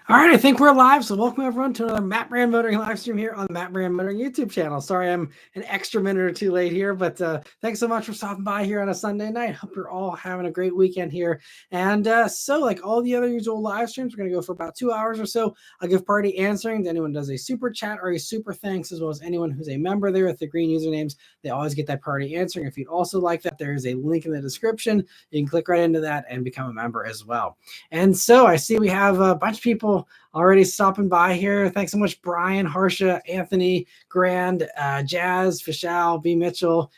All right, I think we're live. So welcome everyone to another Matt Brand Motoring live stream here on the Matt Brand Motoring YouTube channel. Sorry, I'm an extra minute or two late here, but thanks so much for stopping by here on a Sunday night. Hope you're all having a great weekend here. And so like all the other usual live streams, we're going to go for about 2 hours or so. I'll give party answering to anyone who does a super chat or a super thanks, as well as anyone who's a member there with the green usernames. They always get that party answering. If you'd also like that, there is a link in the description. You can click right into that and become a member as well. And so I see we have a bunch of people already stopping by here. Thanks so much, Brian, Harsha, Anthony, Grand, Jazz, Fishal, B. Mitchell,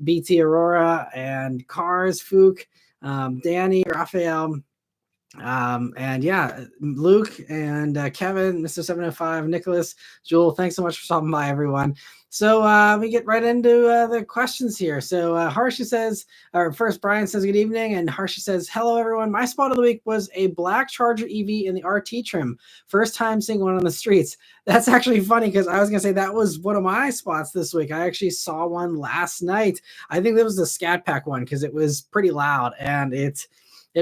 BT Aurora, and Cars, Fook, Danny, Raphael, and yeah, Luke and Kevin, Mr. 705, Nicholas, Jewel, thanks so much for stopping by, everyone. So we get right into the questions here. So Harsha says, or first Brian says good evening, and Harsha says, hello everyone. My spot of the week was a black Charger EV in the RT trim. First time seeing one on the streets. That's actually funny because I was gonna say that was one of my spots this week. I actually saw one last night. I think that was the Scat Pack one because it was pretty loud and it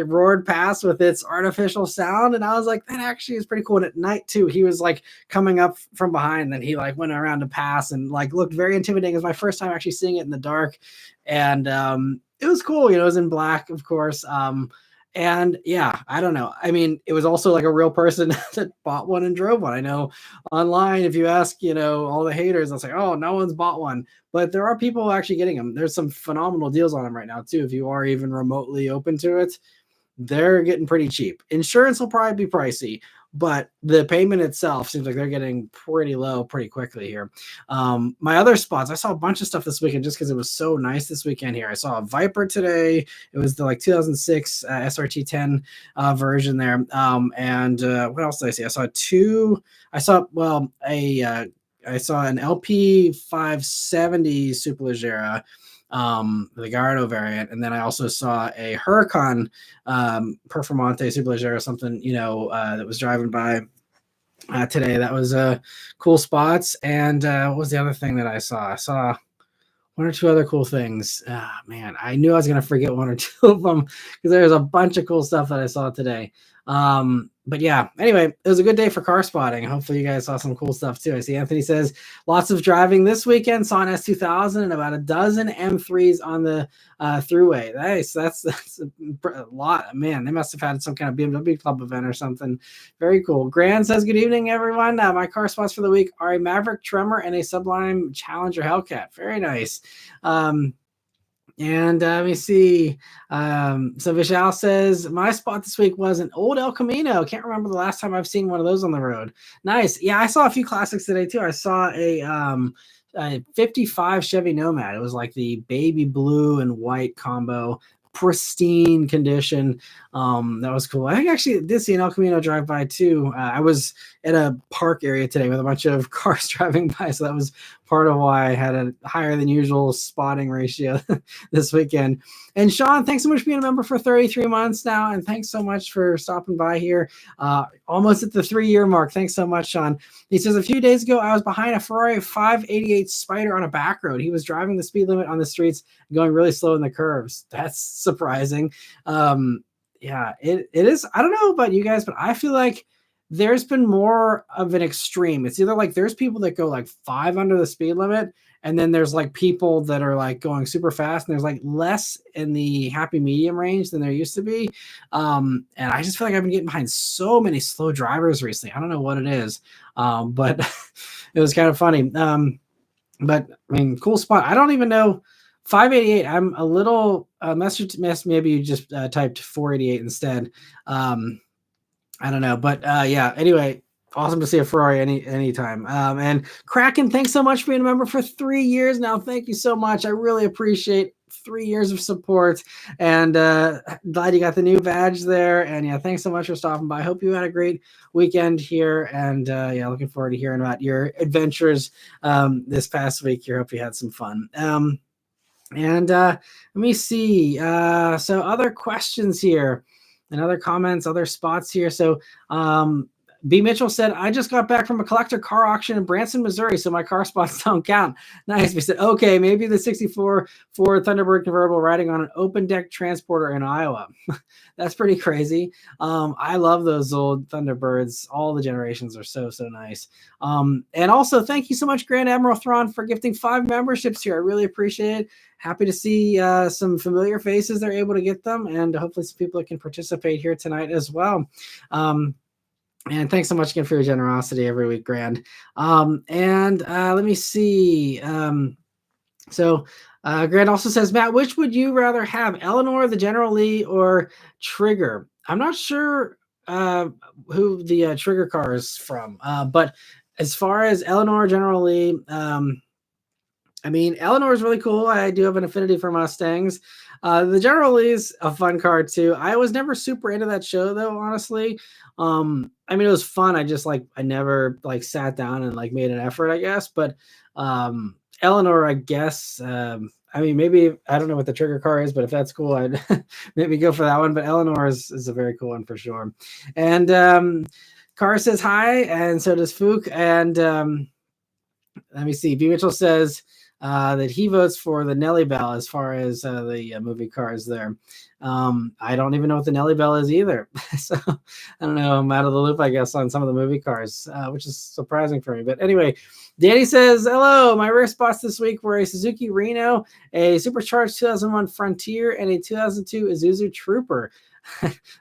roared past with its artificial sound, and I was like, that actually is pretty cool. And at night too, he was like coming up from behind, and then he like went around to pass and like looked very intimidating. It was my first time actually seeing it in the dark, and it was cool. You know, it was in black, of course. And yeah, I don't know. I mean, it was also like a real person that bought one and drove one. I know online, if you ask, you know, all the haters, they'll say, oh, no one's bought one. But there are people actually getting them. There's some phenomenal deals on them right now, too, if you are even remotely open to it. They're getting pretty cheap. Insurance will probably be pricey, but the payment itself seems like they're getting pretty low pretty quickly here. My other spots, I saw a bunch of stuff this weekend just because it was so nice this weekend here. I saw a Viper today. It was the like 2006 SRT10 version there. And what else did I see? I saw an LP 570 Superleggera, the Gallardo variant, and then I also saw a Huracan Performante Superleggera or something, you know, that was driving by today. That was cool spots. And what was the other thing that I saw? I saw one or two other cool things. Man, I knew I was going to forget one or two of them because there's a bunch of cool stuff that I saw today. But yeah, anyway, it was a good day for car spotting. Hopefully you guys saw some cool stuff too. I see Anthony says lots of driving this weekend, saw an S2000 and about a dozen M3s on the throughway. Nice. That's a lot. Man, they must have had some kind of BMW club event or something. Very cool. Grand says, good evening, everyone. My car spots for the week are a Maverick Tremor and a Sublime Challenger Hellcat. Very nice. And let me see. So Vishal says, my spot this week was an old El Camino. Can't remember the last time I've seen one of those on the road. Nice. Yeah, I saw a few classics today too. I saw a 55 Chevy Nomad. It was like the baby blue and white combo, pristine condition. That was cool. I actually did see an El Camino drive by too. I was at a park area today with a bunch of cars driving by, so that was part of why I had a higher than usual spotting ratio this weekend. And Sean, thanks so much for being a member for 33 months now, and thanks so much for stopping by here. Almost at the 3-year mark. Thanks so much, Sean. He says, a few days ago, I was behind a Ferrari 588 Spider on a back road. He was driving the speed limit on the streets, going really slow in the curves. That's surprising. Yeah, it is. I don't know about you guys, but I feel like there's been more of an extreme. It's either like there's people that go like 5 under the speed limit, and then there's like people that are like going super fast, and there's like less in the happy medium range than there used to be. And I just feel like I've been getting behind so many slow drivers recently. I don't know what it is, but it was kind of funny. But I mean, cool spot. I don't even know. 588. I'm a little maybe you just typed 488 instead. I don't know, but yeah. Anyway, awesome to see a Ferrari anytime. And Kraken, thanks so much for being a member for 3 years now. Thank you so much. I really appreciate 3 years of support, and glad you got the new badge there. And yeah, thanks so much for stopping by. Hope you had a great weekend here, and yeah, looking forward to hearing about your adventures this past week here. Hope you had some fun. And let me see. So other questions here and other comments, other spots here. So B. Mitchell said, I just got back from a collector car auction in Branson, Missouri, so my car spots don't count. Nice. We said, okay, maybe the 64 Ford Thunderbird convertible riding on an open deck transporter in Iowa. That's pretty crazy. I love those old Thunderbirds. All the generations are so nice. And also, thank you so much, Grand Admiral Thrawn, for gifting 5 memberships here. I really appreciate it. Happy to see some familiar faces that are able to get them, and hopefully some people that can participate here tonight as well. And thanks so much again for your generosity every week, Grand. Let me see. Grant also says, Matt, which would you rather have, Eleanor, the General Lee, or Trigger? I'm not sure who the Trigger car is from, but as far as Eleanor, General Lee, I mean, Eleanor is really cool. I do have an affinity for Mustangs. The General Lee is a fun car too. I was never super into that show though, honestly. I mean, it was fun. I never sat down and made an effort, I guess. But Eleanor, I guess, I mean, maybe, I don't know what the Trigger car is, but if that's cool, I'd maybe go for that one. But Eleanor is a very cool one for sure. And Car says hi, and so does Fook. And let me see. B. Mitchell says that he votes for the Nelly Bell as far as the movie cars there. I don't even know what the Nelly Bell is either. So I don't know. I'm out of the loop, I guess, on some of the movie cars, which is surprising for me. But anyway, Danny says, hello. My rare spots this week were a Suzuki Reno, a supercharged 2001 Frontier, and a 2002 Isuzu Trooper.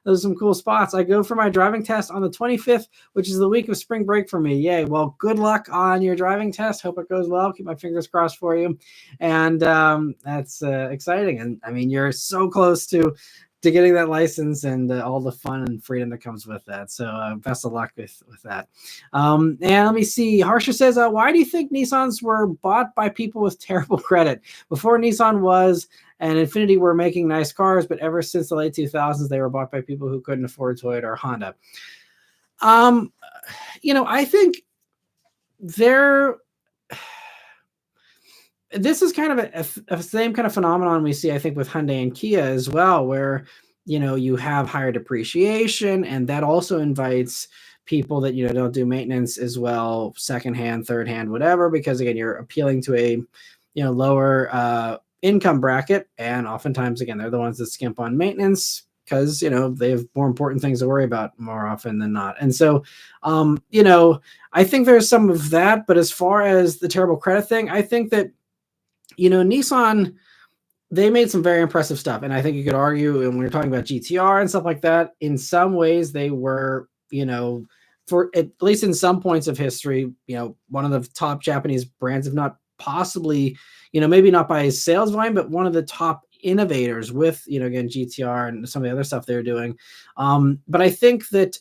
Those are some cool spots. I go for my driving test on the 25th, which is the week of spring break for me. Yay. Well, good luck on your driving test. Hope it goes well. Keep my fingers crossed for you. And that's exciting. And I mean, you're so close to getting that license and all the fun and freedom that comes with that. So best of luck with that. And let me see. Harsher says, why do you think Nissans were bought by people with terrible credit? Before Nissan and Infiniti were making nice cars, but ever since the late 2000s, they were bought by people who couldn't afford Toyota or Honda. I think this is kind of a same kind of phenomenon we see, I think, with Hyundai and Kia as well, where, you have higher depreciation, and that also invites people that, don't do maintenance as well, secondhand, third hand, whatever, because again, you're appealing to a, lower income bracket. And oftentimes, again, they're the ones that skimp on maintenance because, they have more important things to worry about more often than not. And so, I think there's some of that, but as far as the terrible credit thing, I think that, Nissan, they made some very impressive stuff. And I think you could argue, and when you're talking about GTR and stuff like that, in some ways they were, for at least in some points of history, one of the top Japanese brands, if not possibly, maybe not by sales volume, but one of the top innovators with, again, GTR and some of the other stuff they're doing. But I think that,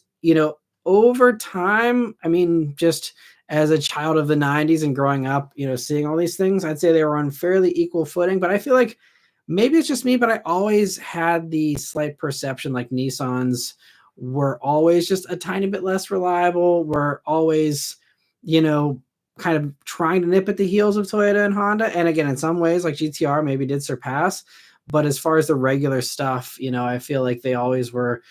over time, I mean, just as a child of the 90s and growing up, seeing all these things, I'd say they were on fairly equal footing. But I feel like maybe it's just me, but I always had the slight perception like Nissans were always just a tiny bit less reliable. We're always, kind of trying to nip at the heels of Toyota and Honda. And again, in some ways, like GTR maybe did surpass. But as far as the regular stuff, I feel like they always were,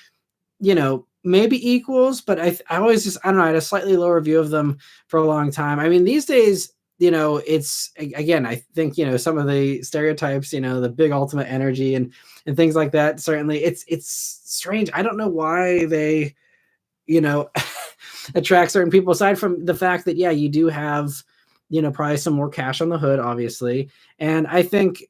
maybe equals, but I always just, I don't know, I had a slightly lower view of them for a long time. I mean, these days, it's, again, I think, some of the stereotypes, the big ultimate energy and things like that, certainly it's strange. I don't know why they, attract certain people, aside from the fact that, yeah, you do have, probably some more cash on the hood, obviously. And I think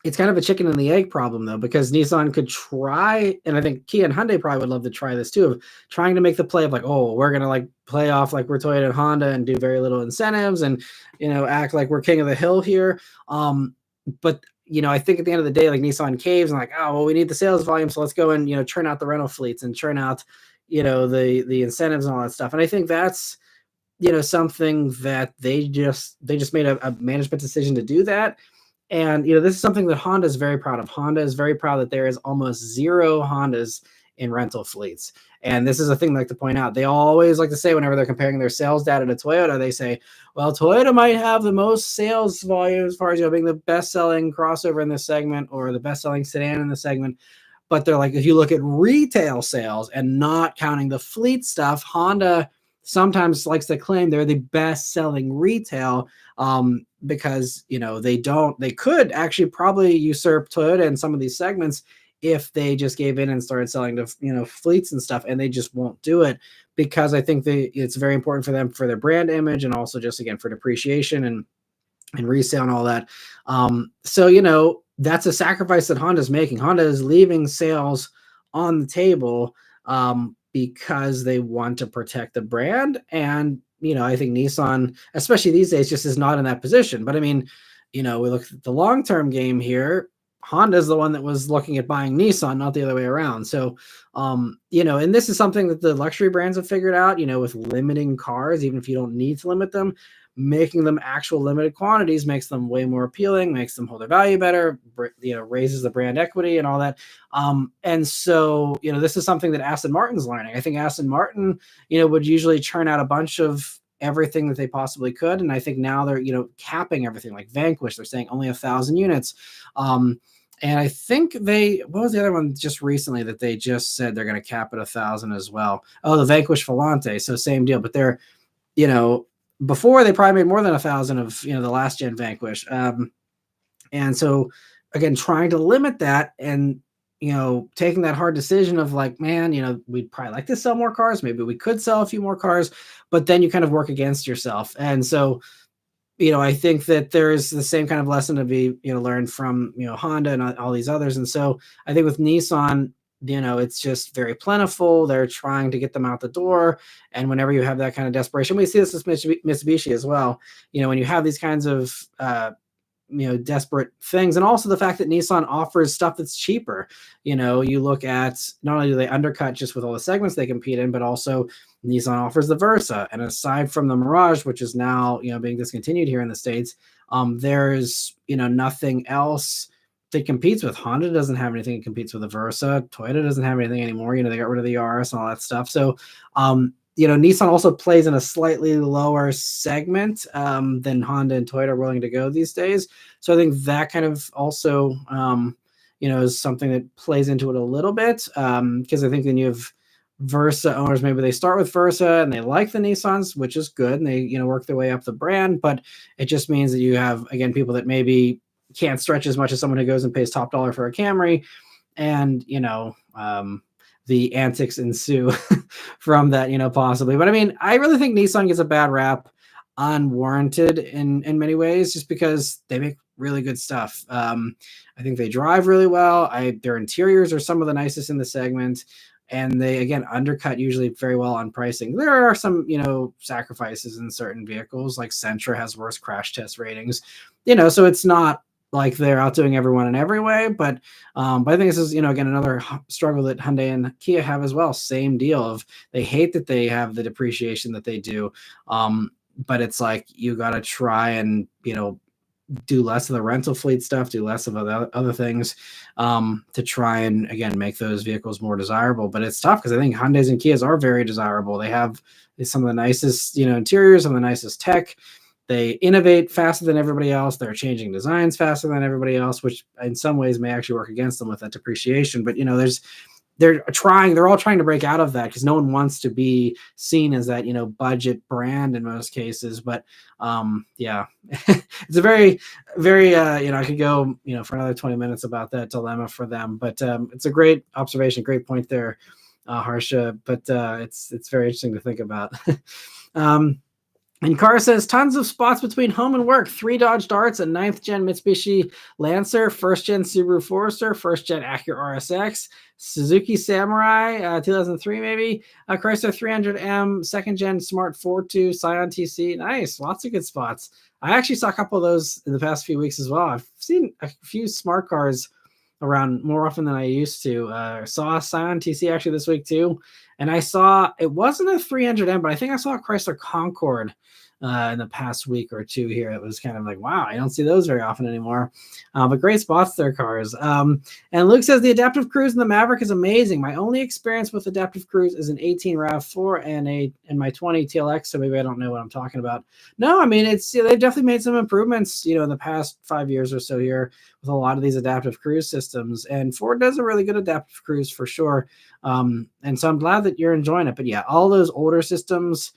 it's kind of a chicken and the egg problem, though, because Nissan could try, and I think Kia and Hyundai probably would love to try this too, of trying to make the play of we're going to play off like we're Toyota and Honda and do very little incentives and, act like we're king of the hill here. But, I think at the end of the day, Nissan caves and we need the sales volume. So let's go and, churn out the rental fleets and churn out, the incentives and all that stuff. And I think that's, something that they just made a management decision to do that. And, this is something that Honda is very proud of. Honda is very proud that there is almost zero Hondas in rental fleets. And this is a thing I like to point out. They always like to say whenever they're comparing their sales data to Toyota, they say, well, Toyota might have the most sales volume as far as being the best-selling crossover in this segment or the best-selling sedan in the segment. but they're like, if you look at retail sales and not counting the fleet stuff, Honda sometimes likes to claim they're the best selling retail, because they could actually probably usurp Toyota in some of these segments if they just gave in and started selling to fleets and stuff, and they just won't do it because I think it's very important for them for their brand image and also just again for depreciation and resale and all that. So that's a sacrifice that Honda's making. Honda is leaving sales on the table because they want to protect the brand. And I think Nissan, especially these days, just is not in that position. But I mean, we look at the long-term game here. Honda's the one that was looking at buying Nissan, not the other way around. So, and this is something that the luxury brands have figured out, with limiting cars, even if you don't need to limit them, making them actual limited quantities makes them way more appealing, makes them hold their value better, raises the brand equity and all that. And so, this is something that Aston Martin's learning. I think Aston Martin, would usually churn out a bunch of everything that they possibly could. And I think now they're, capping everything like Vanquish. They're saying only 1,000 units. And I think what was the other one just recently that they just said they're going to cap at 1,000 as well? Oh, the Vanquish Volante. So same deal, but they're, before they probably made more than 1,000 of, the last gen Vanquish. And so again, trying to limit that and, taking that hard decision of like, man, we'd probably like to sell more cars. Maybe we could sell a few more cars, but then you kind of work against yourself. And so, I think that there's the same kind of lesson to be, learned from, Honda and all these others. And so I think with Nissan, it's just very plentiful. They're trying to get them out the door. And whenever you have that kind of desperation, we see this with Mitsubishi as well. When you have these kinds of, desperate things. And also the fact that Nissan offers stuff that's cheaper. You look at, not only do they undercut just with all the segments they compete in, but also Nissan offers the Versa. And aside from the Mirage, which is now, being discontinued here in the States, there's, nothing else that competes with. Honda doesn't have anything that competes with the Versa. Toyota doesn't have anything anymore. They got rid of the Yaris and all that stuff. So, Nissan also plays in a slightly lower segment than Honda and Toyota are willing to go these days. So I think that kind of also, is something that plays into it a little bit because I think then you have Versa owners, maybe they start with Versa and they like the Nissans, which is good, and they work their way up the brand. But it just means that you have, again, people that maybe can't stretch as much as someone who goes and pays top dollar for a Camry, and the antics ensue from that, possibly. But I mean, I really think Nissan gets a bad rap, unwarranted in many ways, just because they make really good stuff. I think they drive really well. Their interiors are some of the nicest in the segment. And they, again, undercut usually very well on pricing. There are some, sacrifices in certain vehicles, like Sentra has worse crash test ratings, so it's not like they're outdoing everyone in every way. But I think this is, again, another struggle that Hyundai and Kia have as well. Same deal of they hate that they have the depreciation that they do. But it's like, you got to try and, do less of the rental fleet stuff, do less of other things to try and, again, make those vehicles more desirable. But it's tough because I think Hyundais and Kias are very desirable. They have some of the nicest, interiors, some of the nicest tech. They innovate faster than everybody else. They're changing designs faster than everybody else, which in some ways may actually work against them with that depreciation. But, they're all trying to break out of that because no one wants to be seen as that, budget brand in most cases. But yeah, it's a very, very, I could go, for another 20 minutes about that dilemma for them. But it's a great observation, great point there, Harsha. But it's very interesting to think about. And Carr says, tons of spots between home and work. 3 Dodge Darts, a 9th gen Mitsubishi Lancer, 1st gen Subaru Forester, 1st gen Acura RSX, Suzuki Samurai, 2003 maybe, Chrysler 300M, 2nd gen Smart Fortwo, Scion TC. Nice, lots of good spots. I actually saw a couple of those in the past few weeks as well. I've seen a few smart cars around more often than I used to. Saw Scion TC actually this week too. And I saw, it wasn't a 300M, but I think I saw a Chrysler Concorde in the past week or two here. It was kind of like, wow, I don't see those very often anymore. But great spots there, cars. And Luke says the adaptive cruise in the Maverick is amazing. My only experience with adaptive cruise is an 18 RAV4 and my 20 TLX. So maybe I don't know what I'm talking about. No, I mean, they've definitely made some improvements, in the past 5 years or so here with a lot of these adaptive cruise systems. And Ford does a really good adaptive cruise for sure. And so I'm glad that you're enjoying it. But yeah, all those older systems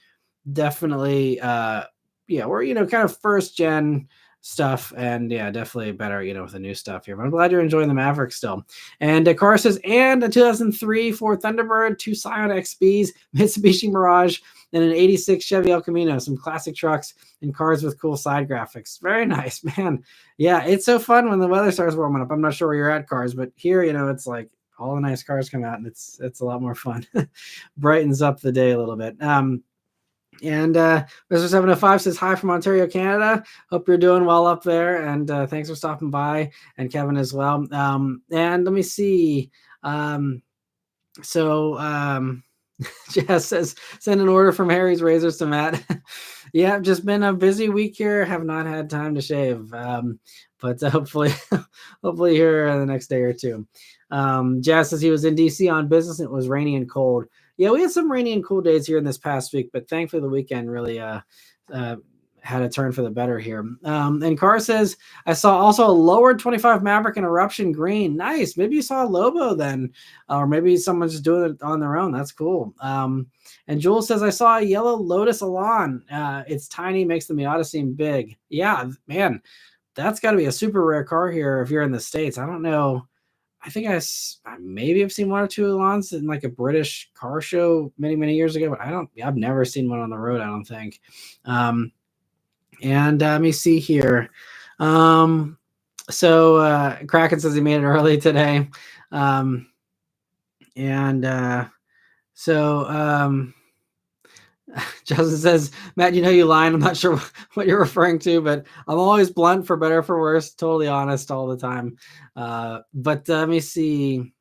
definitely, we're, kind of first gen stuff, and yeah, definitely better, with the new stuff here. But I'm glad you're enjoying the Maverick still. And Dakar says, and a 2003 Ford Thunderbird, 2 Scion XBs, Mitsubishi Mirage, and an 86 Chevy El Camino, some classic trucks and cars with cool side graphics. Very nice, man. Yeah, it's so fun when the weather starts warming up. I'm not sure where you're at, cars, but here, it's like all the nice cars come out, and it's a lot more fun. Brightens up the day a little bit. And Mr. 705 says hi from Ontario, Canada. Hope you're doing well up there, and thanks for stopping by, and Kevin as well. And let me see. Jess says send an order from Harry's Razors to Matt. Yeah, just been a busy week here. Have not had time to shave, but hopefully here in the next day or two. Jess says he was in DC on business. And it was rainy and cold. Yeah, we had some rainy and cool days here in this past week, but thankfully the weekend really had a turn for the better here. And Carr says, I saw also a lowered 25 Maverick in Eruption Green. Nice. Maybe you saw a Lobo then, or maybe someone's just doing it on their own. That's cool. And Jules says, I saw a yellow Lotus Elan. It's tiny, makes the Miata seem big. Yeah, man, that's got to be a super rare car here if you're in the States. I don't know. I think I maybe have seen 1 or 2 Elans in like a British car show many, many years ago, but I've never seen one on the road, I don't think. And let me see here. So Kraken says he made it early today. Justin says, Matt, you lying. I'm not sure what you're referring to, but I'm always blunt for better or for worse, totally honest all the time. But let me see.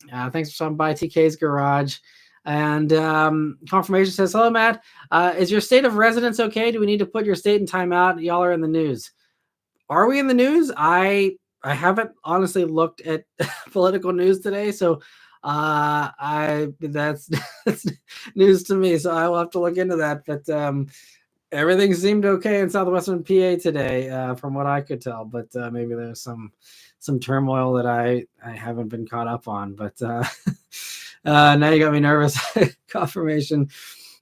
Thanks for stopping by TK's Garage. And Confirmation says, hello, Matt. Is your state of residence okay? Do we need to put your state in timeout? Y'all are in the news. Are we in the news? I haven't honestly looked at political news today, so that's news to me. So I will have to look into that. But everything seemed okay in southwestern PA today, from what I could tell. But maybe there's some turmoil that I haven't been caught up on. But now you got me nervous. Confirmation.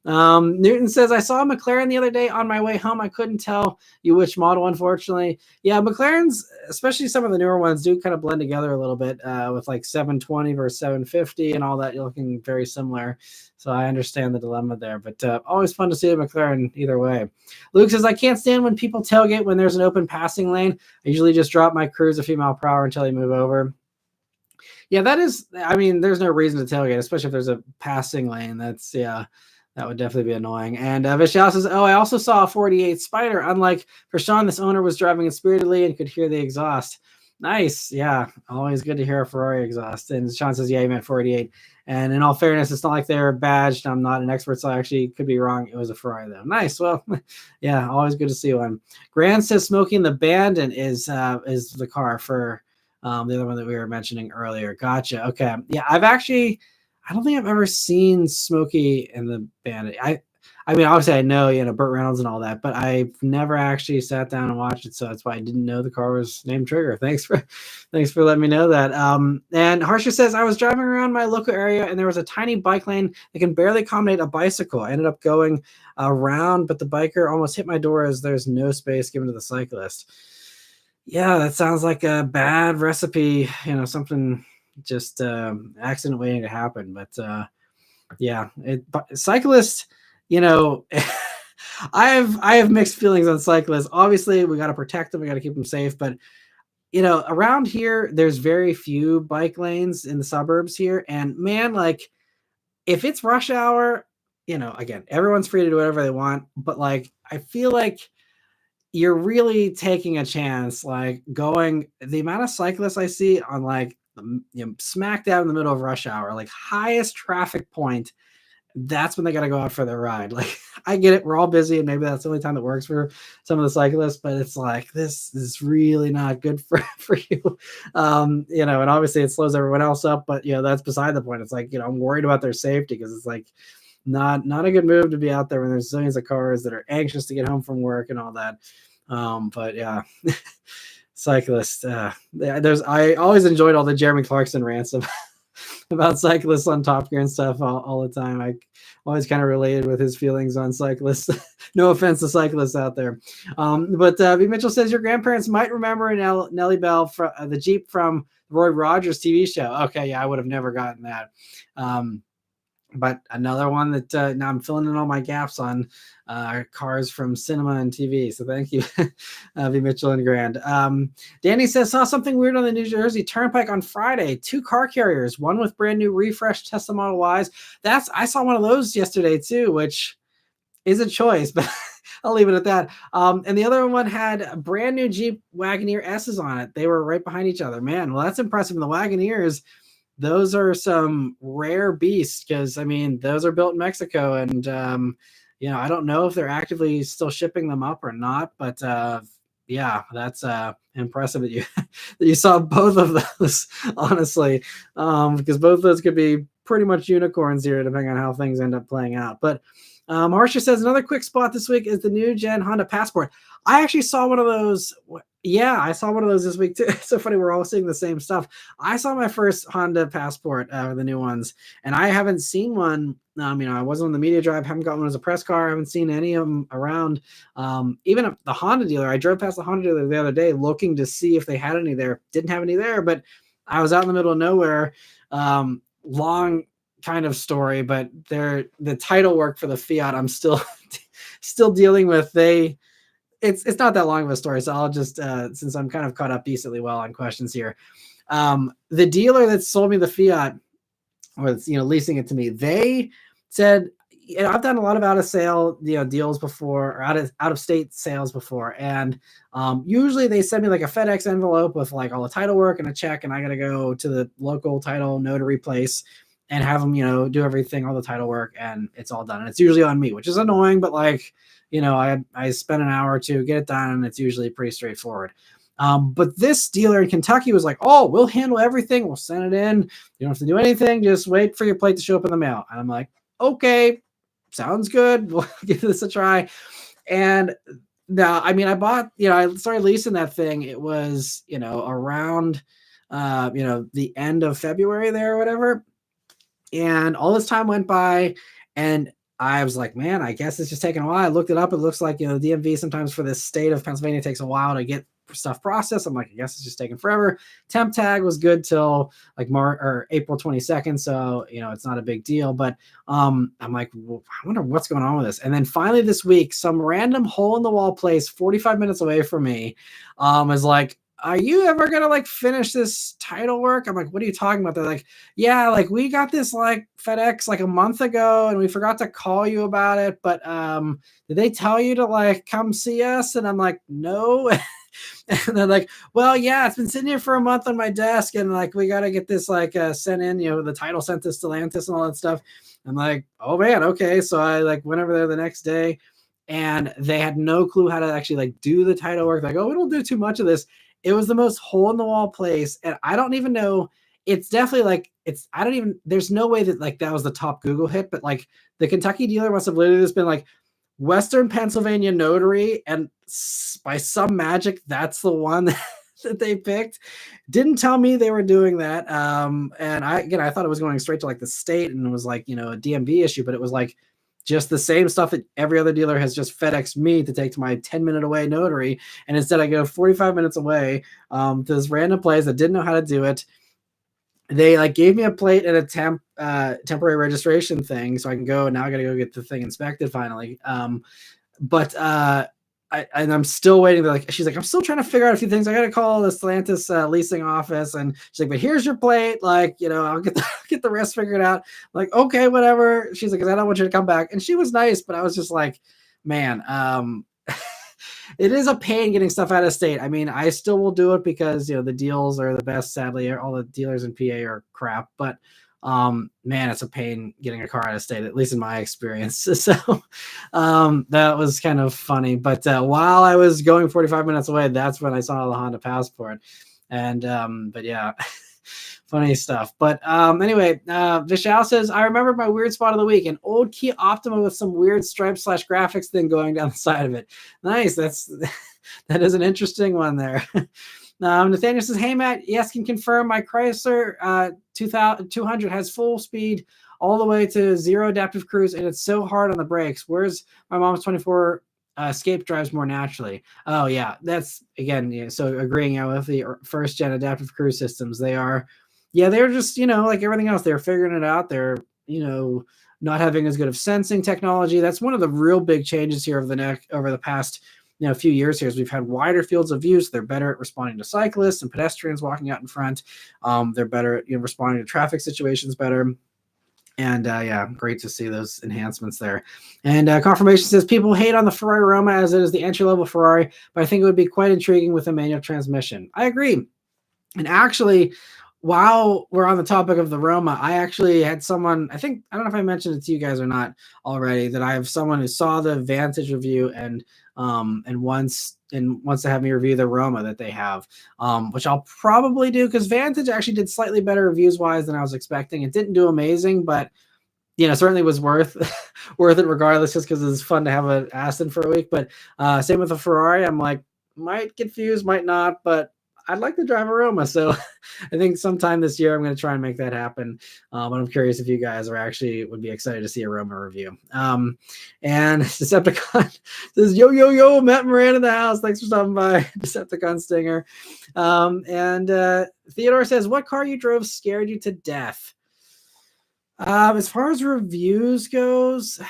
Newton says, I saw a McLaren the other day on my way home. I couldn't tell you which model, unfortunately. Yeah, McLarens, especially some of the newer ones, do kind of blend together a little bit with like 720 versus 750 and all that. You're looking very similar. So I understand the dilemma there, but always fun to see a McLaren either way. Luke says, I can't stand when people tailgate when there's an open passing lane. I usually just drop my cruise a few miles per hour until they move over. Yeah, there's no reason to tailgate, especially if there's a passing lane. That would definitely be annoying. And Vishal says, I also saw a 48 Spider. Unlike for Sean, this owner was driving it spiritedly and could hear the exhaust. Nice. Yeah, always good to hear a Ferrari exhaust. And Sean says, yeah, he meant 48. And in all fairness, it's not like they're badged. I'm not an expert, so I actually could be wrong. It was a Ferrari, though. Nice. Well, yeah, always good to see one. Grant says Smoking the Bandit is the car for the other one that we were mentioning earlier. Gotcha. Okay. Yeah, I don't think I've ever seen Smokey and the Bandit. I mean, obviously I know, Burt Reynolds and all that, but I've never actually sat down and watched it. So that's why I didn't know the car was named Trigger. Thanks for letting me know that. And Harsha says, I was driving around my local area and there was a tiny bike lane that can barely accommodate a bicycle. I ended up going around, but the biker almost hit my door as there's no space given to the cyclist. Yeah, that sounds like a bad recipe, something just accident waiting to happen. But yeah, cyclists, I have mixed feelings on cyclists. Obviously we got to protect them, we got to keep them safe, but around here there's very few bike lanes in the suburbs here, and man, like if it's rush hour, again, everyone's free to do whatever they want, but like I feel like you're really taking a chance, like going the amount of cyclists I see on like smack down in the middle of rush hour, like highest traffic point that's when they got to go out for their ride. Like, I get it, we're all busy, and maybe that's the only time that works for some of the cyclists. But it's like, this is really not good for you, and obviously it slows everyone else up. But that's beside the point. It's like, I'm worried about their safety, because it's like not a good move to be out there when there's zillions of cars that are anxious to get home from work and all that. But yeah. Cyclists. I always enjoyed all the Jeremy Clarkson rants about cyclists on Top Gear and stuff all the time. I always kind of related with his feelings on cyclists. No offense to cyclists out there. But B. Mitchell says your grandparents might remember Nellie Bell from the Jeep from Roy Rogers TV show. Okay, yeah, I would have never gotten that. But another one that now I'm filling in all my gaps on cars from cinema and TV. So thank you, V. Mitchell and Grand. Danny says, saw something weird on the New Jersey Turnpike on Friday. 2 car carriers, one with brand new refreshed Tesla Model Ys. I saw one of those yesterday too, which is a choice, but I'll leave it at that. And the other one had brand new Jeep Wagoneer S's on it. They were right behind each other. Man, well, that's impressive. And the Wagoneers, those are some rare beasts, because those are built in Mexico, and I don't know if they're actively still shipping them up or not, but yeah, that's impressive that you saw both of those, honestly, because both of those could be pretty much unicorns here, depending on how things end up playing out. But Marsha says another quick spot this week is the new gen Honda Passport. I actually saw one of those. Yeah, I saw one of those this week too. It's so funny, we're all seeing the same stuff. I saw my first Honda Passport, the new ones, and I haven't seen one. I wasn't on the media drive, haven't got one as a press car, I haven't seen any of them around. Even at the Honda dealer, I drove past the Honda dealer the other day looking to see if they had any there. Didn't have any there, but I was out in the middle of nowhere. Long kind of story, but the title work for the Fiat, I'm still dealing with. It's not that long of a story, so I'll just since I'm kind of caught up decently well on questions here. The dealer that sold me the Fiat, or leasing it to me, they said, I've done a lot of out of sale deals before, or out of state sales before, and usually they send me like a FedEx envelope with like all the title work and a check, and I got to go to the local title notary place and have them do everything, all the title work, and it's all done, and it's usually on me, which is annoying, but like I spent an hour or two, get it done, and it's usually pretty straightforward. But this dealer in Kentucky was like, oh, we'll handle everything. We'll send it in. You don't have to do anything. Just wait for your plate to show up in the mail. And I'm like, okay, sounds good. We'll give this a try. And now, I bought, I started leasing that thing. It was, around, the end of February there or whatever. And all this time went by, and I was like, man, I guess it's just taking a while. I looked it up. It looks like, the DMV sometimes for this state of Pennsylvania takes a while to get stuff processed. I'm like, I guess it's just taking forever. Temp tag was good till like March or April 22nd. So, it's not a big deal, but I'm like, well, I wonder what's going on with this. And then finally this week, some random hole in the wall place 45 minutes away from me is like, are you ever going to like finish this title work? I'm like, what are you talking about? They're like, yeah, like we got this like FedEx like a month ago and we forgot to call you about it. But did they tell you to like come see us? And I'm like, no. And they're like, well, yeah, it's been sitting here for a month on my desk, and like we got to get this like sent in, the title sent to Stellantis and all that stuff. I'm like, oh man, okay. So I like went over there the next day, and they had no clue how to actually like do the title work. Like, oh, we don't do too much of this. It was the most hole in the wall place, and I don't even know. It's definitely like there's no way that like that was the top Google hit, but like the Kentucky dealer must have literally just been like Western Pennsylvania notary, and by some magic, that's the one that they picked. Didn't tell me they were doing that. And I thought it was going straight to like the state, and it was like, a DMV issue, but it was like just the same stuff that every other dealer has just FedExed me to take to my 10-minute away notary. And instead I go 45 minutes away to this random place that didn't know how to do it. They like gave me a plate and a temporary registration thing so I can go, and now I got to go get the thing inspected finally. But I'm still waiting. She's like, I'm still trying to figure out a few things. I got to call the Stellantis leasing office, and she's like, but here's your plate. Like, I'll get the rest figured out. I'm like, okay, whatever. She's like, 'cause I don't want you to come back. And she was nice, but I was just like, man, it is a pain getting stuff out of state. I still will do it because, the deals are the best. Sadly, all the dealers in PA are crap, but Man, it's a pain getting a car out of state, at least in my experience. So that was kind of funny. But while I was going 45 minutes away, that's when I saw the Honda Passport. And but yeah, funny stuff. But anyway, Vishal says, I remember my weird spot of the week, an old Kia Optima with some weird stripe / graphics thing going down the side of it. Nice. That is an interesting one there. Nathaniel says, hey, Matt, yes, can confirm my Chrysler 200 has full speed all the way to 0 adaptive cruise, and it's so hard on the brakes. Whereas my mom's 24 Escape drives more naturally. Oh, yeah, that's, again, yeah, so agreeing with the first-gen adaptive cruise systems. They're just, like everything else, they're figuring it out. They're, not having as good of sensing technology. That's one of the real big changes here over the past few years here is we've had wider fields of view. So they're better at responding to cyclists and pedestrians walking out in front. They're better at responding to traffic situations better. And yeah, great to see those enhancements there. And confirmation says people hate on the Ferrari Roma as it is the entry-level Ferrari, but I think it would be quite intriguing with a manual transmission. I agree. And actually, while we're on the topic of the Roma, I actually had someone, I don't know if I mentioned it to you guys or not already, that I have someone who saw the Vantage review and wants to have me review the Roma that they have, which I'll probably do because Vantage actually did slightly better reviews wise than I was expecting. It didn't do amazing, but certainly was worth it regardless, just because it's fun to have an Aston for a week. But same with the Ferrari, I'm like, might get fused, might not, but I'd like to drive a Roma. So I think sometime this year I'm going to try and make that happen. But I'm curious if you guys would be excited to see a Roma review. And Decepticon says, yo, Matt Maran in the house. Thanks for stopping by, Decepticon Stinger. And Theodore says, what car you drove scared you to death? As far as reviews goes,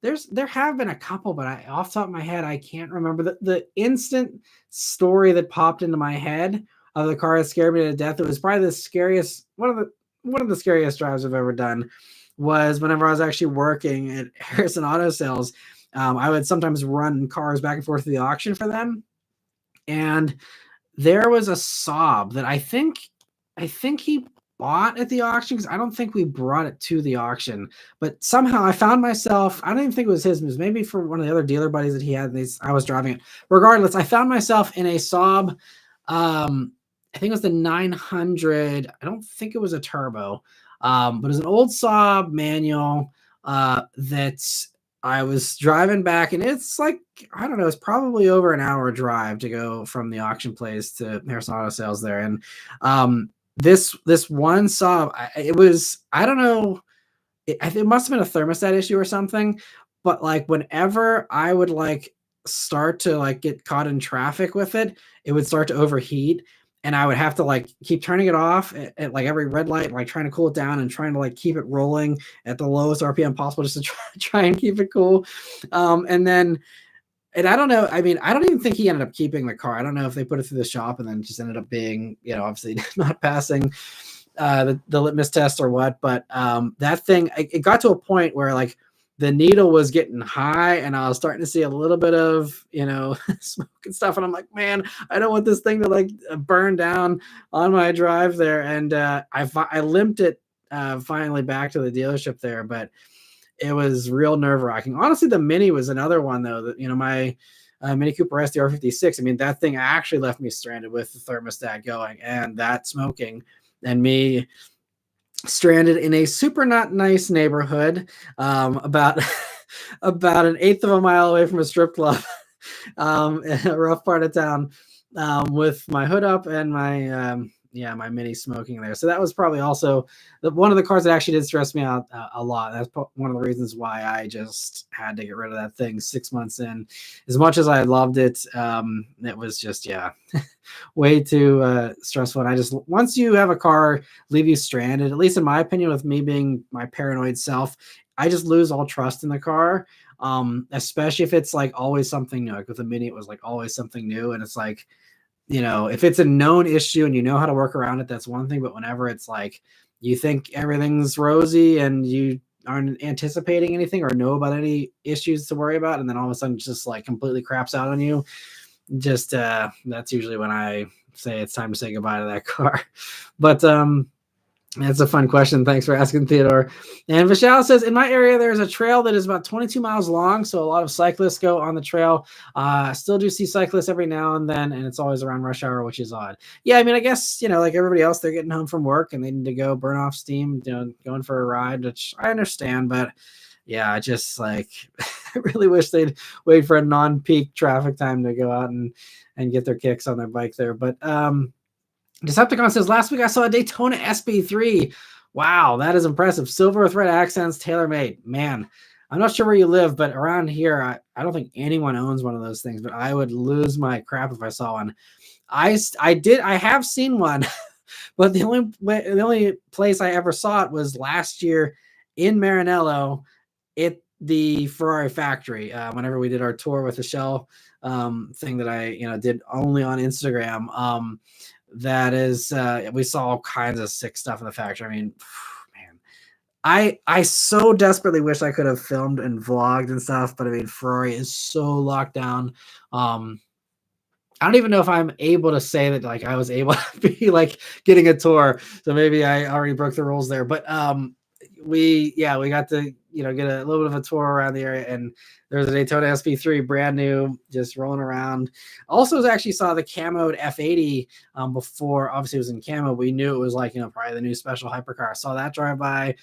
there have been a couple, but off the top of my head, I can't remember the instant story that popped into my head of the car that scared me to death. It was probably the scariest, one of the scariest drives I've ever done was whenever I was actually working at Harrison Auto Sales. I would sometimes run cars back and forth to the auction for them. And there was a Saab that I think he bought at the auction, because I don't think we brought it to the auction, but somehow I found myself, I don't even think it was his, it was maybe for one of the other dealer buddies that he had, I was driving it. Regardless, I found myself in a Saab, I think it was the 900, I don't think it was a turbo, but it was an old Saab manual that I was driving back, and it's like, I don't know, it's probably over an hour drive to go from the auction place to Harrison Auto Sales there. And this one Saab, it was, I don't know, it must have been a thermostat issue or something, but like whenever I would like start to like get caught in traffic with it, it would start to overheat, and I would have to like keep turning it off at like every red light, like trying to cool it down and trying to like keep it rolling at the lowest RPM possible just to try and keep it cool. And I don't know. I mean, I don't even think he ended up keeping the car. I don't know if they put it through the shop and then just ended up being, obviously not passing the litmus test or what. But that thing, it got to a point where like the needle was getting high and I was starting to see a little bit of, smoke and stuff. And I'm like, man, I don't want this thing to like burn down on my drive there. And I limped it finally back to the dealership there. But it was real nerve-wracking. Honestly, the Mini was another one, though, that, my Mini Cooper SDR56, I mean, that thing actually left me stranded with the thermostat going and that smoking, and me stranded in a super not nice neighborhood, about an eighth of a mile away from a strip club, in a rough part of town, with my hood up and my my Mini smoking there. So that was probably also one of the cars that actually did stress me out a lot. That's one of the reasons why I just had to get rid of that thing 6 months in. As much as I loved it, it was just, way too stressful. And once you have a car leave you stranded, at least in my opinion, with me being my paranoid self, I just lose all trust in the car. Especially if it's like always something new. Like with the Mini, it was like always something new. And it's like, if it's a known issue and you know how to work around it, that's one thing. But whenever it's like you think everything's rosy and you aren't anticipating anything or know about any issues to worry about, and then all of a sudden just like completely craps out on you, just that's usually when I say it's time to say goodbye to that car. But That's a fun question. Thanks for asking, Theodore. And Vishal says, in my area, there's a trail that is about 22 miles long. So a lot of cyclists go on the trail. Still do see cyclists every now and then, and it's always around rush hour, which is odd. Yeah, I mean, I guess, like everybody else, they're getting home from work and they need to go burn off steam, going for a ride, which I understand. But yeah, I just I really wish they'd wait for a non-peak traffic time to go out and get their kicks on their bike there. But Decepticon says, last week I saw a Daytona SB3. Wow, that is impressive. Silver with red accents, tailor-made. Man, I'm not sure where you live, but around here, I don't think anyone owns one of those things, but I would lose my crap if I saw one. I have seen one, but the only place I ever saw it was last year in Maranello at the Ferrari factory. Whenever we did our tour with the Shell thing that I did only on Instagram. That is, we saw all kinds of sick stuff in the factory. I mean, man, I so desperately wish I could have filmed and vlogged and stuff, but I mean, Ferrari is so locked down. I don't even know if I'm able to say that I was able to be getting a tour. So maybe I already broke the rules there, but we got to get a little bit of a tour around the area, and there's a Daytona SP3 brand new just rolling around. Also actually saw the camoed F80 before. Obviously it was in camo. We knew it was probably the new special hypercar. I saw that drive by,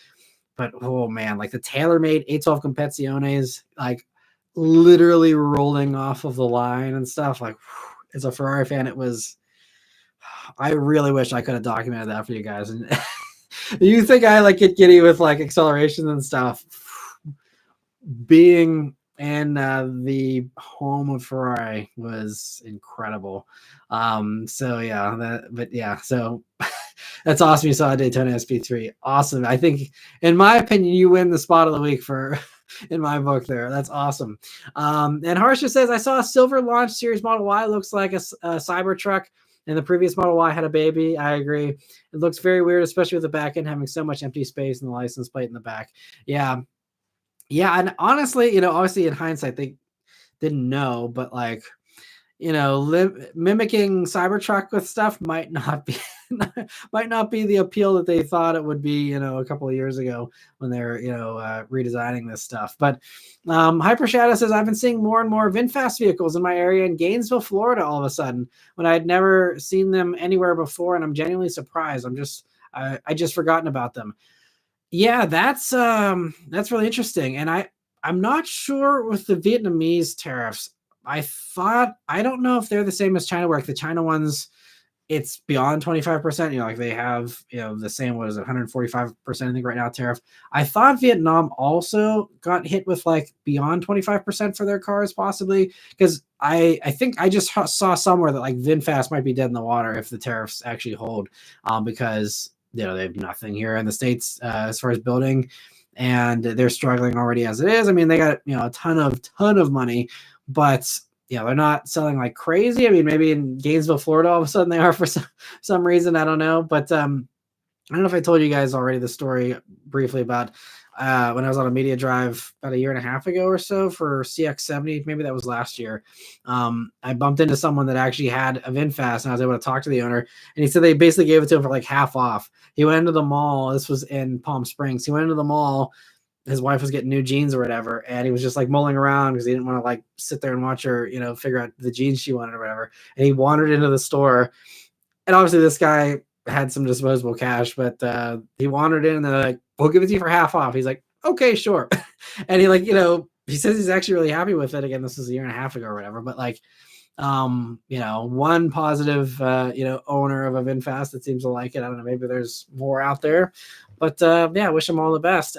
but oh man, the tailor-made 812 Compeziones literally rolling off of the line and stuff. As a Ferrari fan, I really wish I could have documented that for you guys. And you think I get giddy with acceleration and stuff. Being in the home of Ferrari was incredible. So that's awesome. You saw a Daytona SP3. Awesome. I think, in my opinion, you win the spot of the week for in my book there. That's awesome. And Harsha says, I saw a silver launch series Model Y. Looks like a Cybertruck. And the previous Model Y had a baby. I agree. It looks very weird, especially with the back end having so much empty space and the license plate in the back. Yeah. Yeah. And honestly, obviously in hindsight, they didn't know, but mimicking Cybertruck with stuff might not be the appeal that they thought it would be, a couple of years ago when they're, redesigning this stuff. But Hyper Shadow says, I've been seeing more and more VinFast vehicles in my area in Gainesville, Florida, all of a sudden, when I had never seen them anywhere before, and I'm genuinely surprised. I just forgotten about them. Yeah, that's really interesting. And I'm not sure with the Vietnamese tariffs. I don't know if they're the same as China, where the China ones, it's beyond 25%. They have, the same, what is it, 145%, I think right now, tariff. I thought Vietnam also got hit with beyond 25% for their cars, possibly, because I think I just saw somewhere that VinFast might be dead in the water if the tariffs actually hold, because they have nothing here in the States as far as building, and they're struggling already as it is. I mean, they got a ton of money, but they're not selling like crazy. I mean, maybe in Gainesville, Florida, all of a sudden they are for some reason. I don't know. But I don't know if I told you guys already the story briefly about when I was on a media drive about a year and a half ago or so for CX-70. Maybe that was last year. I bumped into someone that actually had a VinFast, and I was able to talk to the owner. And he said they basically gave it to him for half off. He went into the mall. This was in Palm Springs. He went into the mall. His wife was getting new jeans or whatever, and he was just mulling around because he didn't want to sit there and watch her, figure out the jeans she wanted or whatever. And he wandered into the store, and obviously this guy had some disposable cash, but he wandered in and they're like, we'll give it to you for half off. He's like, okay, sure. And he he says he's actually really happy with it. Again, this was a year and a half ago or whatever, but one positive, owner of a VinFast that seems to like it. I don't know, maybe there's more out there, but yeah, wish him all the best.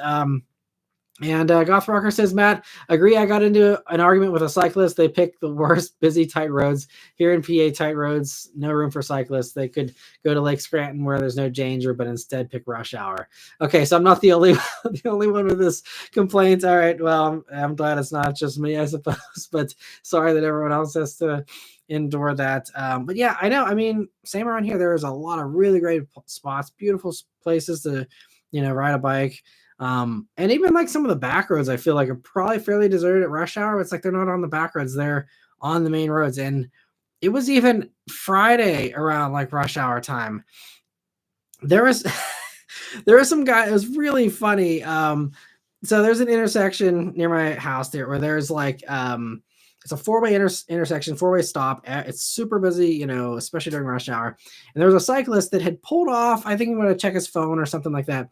And Goth Rocker says, Matt, agree. I got into an argument with a cyclist. They picked the worst busy tight roads. Here in PA, tight roads, no room for cyclists. They could go to Lake Scranton where there's no danger, but instead pick rush hour. Okay, so I'm not the only one with this complaint. All right, well, I'm glad it's not just me, I suppose. But sorry that everyone else has to endure that. But yeah, I know. I mean, same around here. There's a lot of really great spots, beautiful places to, ride a bike. And even some of the back roads, I feel are probably fairly deserted at rush hour. It's they're not on the back roads, they're on the main roads. And it was even Friday around rush hour time. There was There was some guy. It was really funny. So there's an intersection near my house there where there's like it's a four-way intersection, four-way stop. It's super busy, especially during rush hour. And there was a cyclist that had pulled off. I think he wanted to check his phone or something like that.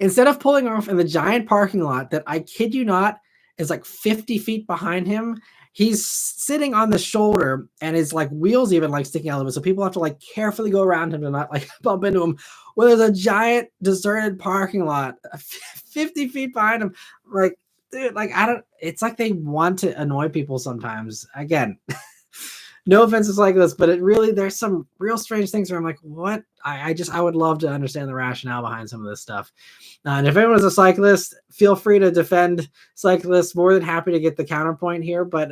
Instead of pulling off in the giant parking lot that I kid you not is like 50 feet behind him, he's sitting on the shoulder and his like wheels even like sticking out of it. So people have to like carefully go around him to not like bump into him. Well, there's a giant deserted parking lot 50 feet behind him. Like, dude, like it's like they want to annoy people sometimes. Again, no offense to cyclists, but there's some real strange things where I'm like, what? I would love to understand the rationale behind some of this stuff. And if anyone is a cyclist, feel free to defend cyclists. More than happy to get the counterpoint here, but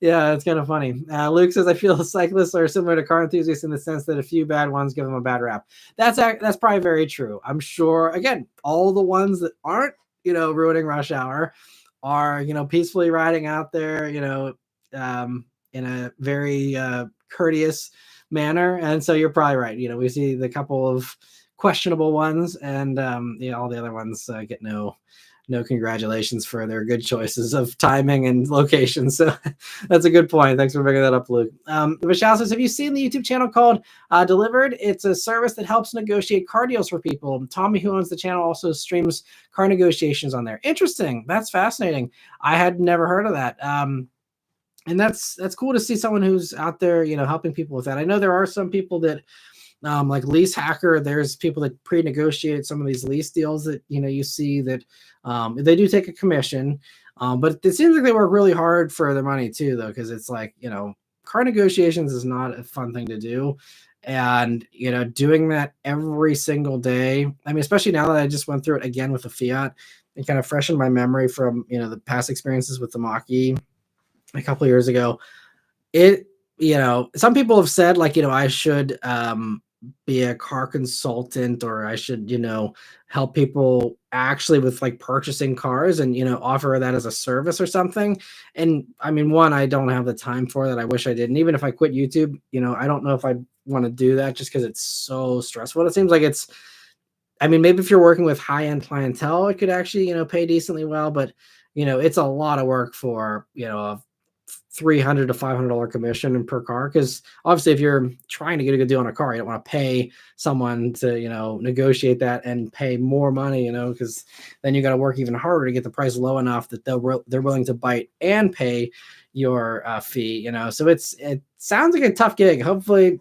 yeah, it's kind of funny. Luke says, I feel cyclists are similar to car enthusiasts in the sense that a few bad ones give them a bad rap. That's probably very true. I'm sure, again, all the ones that aren't, ruining rush hour are, peacefully riding out there, in a very courteous manner. And so you're probably right. We see the couple of questionable ones and all the other ones get no congratulations for their good choices of timing and location. So that's a good point. Thanks for bringing that up, Luke. Michelle says, have you seen the YouTube channel called Delivered? It's a service that helps negotiate car deals for people. Tommy, who owns the channel, also streams car negotiations on there. Interesting. That's fascinating. I had never heard of that. And that's cool to see someone who's out there, helping people with that. I know there are some people that, like Lease Hacker, there's people that pre-negotiate some of these lease deals that, you see that they do take a commission. But it seems like they work really hard for their money too, though, because it's like, car negotiations is not a fun thing to do. And, doing that every single day, I mean, especially now that I just went through it again with the Fiat, it kind of freshened my memory from, the past experiences with the Mach-E a couple of years ago. Some people have said like, I should be a car consultant, or I should, help people actually with like purchasing cars and, offer that as a service or something. And I mean, one, I don't have the time for that. I wish I didn't. Even if I quit YouTube, I don't know if I'd want to do that just because it's so stressful. It seems like maybe if you're working with high-end clientele, it could actually, pay decently well, but it's a lot of work for, a $300 to $500 commission per car. Because obviously if you're trying to get a good deal on a car, you don't want to pay someone to, negotiate that and pay more money, because then you got to work even harder to get the price low enough that they're willing to bite and pay your fee, so it sounds like a tough gig. Hopefully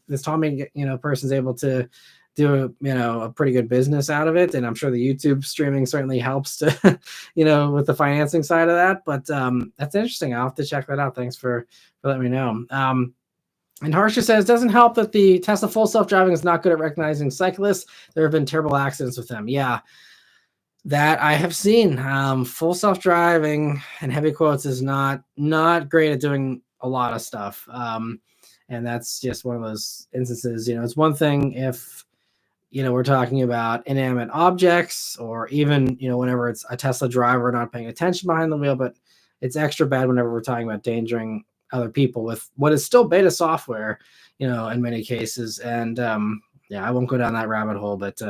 this Tommy, person's able to do a pretty good business out of it, and I'm sure the YouTube streaming certainly helps to with the financing side of that. But that's interesting. I'll have to check that out. Thanks for letting me know. And Harsha says, doesn't help that the Tesla full self-driving is not good at recognizing cyclists. There have been terrible accidents with them. Yeah, that I have seen. Full self-driving and heavy quotes is not great at doing a lot of stuff. And that's just one of those instances. It's one thing if we're talking about inanimate objects, or even, whenever it's a Tesla driver not paying attention behind the wheel, but it's extra bad whenever we're talking about endangering other people with what is still beta software, in many cases. And yeah, I won't go down that rabbit hole, but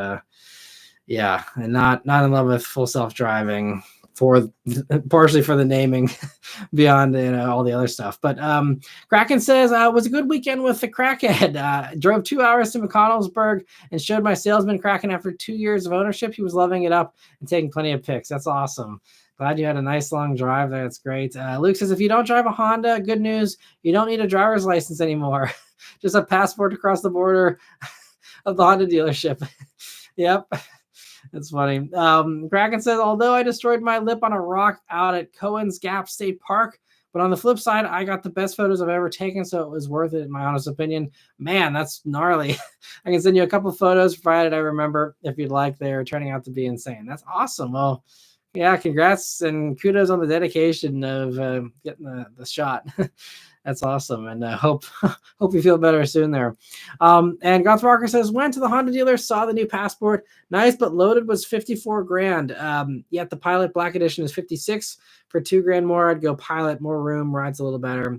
yeah, and not in love with full self-driving partially for the naming beyond all the other stuff. But Kraken says it was a good weekend with the crackhead. Drove 2 hours to McConnellsburg and showed my salesman Kraken after 2 years of ownership. He was loving it up and taking plenty of pics. That's awesome. Glad you had a nice long drive there. That's great. Luke says, if you don't drive a Honda, good news, you don't need a driver's license anymore. Just a passport to cross the border of the Honda dealership. Yep. That's funny. Kraken says, although I destroyed my lip on a rock out at Cohen's Gap State Park, but on the flip side, I got the best photos I've ever taken, so it was worth it, in my honest opinion. Man, that's gnarly. I can send you a couple photos, provided I remember, if you'd like. They're turning out to be insane. That's awesome. Well, yeah, congrats and kudos on the dedication of getting the shot. That's awesome, and hope you feel better soon there. And Goth Walker says, went to the Honda dealer, saw the new Passport, nice but loaded, was 54 grand. Yet the Pilot Black Edition is 56. For 2 grand more, I'd go Pilot, more room, rides a little better.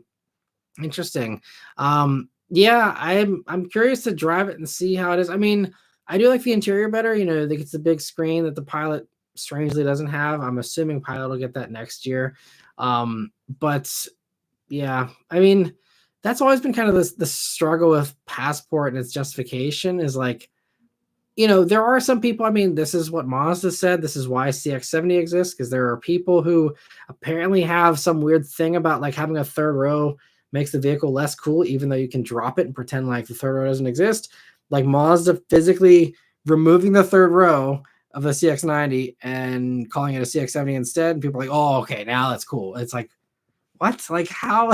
Interesting. Yeah, I'm curious to drive it and see how it is. I mean, I do like the interior better. You know, it's the big screen that the Pilot strangely doesn't have. I'm assuming Pilot will get that next year. But yeah, I mean, that's always been kind of the struggle with Passport and its justification is like, you know, there are some people, I mean, this is what Mazda said. This is why CX-70 exists, because there are people who apparently have some weird thing about like having a third row makes the vehicle less cool, even though you can drop it and pretend like the third row doesn't exist. Like Mazda physically removing the third row of the CX-90 and calling it a CX-70 instead. And people are like, oh, okay, now that's cool. It's like, what? Like, how?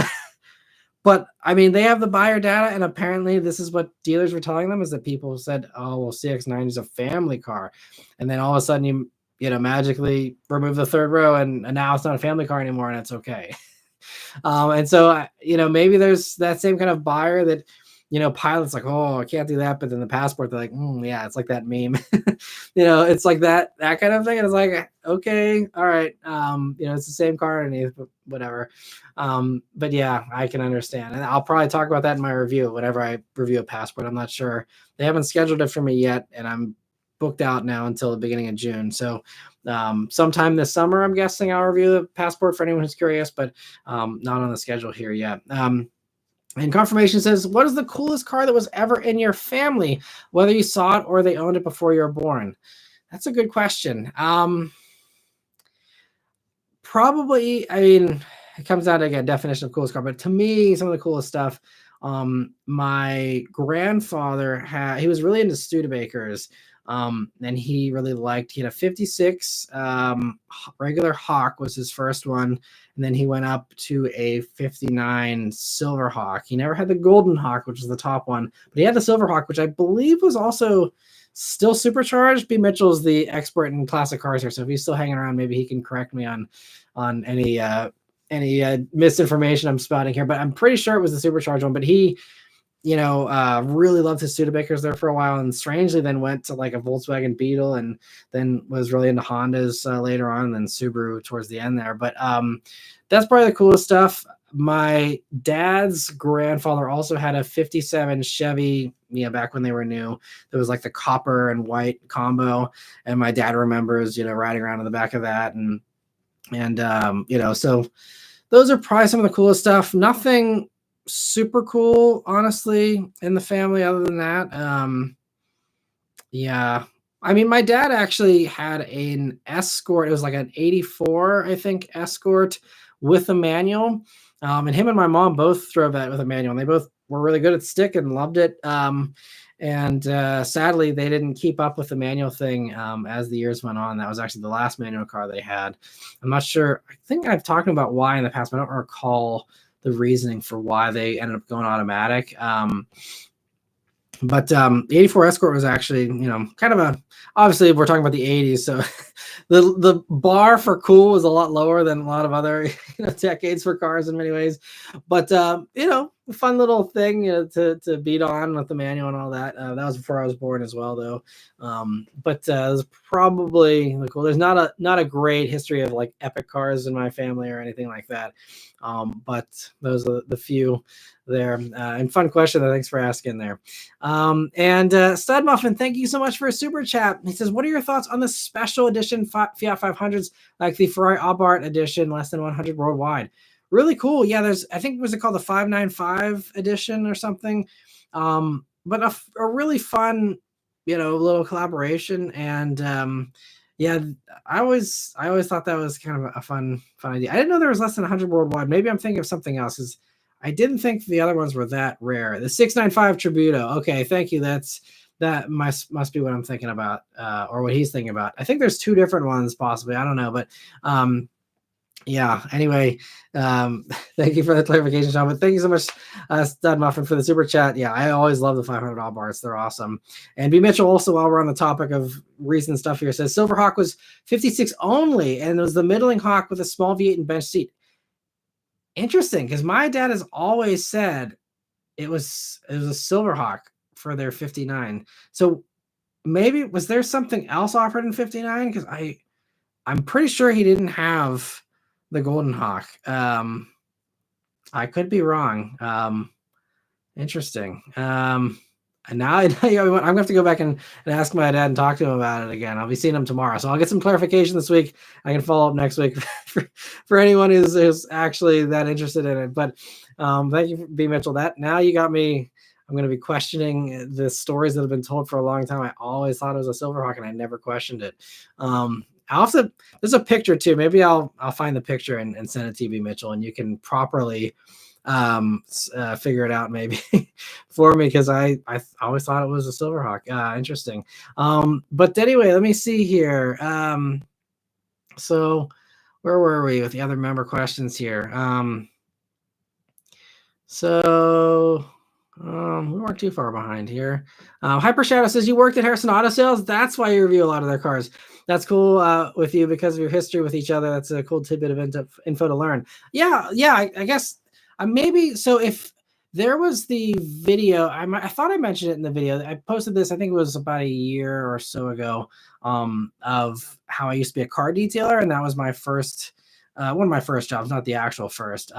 But I mean, they have the buyer data, and apparently, this is what dealers were telling them: is that people said, "Oh, well, CX-90 is a family car," and then all of a sudden, you know, magically remove the third row, and now it's not a family car anymore, and it's okay. And so, you know, maybe there's that same kind of buyer that, you know, Pilot's like, oh, I can't do that, but then the Passport, they're like, yeah, it's like that meme. You know, it's like that kind of thing. And it's like, okay, all right, you know, it's the same car underneath, but whatever. But yeah, I can understand, and I'll probably talk about that in my review whenever I review a Passport. I'm not sure, they haven't scheduled it for me yet, and I'm booked out now until the beginning of June. So sometime this summer, I'm guessing I'll review the Passport for anyone who's curious, but not on the schedule here yet. And confirmation says, what is the coolest car that was ever in your family, whether you saw it or they owned it before you were born? That's a good question. Probably, I mean, it comes down to, again, definition of coolest car, but to me, some of the coolest stuff, my grandfather he was really into Studebakers. And he really liked, he had a 56 regular Hawk was his first one, and then he went up to a 59 Silver Hawk. He never had the Golden Hawk, which was the top one, but he had the Silver Hawk, which I believe was also still supercharged. B. Mitchell's the expert in classic cars here, so if he's still hanging around, maybe he can correct me on any misinformation I'm spouting here. But I'm pretty sure it was the supercharged one. But he, you know, really loved his Studebakers there for a while, and strangely then went to like a Volkswagen Beetle, and then was really into Hondas later on, and then Subaru towards the end there. But that's probably the coolest stuff. My dad's grandfather also had a 57 Chevy, you know, back when they were new. There was like the copper and white combo, and my dad remembers, you know, riding around in the back of that, and you know, so those are probably some of the coolest stuff. Nothing super cool, honestly, in the family other than that. Yeah, I mean, my dad actually had an Escort. It was like an 84, I think, Escort with a manual. And him and my mom both drove that with a manual, and they both were really good at stick and loved it. And sadly, they didn't keep up with the manual thing as the years went on. That was actually the last manual car they had. I'm not sure. I think I've talked about why in the past, but I don't recall the reasoning for why they ended up going automatic. But 84 Escort was actually, you know, kind of a, obviously we're talking about the 80s, so the bar for cool was a lot lower than a lot of other, you know, decades for cars in many ways. But you know, a fun little thing, you know, to beat on with the manual and all that. That was before I was born as well, though. But it was probably cool. There's not a great history of like epic cars in my family or anything like that. But those are the few there. And fun question. Thanks for asking there. And Stud Muffin, thank you so much for a super chat. He says, what are your thoughts on the special edition Fiat 500s, like the Ferrari Abarth edition, less than 100 worldwide? Really cool. Yeah, there's, I think, was it called the 595 edition or something? But a really fun, you know, little collaboration. And yeah, I always thought that was kind of a fun idea. I didn't know there was less than 100 worldwide. Maybe I'm thinking of something else, because I didn't think the other ones were that rare. The 695 Tributo. Okay, thank you. That must be what I'm thinking about, or what he's thinking about. I think there's two different ones possibly. I don't know, but yeah. Anyway, thank you for the clarification, Sean. But thank you so much, Stud Muffin, for the super chat. Yeah, I always love the 500 Abarths. They're awesome. And B. Mitchell, also, while we're on the topic of recent stuff here, says Silverhawk was 56 only, and it was the middling Hawk with a small V8 and bench seat. Interesting, because my dad has always said it was a Silverhawk for their 59. So maybe was there something else offered in 59? Because I'm pretty sure he didn't have the Golden Hawk. I could be wrong. Interesting. And now I'm gonna have to go back and ask my dad and talk to him about it again. I'll be seeing him tomorrow, so I'll get some clarification this week. I can follow up next week for anyone who's actually that interested in it. But thank you, B. Mitchell. That now you got me. I'm going to be questioning the stories that have been told for a long time. I always thought it was a Silverhawk, and I never questioned it. I also there's a picture too. Maybe I'll find the picture and send it to you, B. Mitchell, and you can properly figure it out maybe for me, because I always thought it was a Silverhawk. Interesting. But anyway, let me see here. So where were we with the other member questions here? We weren't too far behind here. Hyper Shadow says you worked at Harrison Auto Sales. That's why you review a lot of their cars. That's cool with you because of your history with each other. That's a cool tidbit of info to learn. Yeah. I guess maybe. So if there was the video, I thought I mentioned it in the video. I posted this, I think it was about a year or so ago, of how I used to be a car detailer. And that was my first, one of my first jobs, not the actual first.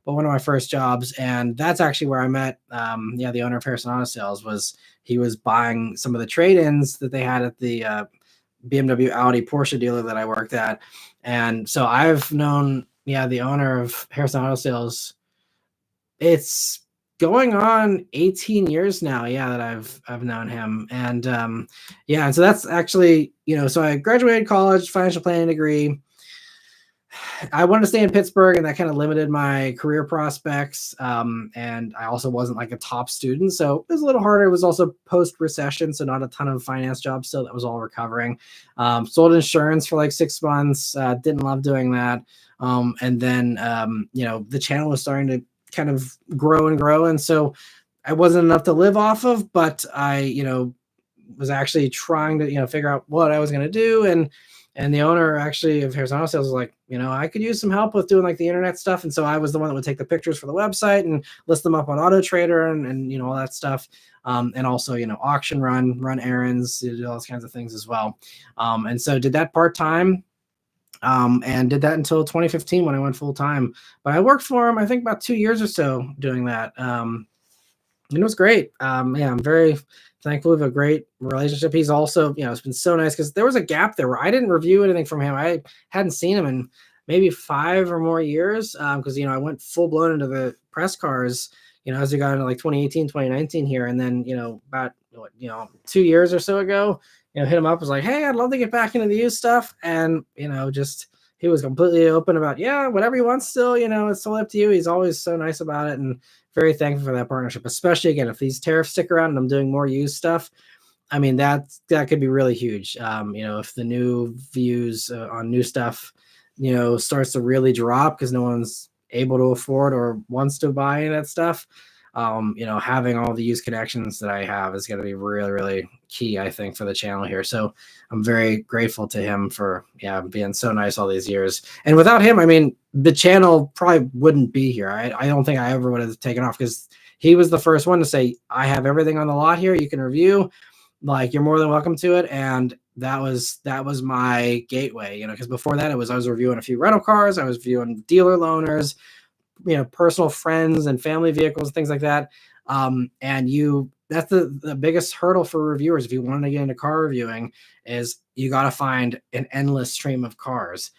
But one of my first jobs, and that's actually where I met the owner of Harrison Auto Sales. He was buying some of the trade-ins that they had at the BMW, Audi, Porsche dealer that I worked at. And so I've known the owner of Harrison Auto Sales. It's going on 18 years now, that I've known him. And and so that's actually, so I graduated college, financial planning degree. I wanted to stay in Pittsburgh, and that kind of limited my career prospects. And I also wasn't like a top student, so it was a little harder. It was also post-recession, so not a ton of finance jobs still. That was all recovering. Sold insurance for like 6 months. Didn't love doing that. And then, the channel was starting to kind of grow and grow. And so I wasn't enough to live off of, but I, was actually trying to, figure out what I was going to do. And the owner actually of Harrison Auto Sales was like, I could use some help with doing like the internet stuff. And so I was the one that would take the pictures for the website and list them up on Auto Trader and all that stuff. And also, auction run errands, do all those kinds of things as well. And so did that part-time, and did that until 2015 when I went full-time. But I worked for him, I think about 2 years or so doing that. And it was great. I'm very thankful. We have a great relationship. He's also, it's been so nice because there was a gap there where I didn't review anything from him. I hadn't seen him in maybe 5 or more years because, I went full blown into the press cars, as we got into like 2018, 2019 here. And then, about, 2 years or so ago, hit him up, was like, hey, I'd love to get back into the used stuff. And, just he was completely open about, whatever you want still, it's totally up to you. He's always so nice about it. And very thankful for that partnership, especially again, if these tariffs stick around and I'm doing more used stuff. I mean, that could be really huge. If the new views on new stuff, starts to really drop because no one's able to afford or wants to buy any of that stuff. Having all the used connections that I have is going to be really, really key, I think, for the channel here. So I'm very grateful to him for, being so nice all these years. And without him, I mean, the channel probably wouldn't be here. I don't think I ever would have taken off because he was the first one to say, I have everything on the lot here. You can review, like, you're more than welcome to it. And that was my gateway, because before that I was reviewing a few rental cars. I was reviewing dealer loaners, personal friends and family vehicles and things like that. And that's the biggest hurdle for reviewers. If you want to get into car reviewing, is you got to find an endless stream of cars.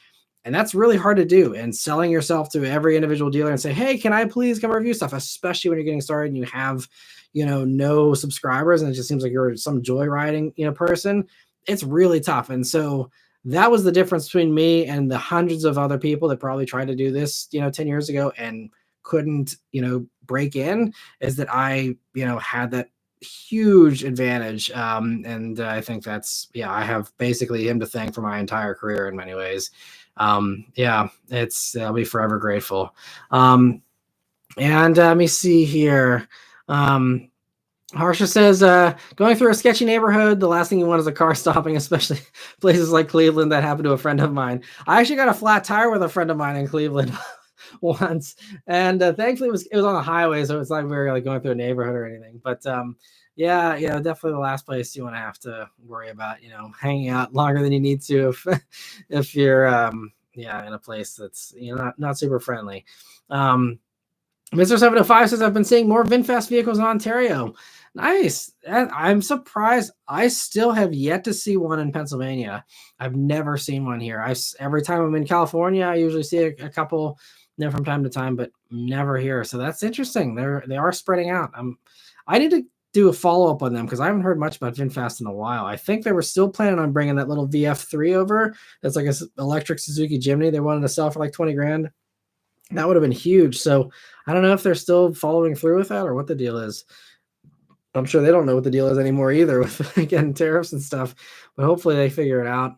And that's really hard to do. And selling yourself to every individual dealer and say, hey, can I please come review stuff? Especially when you're getting started and you have, no subscribers and it just seems like you're some joyriding, person. It's really tough. And so that was the difference between me and the hundreds of other people that probably tried to do this, 10 years ago and couldn't, break in, is that I, had that huge advantage. And I think that's, I have basically him to thank for my entire career in many ways. I'll be forever grateful. And let me see here. Harsha says, going through a sketchy neighborhood, the last thing you want is a car stopping, especially places like Cleveland. That happened to a friend of mine. I actually got a flat tire with a friend of mine in Cleveland once. And thankfully it was on a highway, so it's not very like going through a neighborhood or anything. But definitely the last place you want to have to worry about, hanging out longer than you need to if you're in a place that's not super friendly. Mr. 705 says, I've been seeing more VinFast vehicles in Ontario. Nice. I'm surprised. I still have yet to see one in Pennsylvania. I've never seen one here. Every time I'm in California, I usually see a couple there from time to time, but never here. So that's interesting. They are spreading out. I need to do a follow up on them because I haven't heard much about VinFast in a while. I think they were still planning on bringing that little VF3 over. That's like an electric Suzuki Jimny they wanted to sell for like 20 grand. That would have been huge. So I don't know if they're still following through with that or what the deal is. I'm sure they don't know what the deal is anymore either with again tariffs and stuff, but hopefully they figure it out.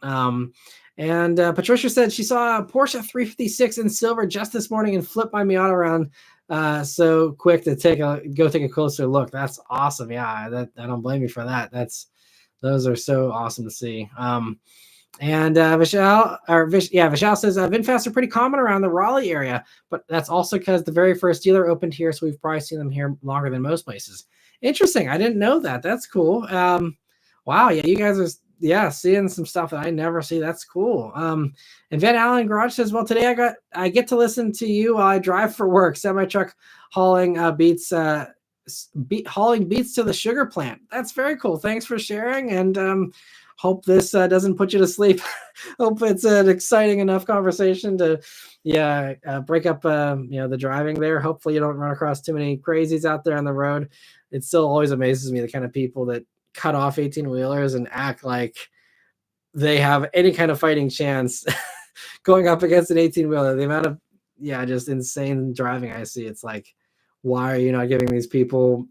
And Patricia said she saw a Porsche 356 in silver just this morning and flipped my Miata around so quick to go take a closer look. That's awesome. Yeah, I don't blame you for that. Those are so awesome to see. And Vishal says VinFast are pretty common around the Raleigh area, but that's also because the very first dealer opened here, so we've probably seen them here longer than most places. Interesting. I didn't know that. That's cool. Wow. Yeah, you guys are seeing some stuff that I never see. That's cool. And Van Allen Garage says, well, today I get to listen to you while I drive for work. Semi truck hauling hauling beets to the sugar plant. That's very cool. Thanks for sharing, and hope this doesn't put you to sleep. Hope it's an exciting enough conversation to break up the driving there. Hopefully you don't run across too many crazies out there on the road. It still always amazes me the kind of people that cut off 18-wheelers and act like they have any kind of fighting chance going up against an 18-wheeler. The amount of just insane driving I see. It's like, why are you not giving these people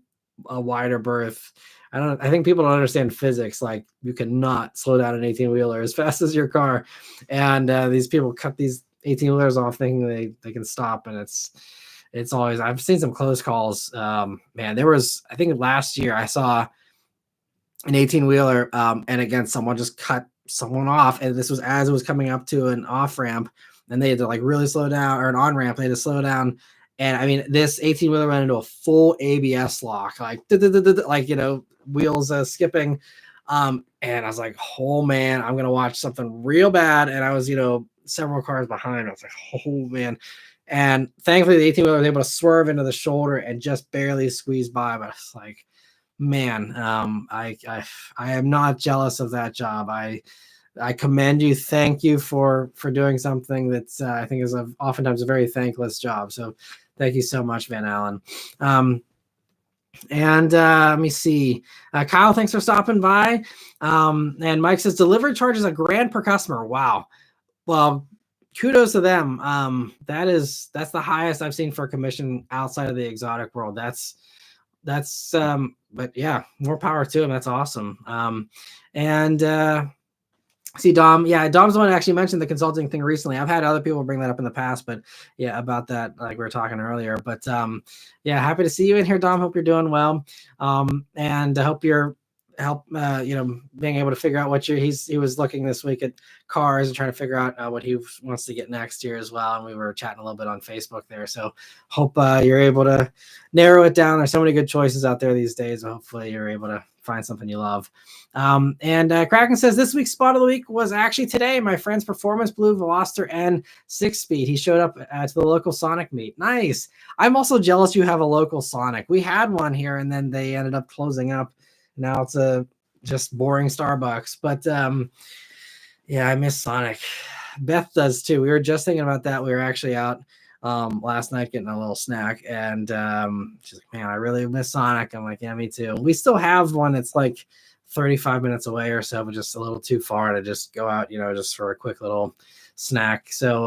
a wider berth? I think people don't understand physics. Like, you cannot slow down an 18-wheeler as fast as your car. And these people cut these 18-wheelers off thinking they can stop. And it's always, I've seen some close calls. Man, there was, I think last year I saw an 18-wheeler and again, someone just cut someone off. And this was as it was coming up to an off ramp, and they had to like really slow down, or an on ramp, they had to slow down. And I mean, this 18-wheeler went into a full ABS lock, like, wheels skipping. And I was like, oh man, I'm going to watch something real bad. And I was, several cars behind. I was like, oh man. And thankfully the 18-wheeler was able to swerve into the shoulder and just barely squeeze by. But it's like, man, I am not jealous of that job. I commend you. Thank you for doing something that's I think is oftentimes a very thankless job. So thank you so much, Van Allen. And let me see. Kyle, thanks for stopping by. And Mike says delivery charges $1,000 per customer. Wow. Well, kudos to them. That's the highest I've seen for a commission outside of the exotic world. But yeah, more power to him. That's awesome. See, Dom. Yeah, Dom's the one who actually mentioned the consulting thing recently. I've had other people bring that up in the past, but yeah, about that, like we were talking earlier. But happy to see you in here, Dom. Hope you're doing well. And I hope you're being able to figure out what he was looking this week at cars and trying to figure out what he wants to get next year as well. And we were chatting a little bit on Facebook there. So hope you're able to narrow it down. There's so many good choices out there these days. Hopefully you're able to find something you love. And Kraken says this week's spot of the week was actually today. My friend's Performance Blue Veloster N 6-speed. He showed up to the local Sonic meet. Nice. I'm also jealous you have a local Sonic. We had one here and then they ended up closing up. Now it's a just boring Starbucks. But I miss Sonic. Beth does too. We were just thinking about that. We were actually out last night getting a little snack, and she's like, man, I really miss Sonic. I'm like, yeah, me too. We still have one that's like 35 minutes away or so, but just a little too far to just go out, just for a quick little snack. So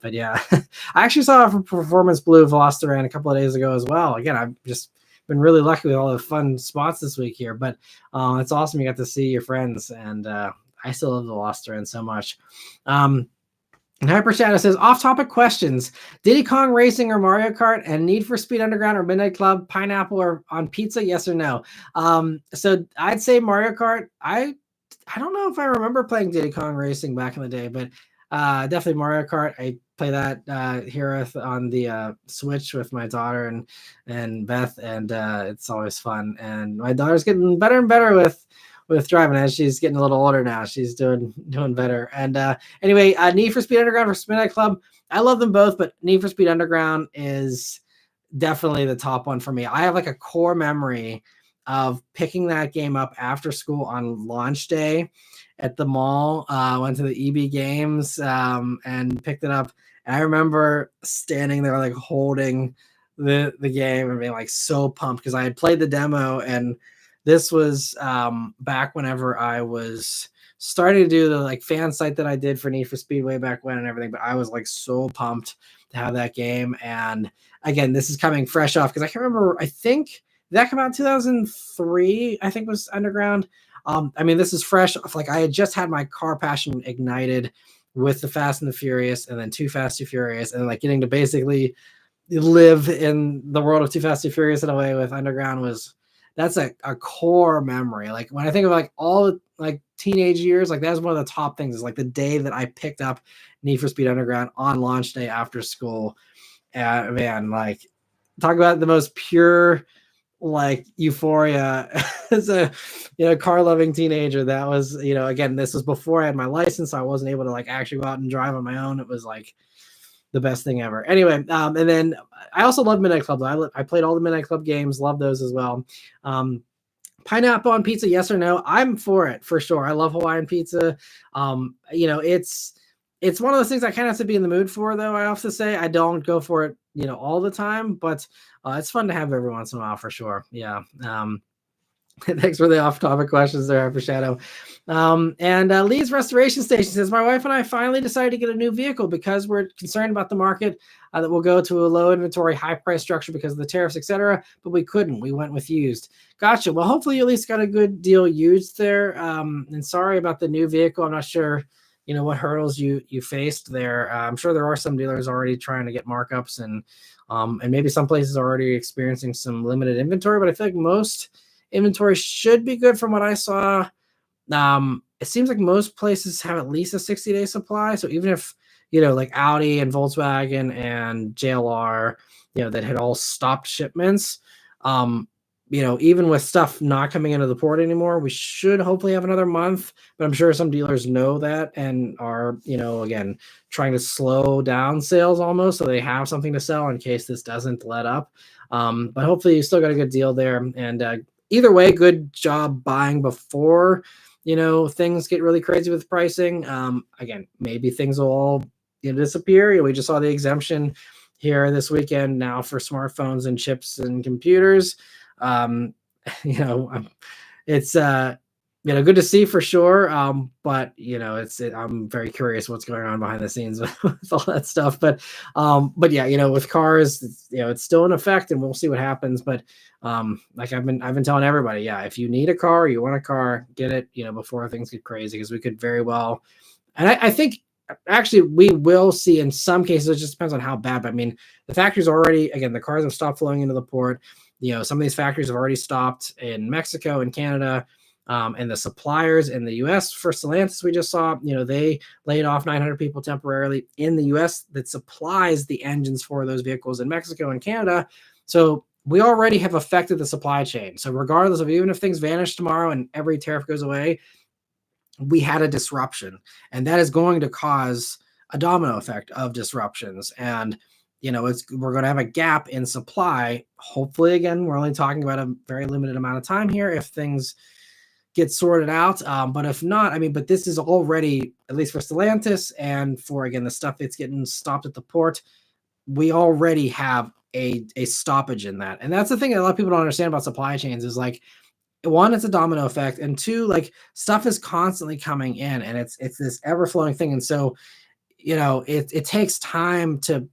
but yeah, I actually saw a Performance Blue Veloster a couple of days ago as well. Again, I've just been really lucky with all the fun spots this week here, but it's awesome you got to see your friends, and I still love the Veloster so much. And Hyper Shadow says, off-topic questions. Diddy Kong Racing or Mario Kart, and Need for Speed Underground or Midnight Club, pineapple or on pizza, yes or no? So I'd say Mario Kart. I don't know if I remember playing Diddy Kong Racing back in the day, but definitely Mario Kart. I play that here on the Switch with my daughter and Beth, and it's always fun. And my daughter's getting better and better with driving as she's getting a little older now. She's doing better. And Need for Speed Underground versus Midnight Club. I love them both, but Need for Speed Underground is definitely the top one for me. I have like a core memory of picking that game up after school on launch day at the mall. Went to the EB Games and picked it up. And I remember standing there like holding the game and being like so pumped because I had played the demo, and this was back whenever I was starting to do the like fan site that I did for Need for Speed way back when and everything. But I was like so pumped to have that game. And again, this is coming fresh off because I can't remember. I think that came out in 2003. I think was Underground. I mean, this is fresh. Like I had just had my car passion ignited with the Fast and the Furious, and then Too Fast, Too Furious, and like getting to basically live in the world of Too Fast, Too Furious in a way with Underground that's a core memory. Like when I think of like all like teenage years, like that's one of the top things is like the day that I picked up Need for Speed Underground on launch day after school. Man, like talk about the most pure like euphoria as a car loving teenager. That was again, this was before I had my license, so I wasn't able to like actually go out and drive on my own. It was like the best thing ever. Anyway, and then I also love Midnight Club. I played all the Midnight Club games, love those as well. Pineapple on pizza, yes or no? I'm for it for sure. I love Hawaiian pizza. It's one of those things I kind of have to be in the mood for, though. I have to say I don't go for it, all the time, but it's fun to have every once in a while for sure. Yeah. Thanks for the off-topic questions there, Hyper Shadow. And Lee's Restoration Station says, my wife and I finally decided to get a new vehicle because we're concerned about the market, that will go to a low inventory, high price structure because of the tariffs, etc. But we couldn't. We went with used. Gotcha. Well, hopefully you at least got a good deal used there. And sorry about the new vehicle. I'm not sure, what hurdles you faced there. I'm sure there are some dealers already trying to get markups, and maybe some places are already experiencing some limited inventory, but I feel like most inventory should be good from what I saw. It seems like most places have at least a 60-day supply. So even if, like Audi and Volkswagen and JLR, that had all stopped shipments, even with stuff not coming into the port anymore, we should hopefully have another month. But I'm sure some dealers know that and are, again, trying to slow down sales almost so they have something to sell in case this doesn't let up. But hopefully you still got a good deal there. And either way, good job buying before, things get really crazy with pricing. Again, maybe things will all disappear. We just saw the exemption here this weekend now for smartphones and chips and computers. It's good to see for sure. But I'm very curious what's going on behind the scenes with all that stuff. But yeah, with cars, it's still in effect, and we'll see what happens. But like I've been telling everybody, yeah, if you need a car, you want a car, get it, before things get crazy, because we could very well, and I think actually we will see in some cases. It just depends on how bad. But I mean, the factories already, again, the cars have stopped flowing into the port. Some of these factories have already stopped in Mexico and Canada, and the suppliers in the U.S. for Stellantis, we just saw, they laid off 900 people temporarily in the U.S. that supplies the engines for those vehicles in Mexico and Canada. So we already have affected the supply chain. So regardless of even if things vanish tomorrow and every tariff goes away, we had a disruption, and that is going to cause a domino effect of disruptions. And we're going to have a gap in supply. Hopefully, again, we're only talking about a very limited amount of time here if things get sorted out. But if not, but this is already, at least for Stellantis and for, again, the stuff that's getting stopped at the port, we already have a stoppage in that. And that's the thing that a lot of people don't understand about supply chains is like, one, it's a domino effect, and two, like stuff is constantly coming in, and it's this ever flowing thing. And so, it takes time to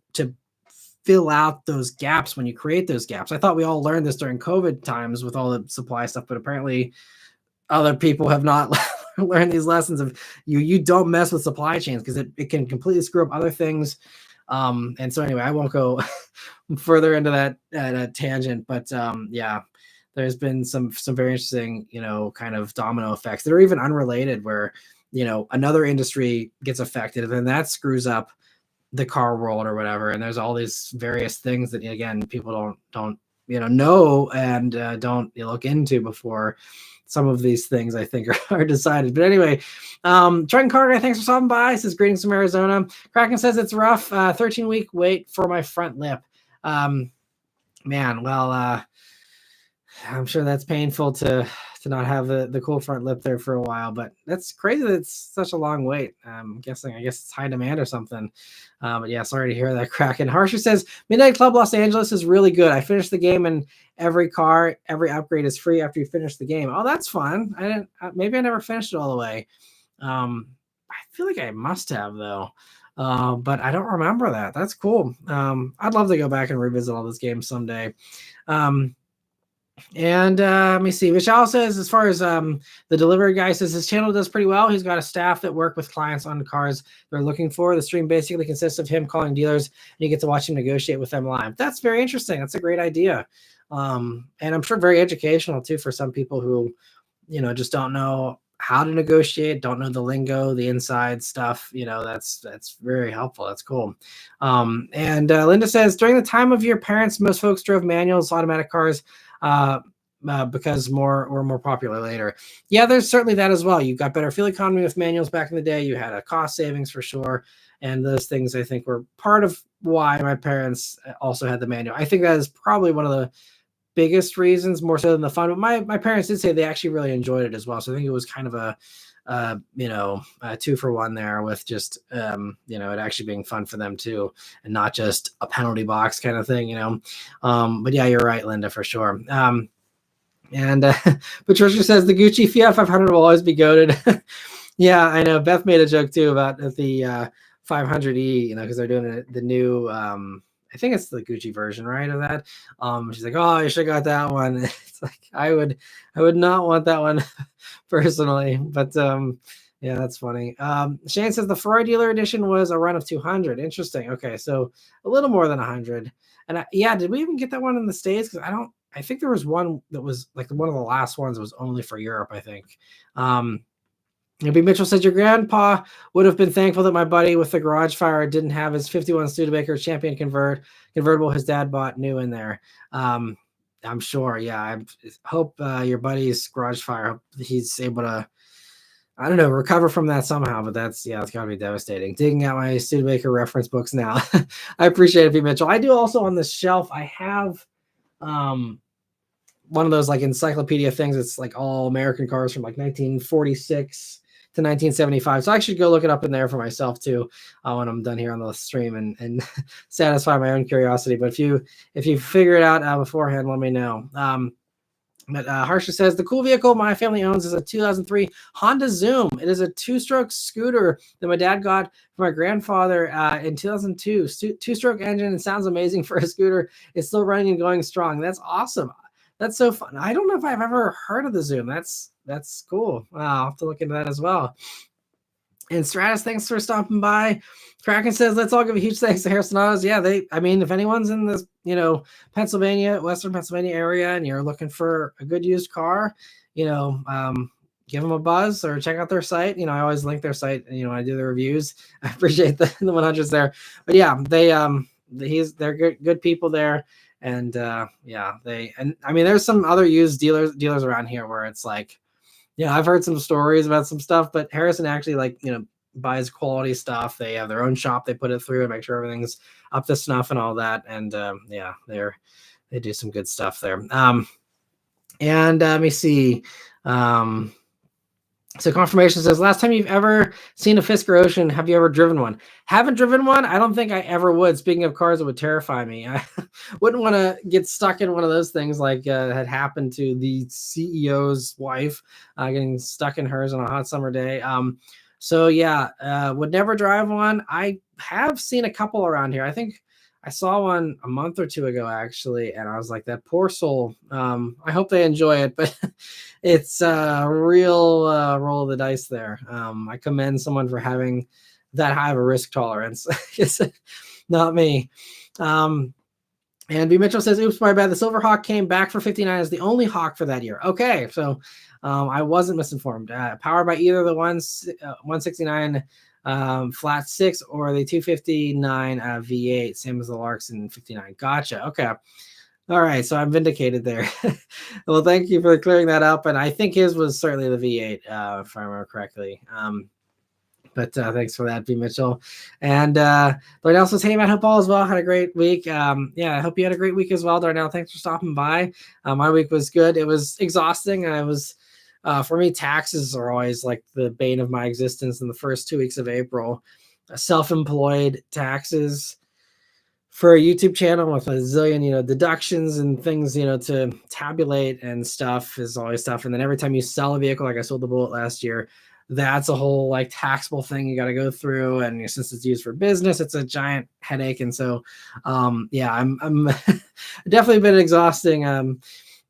fill out those gaps when you create those gaps. I thought we all learned this during COVID times with all the supply stuff, but apparently other people have not learned these lessons of you don't mess with supply chains because it can completely screw up other things. And so anyway, I won't go further into that tangent, but yeah, there's been some very interesting, kind of domino effects that are even unrelated where, another industry gets affected and then that screws up the car world or whatever. And there's all these various things that, again, people don't know and don't look into before some of these things, I think, are decided. But anyway, Trenton Carter, thanks for stopping by. Says greetings from Arizona. Kraken says it's rough. 13-week wait for my front lip. Man, well, I'm sure that's painful to not have the cool front lip there for a while, but that's crazy that it's such a long wait. I'm guessing, I guess it's high demand or something. But yeah, sorry to hear that, Kraken. Harsher says Midnight Club Los Angeles is really good. I finished the game and every car, every upgrade is free after you finish the game. Oh, that's fun. I didn't, maybe I never finished it all the way. I feel like I must have though. But I don't remember that. That's cool. I'd love to go back and revisit all those games someday. Um, and let me see. Vishal says, as far as the delivery guy says, his channel does pretty well. He's got a staff that work with clients on the cars they're looking for. The stream basically consists of him calling dealers, and you get to watch him negotiate with them live. That's very interesting. That's a great idea, and I'm sure very educational too for some people who, just don't know how to negotiate, don't know the lingo, the inside stuff. That's very helpful. That's cool. And Linda says, during the time of your parents, most folks drove manuals, automatic cars. Uh, because were more popular later. Yeah, there's certainly that as well. You've got better fuel economy with manuals back in the day. You had a cost savings for sure. And those things I think were part of why my parents also had the manual. I think that is probably one of the biggest reasons, more so than the fun. But my parents did say they actually really enjoyed it as well. So I think it was kind of a 2-for-1 there with just, it actually being fun for them too, and not just a penalty box kind of thing, but yeah, you're right, Linda, for sure. And Patricia says the Gucci Fiat 500 will always be goated. Yeah, I know. Beth made a joke too about the 500E, because they're doing the new, I think it's the Gucci version, right, of that. She's like, oh, you should have got that one. It's like I would not want that one personally, but yeah, that's funny. Shane says the Ferrari dealer edition was a run of 200. Interesting. Okay, so a little more than 100. And yeah, did we even get that one in the States? Because I think there was one that was like one of the last ones that was only for Europe, I think. B. Mitchell said, your grandpa would have been thankful that my buddy with the garage fire didn't have his 51 Studebaker Champion convertible his dad bought new in there. I'm sure. Yeah, I hope your buddy's garage fire, he's able to, I don't know, recover from that somehow. But it's got to be devastating. Digging out my Studebaker reference books now. I appreciate it, B. Mitchell. I do also on the shelf, I have one of those like encyclopedia things. It's like all American cars from like 1946 to 1975. So I should go look it up in there for myself too when I'm done here on the stream and satisfy my own curiosity. But if you figure it out beforehand, let me know. But Harsha says the cool vehicle my family owns is a 2003 Honda Zoom. It is a 2-stroke scooter that my dad got for my grandfather in 2002. 2-stroke engine and sounds amazing for a scooter. It's still running and going strong. That's awesome. That's so fun. I don't know if I've ever heard of the Zoom. That's cool. Wow, I'll have to look into that as well. And Stratus, thanks for stopping by. Kraken says, let's all give a huge thanks to Harrison Autos. Yeah, if anyone's in this, Pennsylvania, Western Pennsylvania area, and you're looking for a good used car, give them a buzz or check out their site. I always link their site, when I do the reviews. I appreciate the 100s there. But yeah, they're good people there. And there's some other used dealers around here where it's like, I've heard some stories about some stuff, but Harrison actually buys quality stuff. They have their own shop. They put it through and make sure everything's up to snuff and all that. And they do some good stuff there. And let me see. So confirmation says, last time you've ever seen a Fisker Ocean, have you ever driven one? Haven't driven one. I don't think I ever would. Speaking of cars, it would terrify me. I wouldn't want to get stuck in one of those things like had happened to the CEO's wife, getting stuck in hers on a hot summer day. Would never drive one. I have seen a couple around here. I think I saw one a month or two ago, actually, and I was like, that poor soul. I hope they enjoy it, but it's a real roll of the dice there. I commend someone for having that high of a risk tolerance. It's not me. And B. Mitchell says, oops, my bad. The Silver Hawk came back for 59 as the only Hawk for that year. Okay, so I wasn't misinformed. Powered by either the 169 flat 6 or the 259 V8, same as the Larkson 59. Gotcha. Okay. All right. So I'm vindicated there. Well, thank you for clearing that up. And I think his was certainly the V8, if I remember correctly. But thanks for that, B. Mitchell. And Darnell says, hey, Matt, hope all is well. Had a great week. Yeah, I hope you had a great week as well, Darnell. Thanks for stopping by. My week was good. It was exhausting. For me, taxes are always like the bane of my existence in the first 2 weeks of April. Self-employed taxes for a YouTube channel with a zillion, deductions and things, to tabulate and stuff is always tough. And then every time you sell a vehicle, like I sold the Bullet last year, that's a whole like taxable thing you got to go through. And since it's used for business, it's a giant headache. And so, yeah, I'm definitely been exhausting.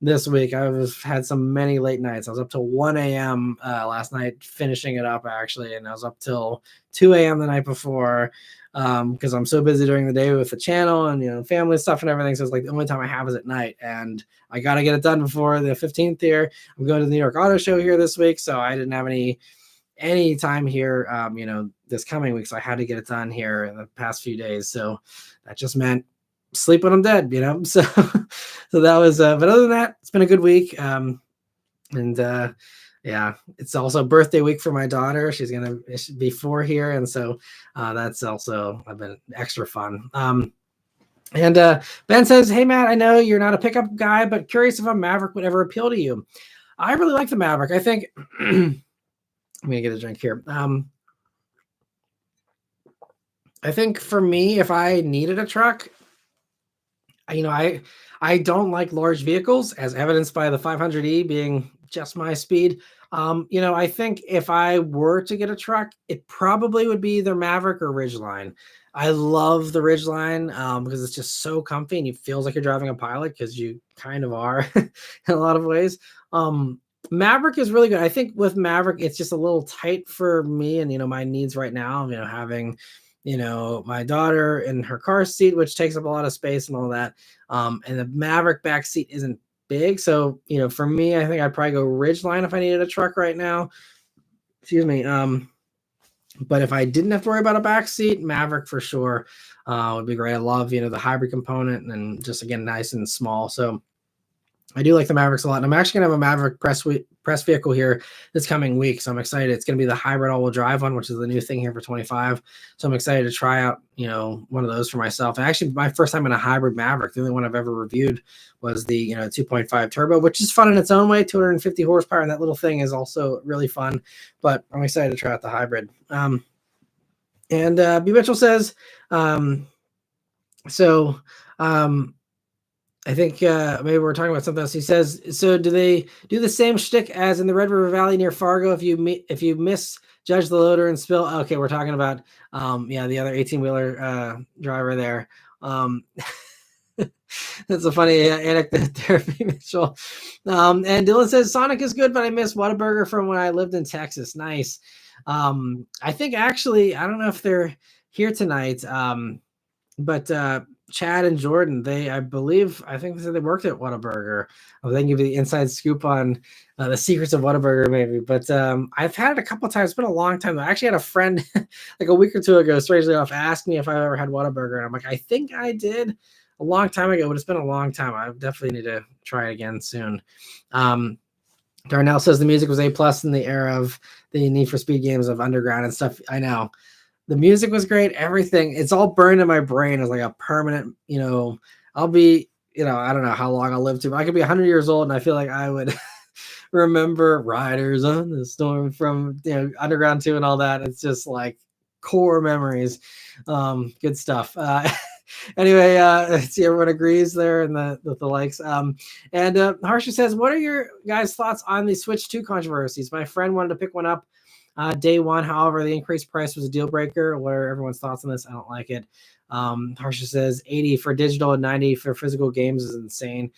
This week I've had many late nights. I was up till 1 a.m. Last night finishing it up actually, and I was up till 2 a.m. the night before because I'm so busy during the day with the channel and family stuff and everything. So it's like the only time I have is at night, and I got to get it done before the 15th here. I'm going to the New York Auto Show here this week, so I didn't have any time here this coming week, so I had to get it done here in the past few days. So that just meant sleep when I'm dead, so that was but other than that, it's been a good week. Yeah, it's also birthday week for my daughter. She's gonna be 4 here, and so that's also been extra fun. And Ben says, hey Matt, I know you're not a pickup guy, but curious if a Maverick would ever appeal to you. I really like the Maverick. I think I'm gonna get a drink here. I think for me, if I needed a truck, I don't like large vehicles, as evidenced by the 500e being just my speed. I think if I were to get a truck, it probably would be either Maverick or Ridgeline. I love the Ridgeline because it's just so comfy and it feels like you're driving a pilot, because you kind of are in a lot of ways. Maverick is really good. I think with Maverick, it's just a little tight for me and my needs right now. Having my daughter in her car seat, which takes up a lot of space and all that. And the Maverick back seat isn't big. So, for me, I think I'd probably go Ridgeline if I needed a truck right now. Excuse me. But if I didn't have to worry about a back seat, Maverick for sure would be great. I love, the hybrid component and just, again, nice and small. So I do like the Mavericks a lot. And I'm actually going to have a Maverick press vehicle here this coming week. So I'm excited. It's going to be the hybrid all-wheel drive one, which is the new thing here for 25. So I'm excited to try out, one of those for myself. And actually, my first time in a hybrid Maverick, the only one I've ever reviewed was the, 2.5 turbo, which is fun in its own way, 250 horsepower. And that little thing is also really fun. But I'm excited to try out the hybrid. B. Mitchell says, I think maybe we're talking about something else. He says, so do they do the same shtick as in the Red River Valley near Fargo? If you misjudge the loader and spill, okay, we're talking about the other 18-wheeler driver there. That's a funny anecdote there, Mitchell. And Dylan says, Sonic is good, but I miss Whataburger from when I lived in Texas. Nice. I think actually, I don't know if they're here tonight, but Chad and Jordan, I think they said they worked at Whataburger. They can give you the inside scoop on the secrets of Whataburger, maybe. But I've had it a couple of times. It's been a long time. I actually had a friend like a week or two ago, strangely enough, ask me if I ever had Whataburger. And I'm like, I think I did a long time ago, but it's been a long time. I definitely need to try it again soon. Darnell says the music was A+ in the era of the Need for Speed games of Underground and stuff. I know. The music was great. Everything. It's all burned in my brain as like a permanent, I'll be, I don't know how long I'll live to, but I could be 100 years old and I feel like I would remember Riders on the Storm from, Underground 2 and all that. It's just like core memories. Good stuff. Anyway, let's see, everyone agrees there and the likes. Harsha says, what are your guys' thoughts on the Switch 2 controversies? My friend wanted to pick one up day one. However, the increased price was a deal breaker. What are everyone's thoughts on this? I don't like it. Harsha says 80 for digital and 90 for physical games is insane.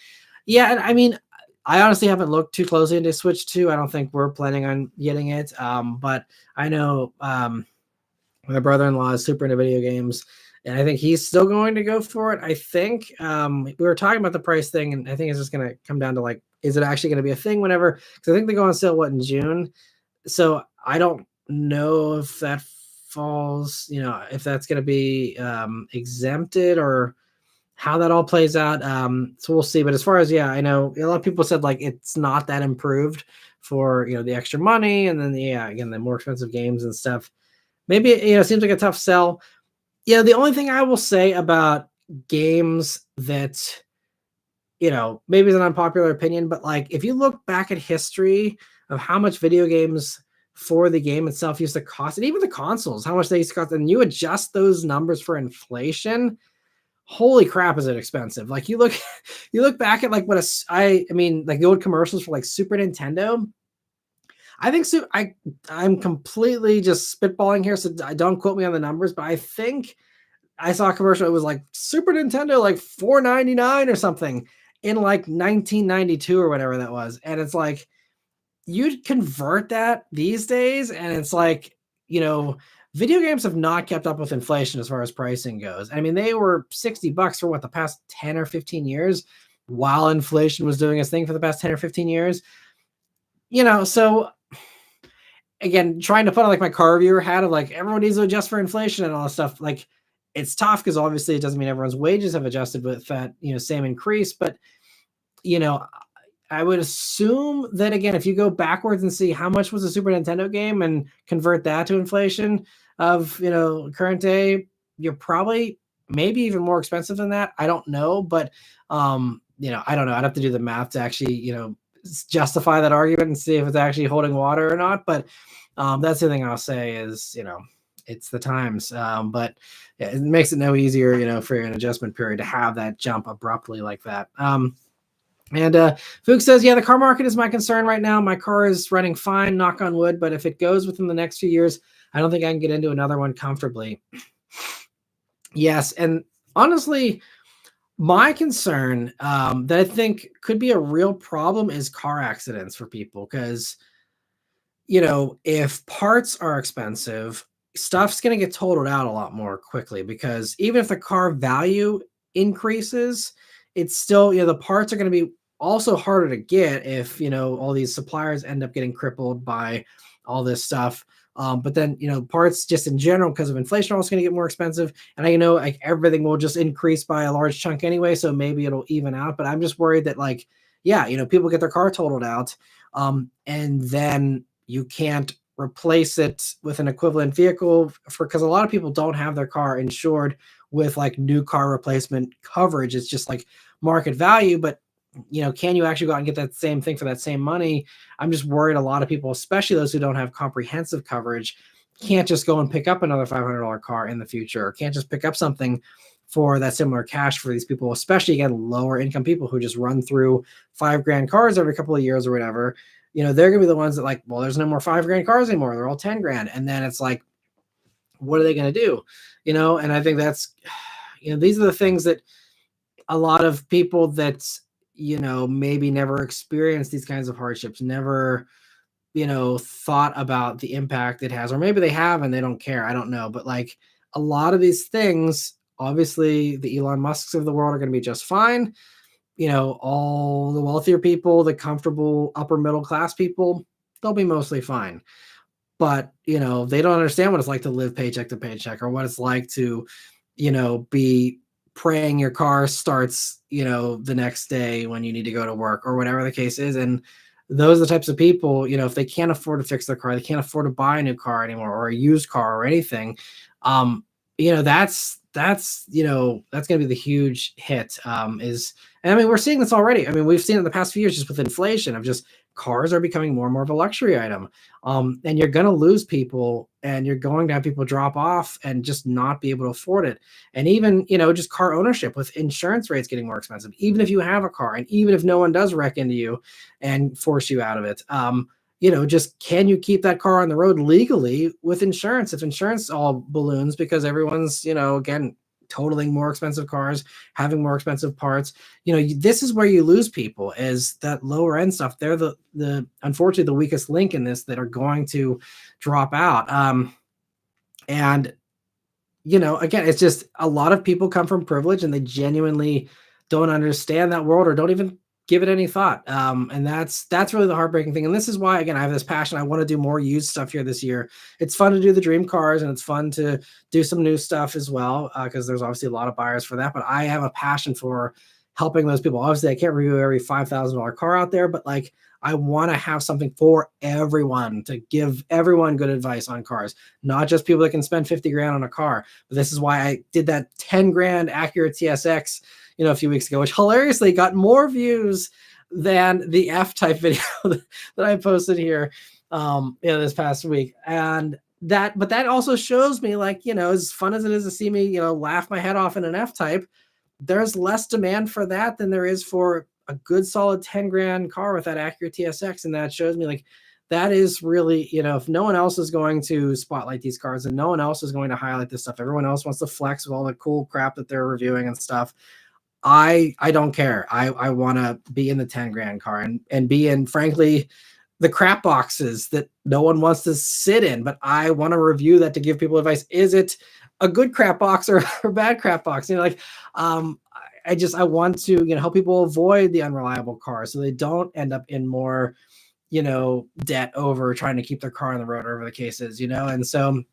Yeah, and I mean, I honestly haven't looked too closely into Switch 2. I don't think we're planning on getting it. But I know my brother-in-law is super into video games, and I think he's still going to go for it. I think we were talking about the price thing, and I think it's just going to come down to like, is it actually going to be a thing whenever? Because I think they go on sale, in June? So I don't know if that falls, if that's going to be exempted or how that all plays out. So we'll see. But as far as, I know a lot of people said like it's not that improved for, the extra money. And then, again, the more expensive games and stuff. maybe, it seems like a tough sell. The only thing I will say about games that, maybe it's an unpopular opinion, but like if you look back at history of how much video games for the game itself used to cost, and even the consoles, how much they used to cost, and you adjust those numbers for inflation, holy crap, is it expensive? Like you look, you look back at like what I mean, like the old commercials for like Super Nintendo. I think so. I'm completely just spitballing here, so I don't quote me on the numbers, but I think I saw a commercial. It was like Super Nintendo, like 4.99 or something in like 1992 or whatever that was. And it's like you'd convert that these days, and it's like, video games have not kept up with inflation as far as pricing goes. I mean, they were $60 for what, the past 10 or 15 years, while inflation was doing its thing for the past 10 or 15 years. So again, trying to put on like my car reviewer hat of like everyone needs to adjust for inflation and all this stuff. Like it's tough because obviously it doesn't mean everyone's wages have adjusted with that, same increase. But, you know, I would assume that again, if you go backwards and see how much was a Super Nintendo game and convert that to inflation of, current day, you're probably maybe even more expensive than that. I don't know, but I don't know. I'd have to do the math to actually, justify that argument and see if it's actually holding water or not. But that's the thing I'll say is, it's the times. But yeah, it makes it no easier, for an adjustment period to have that jump abruptly like that. And Fook says, yeah, the car market is my concern right now. My car is running fine, knock on wood. But if it goes within the next few years, I don't think I can get into another one comfortably. Yes. And honestly, my concern that I think could be a real problem is car accidents for people. Because, if parts are expensive, stuff's going to get totaled out a lot more quickly. Because even if the car value increases, it's still, the parts are going to be also harder to get if, all these suppliers end up getting crippled by all this stuff. But then, parts just in general, because of inflation, are also going to get more expensive. And I know like everything will just increase by a large chunk anyway. So maybe it'll even out. But I'm just worried that like, yeah, people get their car totaled out. And then you can't replace it with an equivalent vehicle because a lot of people don't have their car insured with like new car replacement coverage. It's just like market value, but can you actually go out and get that same thing for that same money? I'm just worried a lot of people, especially those who don't have comprehensive coverage, can't just go and pick up another $500 car in the future, or can't just pick up something for that similar cash for these people, especially again, lower income people who just run through $5,000 cars every couple of years or whatever. They're gonna be the ones that like, well, there's no more $5,000 cars anymore. They're all $10,000. And then it's like, what are they going to do? And I think that's, these are the things that a lot of people that, maybe never experienced these kinds of hardships, never, thought about the impact it has, or maybe they have and they don't care. I don't know. But like a lot of these things, obviously the Elon Musks of the world are going to be just fine. All the wealthier people, the comfortable upper middle class people, they'll be mostly fine. But, they don't understand what it's like to live paycheck to paycheck, or what it's like to, be praying your car starts, the next day when you need to go to work or whatever the case is. And those are the types of people, if they can't afford to fix their car, they can't afford to buy a new car anymore or a used car or anything. That's going to be the huge hit. And I mean, we're seeing this already. I mean, we've seen it in the past few years just with inflation of just cars are becoming more and more of a luxury item. And you're going to lose people, and you're going to have people drop off and just not be able to afford it. And even, just car ownership with insurance rates getting more expensive, even if you have a car, and even if no one does wreck into you and force you out of it. Just can you keep that car on the road legally with insurance if insurance all balloons because everyone's, again, totaling more expensive cars, having more expensive parts. This is where you lose people, is that lower end stuff. They're the unfortunately the weakest link in this that are going to drop out. And again, it's just a lot of people come from privilege and they genuinely don't understand that world or don't even give it any thought. And that's really the heartbreaking thing. And this is why, again, I have this passion. I want to do more used stuff here this year. It's fun to do the dream cars, and it's fun to do some new stuff as well, because there's obviously a lot of buyers for that. But I have a passion for helping those people. Obviously, I can't review every $5,000 car out there, but like I want to have something for everyone to give everyone good advice on cars, not just people that can spend 50 grand on a car. But this is why I did that 10 grand Acura TSX, a few weeks ago, which hilariously got more views than the F-type video that I posted here, this past week. And but that also shows me, like, as fun as it is to see me, laugh my head off in an F-type, there's less demand for that than there is for a good solid 10 grand car with that Acura TSX. And that shows me, like, that is really, if no one else is going to spotlight these cars and no one else is going to highlight this stuff, everyone else wants to flex with all the cool crap that they're reviewing and stuff. I don't care. I want to be in the 10 grand car and be in, frankly, the crap boxes that no one wants to sit in, but I want to review that to give people advice. Is it a good crap box or a bad crap box? I want to, help people avoid the unreliable cars so they don't end up in more, debt over trying to keep their car on the road, or whatever the case is, And so,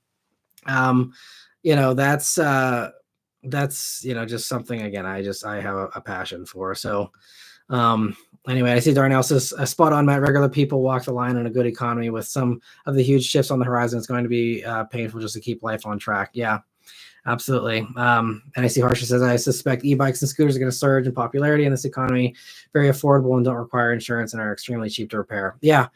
that's just something, again, I have a passion for. So, anyway, I see Darnell says, spot on, Matt. Regular people walk the line in a good economy. With some of the huge shifts on the horizon, it's going to be painful just to keep life on track. Yeah, absolutely. And I see Harsha says, I suspect e-bikes and scooters are going to surge in popularity in this economy, very affordable and don't require insurance and are extremely cheap to repair. Yeah,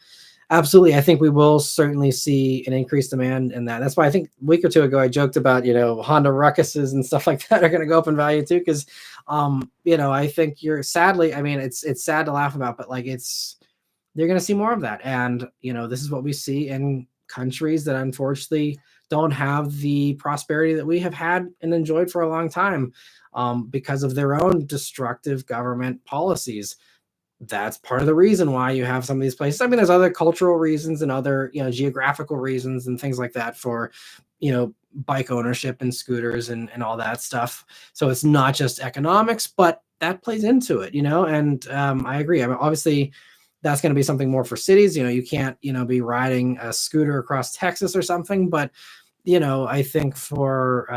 absolutely. I think we will certainly see an increased demand in that. That's why I think a week or two ago I joked about, Honda Ruckuses and stuff like that are going to go up in value too. Because, I think sadly, I mean, it's sad to laugh about, but like they're going to see more of that. And, this is what we see in countries that unfortunately don't have the prosperity that we have had and enjoyed for a long time, because of their own destructive government policies. That's part of the reason why you have some of these places. I mean, there's other cultural reasons and other, geographical reasons and things like that for, bike ownership and scooters and all that stuff. So it's not just economics, but that plays into it, and I agree. I mean, obviously that's going to be something more for cities. You can't, be riding a scooter across Texas or something, but I think for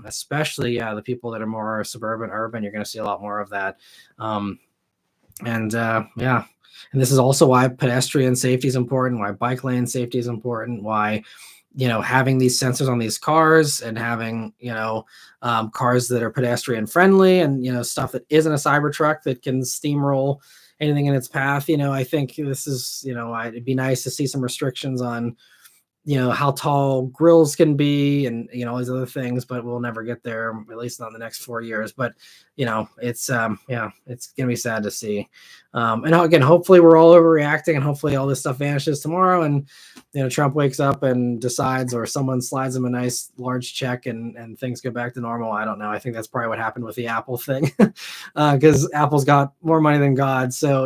especially the people that are more suburban, urban, you're going to see a lot more of that. And this is also why pedestrian safety is important, why bike lane safety is important, why, having these sensors on these cars and having, cars that are pedestrian friendly and, stuff that isn't a Cybertruck that can steamroll anything in its path. I think this is, it'd be nice to see some restrictions on, how tall grills can be and, all these other things, but we'll never get there, at least not in the next 4 years. But, it's going to be sad to see. And again, hopefully we're all overreacting and hopefully all this stuff vanishes tomorrow and, Trump wakes up and decides, or someone slides him a nice large check and things go back to normal. I don't know. I think that's probably what happened with the Apple thing, because Apple's got more money than God. So,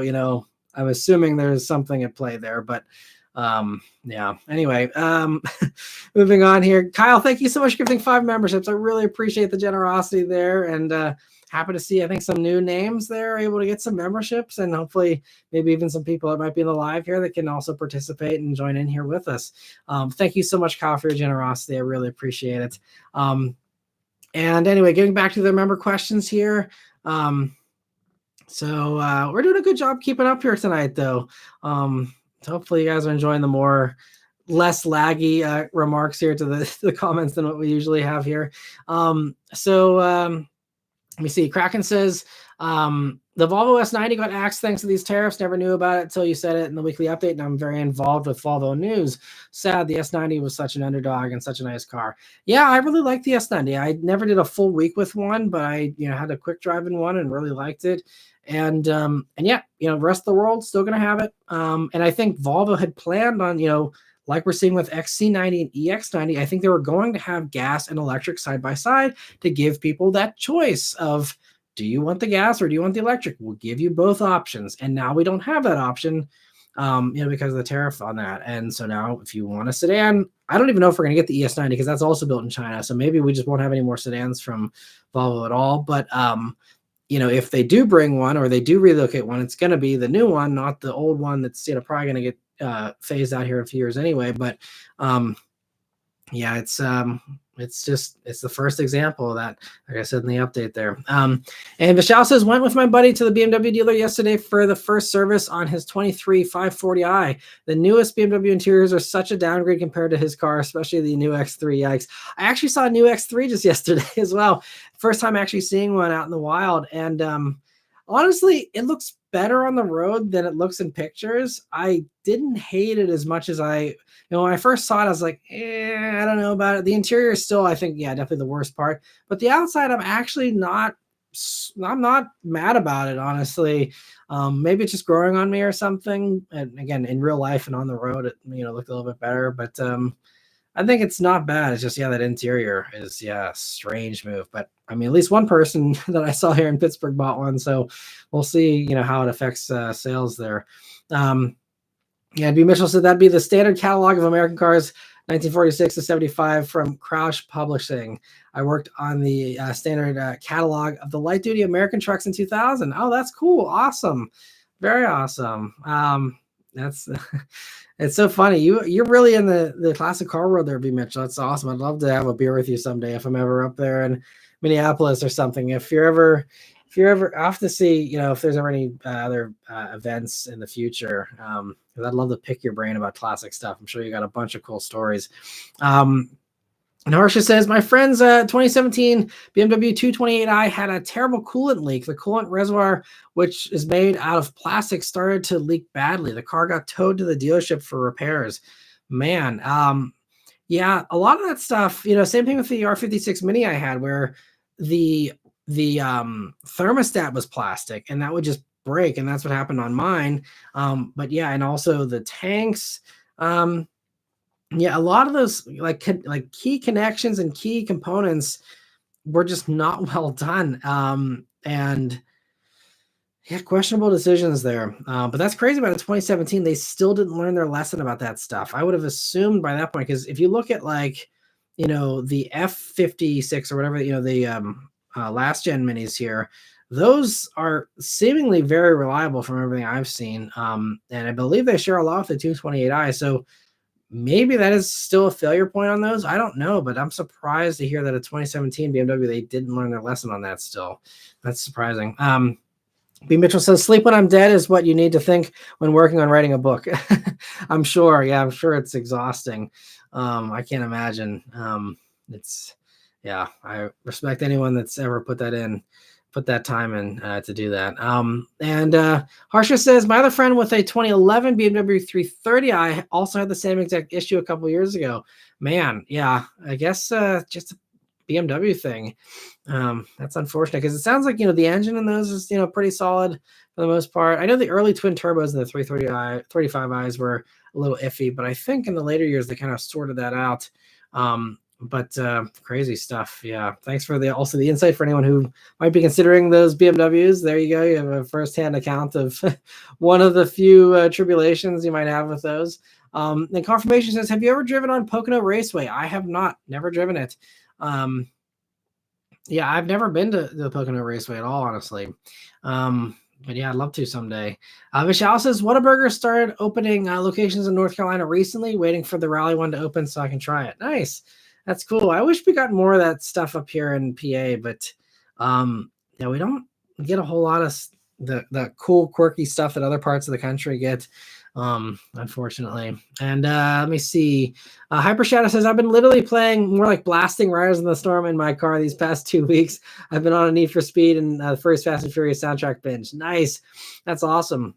I'm assuming there's something at play there, but anyway, moving on here. Kyle, thank you so much for giving 5 memberships. I really appreciate the generosity there, and happy to see, I think, some new names there able to get some memberships, and hopefully maybe even some people that might be in the live here that can also participate and join in here with us. Thank you so much, Kyle, for your generosity. I really appreciate it. And anyway, getting back to the member questions here. So we're doing a good job keeping up here tonight, though. Hopefully you guys are enjoying the less laggy remarks here to the comments than what we usually have here. Let me see. Kraken says, the Volvo S90 got axed thanks to these tariffs. Never knew about it until you said it in the weekly update, and I'm very involved with Volvo news. Sad, the S90 was such an underdog and such a nice car. Yeah, I really like the S90. I never did a full week with one, but I had a quick drive in one and really liked it. And yeah, the rest of the world still going to have it. And I think Volvo had planned on, like we're seeing with XC90 and EX90, I think they were going to have gas and electric side by side to give people that choice of, do you want the gas or do you want the electric? We'll give you both options. And now we don't have that option, because of the tariff on that. And so now if you want a sedan, I don't even know if we're going to get the ES90 because that's also built in China. So maybe we just won't have any more sedans from Volvo at all. But, if they do bring one or they do relocate one, it's going to be the new one, not the old one that's, probably going to get phased out here in a few years anyway. But, yeah, it's it's the first example of that, like I said in the update there. And Vishal says, went with my buddy to the BMW dealer yesterday for the first service on his 23 540i. The newest BMW interiors are such a downgrade compared to his car, especially the new X3. Yikes. I actually saw a new X3 just yesterday as well. First time actually seeing one out in the wild. And honestly, it looks better on the road than it looks in pictures. I didn't hate it as much as when I first saw it, I was like, I don't know about it. The interior is still, I think, yeah, definitely the worst part. But the outside, I'm not mad about it, honestly. Maybe it's just growing on me or something. And again, in real life and on the road, it looked a little bit better. But I think it's not bad. It's just, that interior is, a strange move. But I mean, at least one person that I saw here in Pittsburgh bought one. So we'll see, how it affects sales there. B. Mitchell said that'd be the standard catalog of American cars, 1946 to 75 from Crouch Publishing. I worked on the standard catalog of the light duty American trucks in 2000. Oh, that's cool. Awesome. Very awesome. That's it's so funny. You're really in the classic car world there, B. Mitchell. That's awesome. I'd love to have a beer with you someday if I'm ever up there in Minneapolis or something. If you're ever off to see, if there's ever any other events in the future, because I'd love to pick your brain about classic stuff. I'm sure you got a bunch of cool stories. And Harsha says, my friend's 2017 BMW 228i had a terrible coolant leak. The coolant reservoir, which is made out of plastic, started to leak badly. The car got towed to the dealership for repairs. Man, a lot of that stuff, same thing with the R56 Mini I had, where the thermostat was plastic and that would just break, and that's what happened on mine. And also the tanks. A lot of those like key connections and key components were just not well done. Questionable decisions there. But that's crazy about it. 2017, they still didn't learn their lesson about that stuff. I would have assumed by that point, because if you look at the F56 or whatever, the last gen minis here, those are seemingly very reliable from everything I've seen. And I believe they share a lot with the 228i. So maybe that is still a failure point on those. I don't know, but I'm surprised to hear that a 2017 BMW, they didn't learn their lesson on that still. That's surprising. B. Mitchell says, sleep when I'm dead is what you need to think when working on writing a book. I'm sure. Yeah, I'm sure it's exhausting. I can't imagine. I respect anyone that's ever put that time in to do that. Harsha says, my other friend with a 2011 BMW 330i also had the same exact issue a couple years ago. Man, yeah, I guess just a BMW thing. That's unfortunate, because it sounds like, the engine in those is, pretty solid for the most part. I know the early twin turbos in the 35is were a little iffy, but I think in the later years they kind of sorted that out. But crazy stuff. Yeah. Thanks for also the insight for anyone who might be considering those BMWs. There you go. You have a firsthand account of one of the few tribulations you might have with those. And Confirmation says, have you ever driven on Pocono Raceway? I have not. Never driven it. I've never been to the Pocono Raceway at all, honestly. But yeah, I'd love to someday. Vishal says, Whataburger started opening locations in North Carolina recently, waiting for the Raleigh one to open so I can try it. Nice. That's cool. I wish we got more of that stuff up here in PA, but we don't get a whole lot of the cool, quirky stuff that other parts of the country get, unfortunately. And let me see. Hyper Shadow says, I've been literally playing more like blasting Riders in the Storm in my car these past 2 weeks. I've been on a Need for Speed and the first Fast and Furious soundtrack binge. Nice. That's awesome.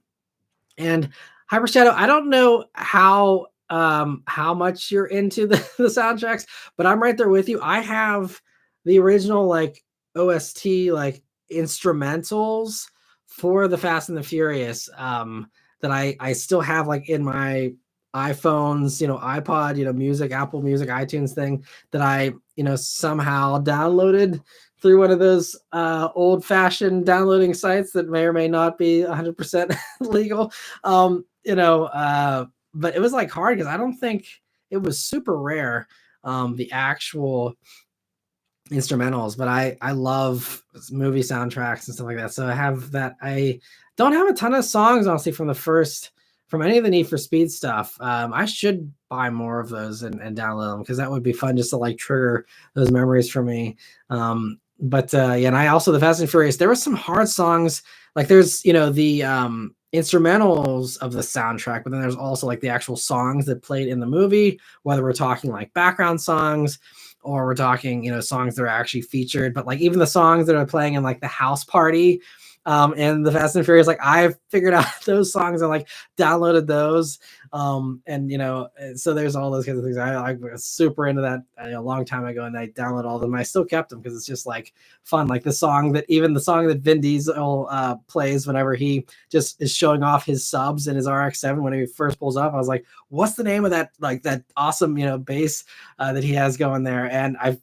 And Hyper Shadow, I don't know how much you're into the soundtracks, but I'm right there with you. I have the original OST instrumentals for the Fast and the Furious that I still have in my iPhones, iPod, music, Apple Music, iTunes thing that I somehow downloaded through one of those old-fashioned downloading sites that may or may not be 100% legal. But it was hard because I don't think it was super rare, the actual instrumentals, but I love movie soundtracks and stuff like that. So I have that. I don't have a ton of songs, honestly, from the first from any of the Need for Speed stuff, I should buy more of those and download them, because that would be fun just to like trigger those memories for me. But yeah, and I also, the Fast and Furious, there were some hard songs. Like there's, the instrumentals of the soundtrack, but then there's also like the actual songs that played in the movie, whether we're talking like background songs or we're talking, songs that are actually featured. But like even the songs that are playing in like the house party, and the Fast and Furious, like I've figured out those songs and like downloaded those. And so there's all those kinds of things. I was super into that a long time ago, and I downloaded all of them. I still kept them because it's just like fun. Like the song that Vin Diesel plays whenever he just is showing off his subs in his RX-7 when he first pulls up. I was like, what's the name of that, like that awesome, bass that he has going there? And I've,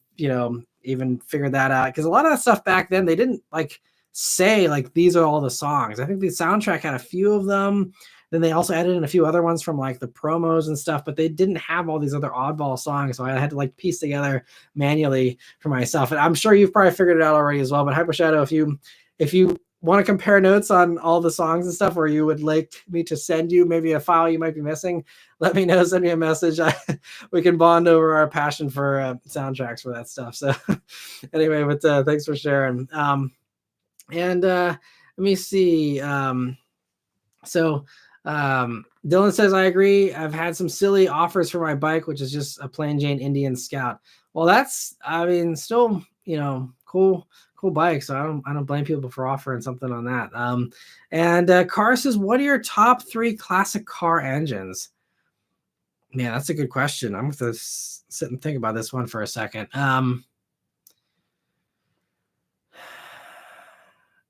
even figured that out, because a lot of that stuff back then, they didn't like say like these are all the songs. I think the soundtrack had a few of them. Then they also added in a few other ones from like the promos and stuff, but they didn't have all these other oddball songs. So I had to like piece together manually for myself. And I'm sure you've probably figured it out already as well. But Hyper Shadow, if you want to compare notes on all the songs and stuff, or you would like me to send you maybe a file you might be missing, let me know. Send me a message. We can bond over our passion for soundtracks for that stuff. So anyway, but thanks for sharing. And let me see. So Dylan says, I agree. I've had some silly offers for my bike, which is just a plain Jane Indian Scout. Well, that's, still, cool bike. So I don't blame people for offering something on that. And Car says, what are your top 3 classic car engines? Man, that's a good question. I'm going to sit and think about this one for a second.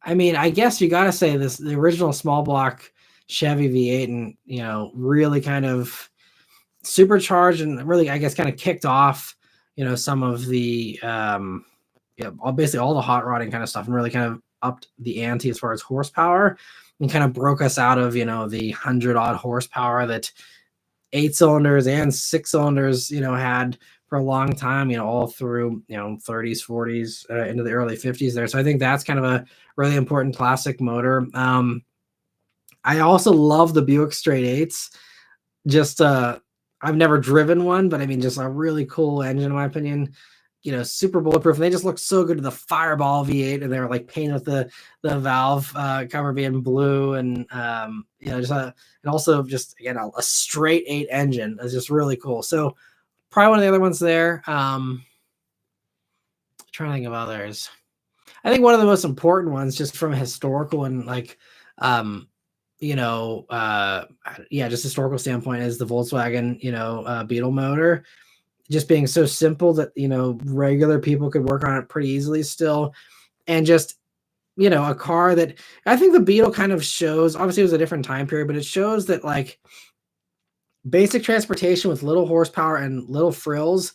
I guess you got to say the original small block Chevy V8, and, really kind of supercharged and really, I guess, kind of kicked off, some of the, basically all the hot rodding kind of stuff, and really kind of upped the ante as far as horsepower, and kind of broke us out of, the 100-odd horsepower that 8 cylinders and 6 cylinders, had for a long time, all through, 30s, 40s, into the early 50s there. So I think that's kind of a really important classic motor. I also love the Buick Straight 8s. Just, I've never driven one, but just a really cool engine, in my opinion. Super bulletproof. And they just look so good to the Fireball V8, and they were like painted with the valve cover being blue, and and also just again a straight 8 engine is just really cool. So probably one of the other ones there. Trying to think of others. I think one of the most important ones, just from a historical and like just historical standpoint, is the Volkswagen, Beetle motor. Just being so simple that, regular people could work on it pretty easily still. And just, a car that I think the Beetle kind of shows, obviously it was a different time period, but it shows that like basic transportation with little horsepower and little frills,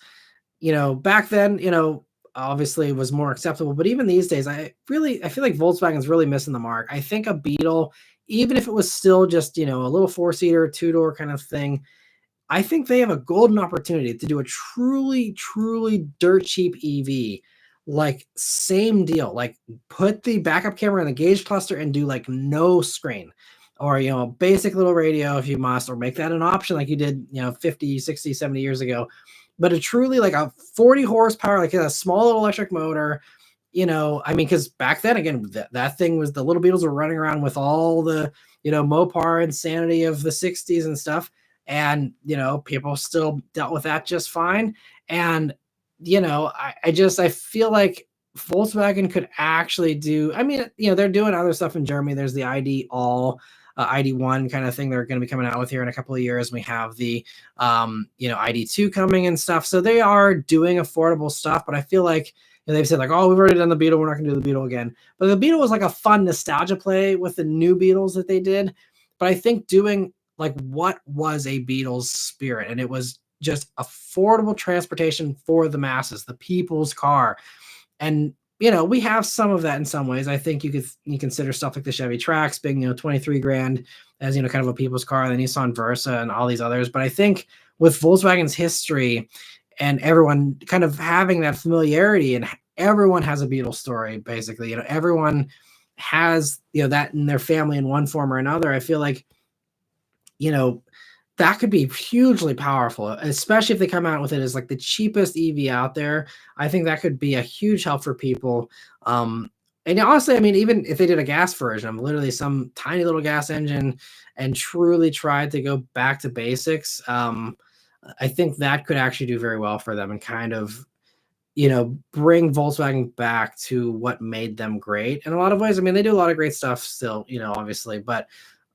back then, obviously was more acceptable. But even these days, I feel like Volkswagen's really missing the mark. I think a Beetle, even if it was still just, a little 4-seater, 2-door kind of thing, I think they have a golden opportunity to do a truly, truly dirt cheap EV. Like same deal, like put the backup camera in the gauge cluster and do like no screen, or, basic little radio if you must, or make that an option like you did, 50, 60, 70 years ago. But a truly like a 40 horsepower, like a small little electric motor, because back then, again, that thing was, the little Beetles were running around with all the, Mopar insanity of the 60s and stuff. And, people still dealt with that just fine. And, I feel like Volkswagen could actually do, they're doing other stuff in Germany. There's the ID1 kind of thing they're going to be coming out with here in a couple of years. We have the, ID2 coming and stuff. So they are doing affordable stuff, but I feel like, they've said like, oh, we've already done the Beetle, we're not going to do the Beetle again. But the Beetle was like a fun nostalgia play with the new Beetles that they did. But I think doing like what was a Beetle's spirit, and it was just affordable transportation for the masses, the people's car. And, we have some of that in some ways. I think you consider stuff like the Chevy Trax being, 23 grand as, kind of a people's car, the Nissan Versa and all these others. But I think with Volkswagen's history and everyone kind of having that familiarity, and everyone has a Beetle story, basically, everyone has, that in their family in one form or another. I feel like you know, that could be hugely powerful, especially if they come out with it as like the cheapest EV out there. I think that could be a huge help for people. And honestly, I mean, even if they did a gas version of literally some tiny little gas engine and truly tried to go back to basics, I think that could actually do very well for them and kind of, bring Volkswagen back to what made them great in a lot of ways. I mean, they do a lot of great stuff still, obviously, but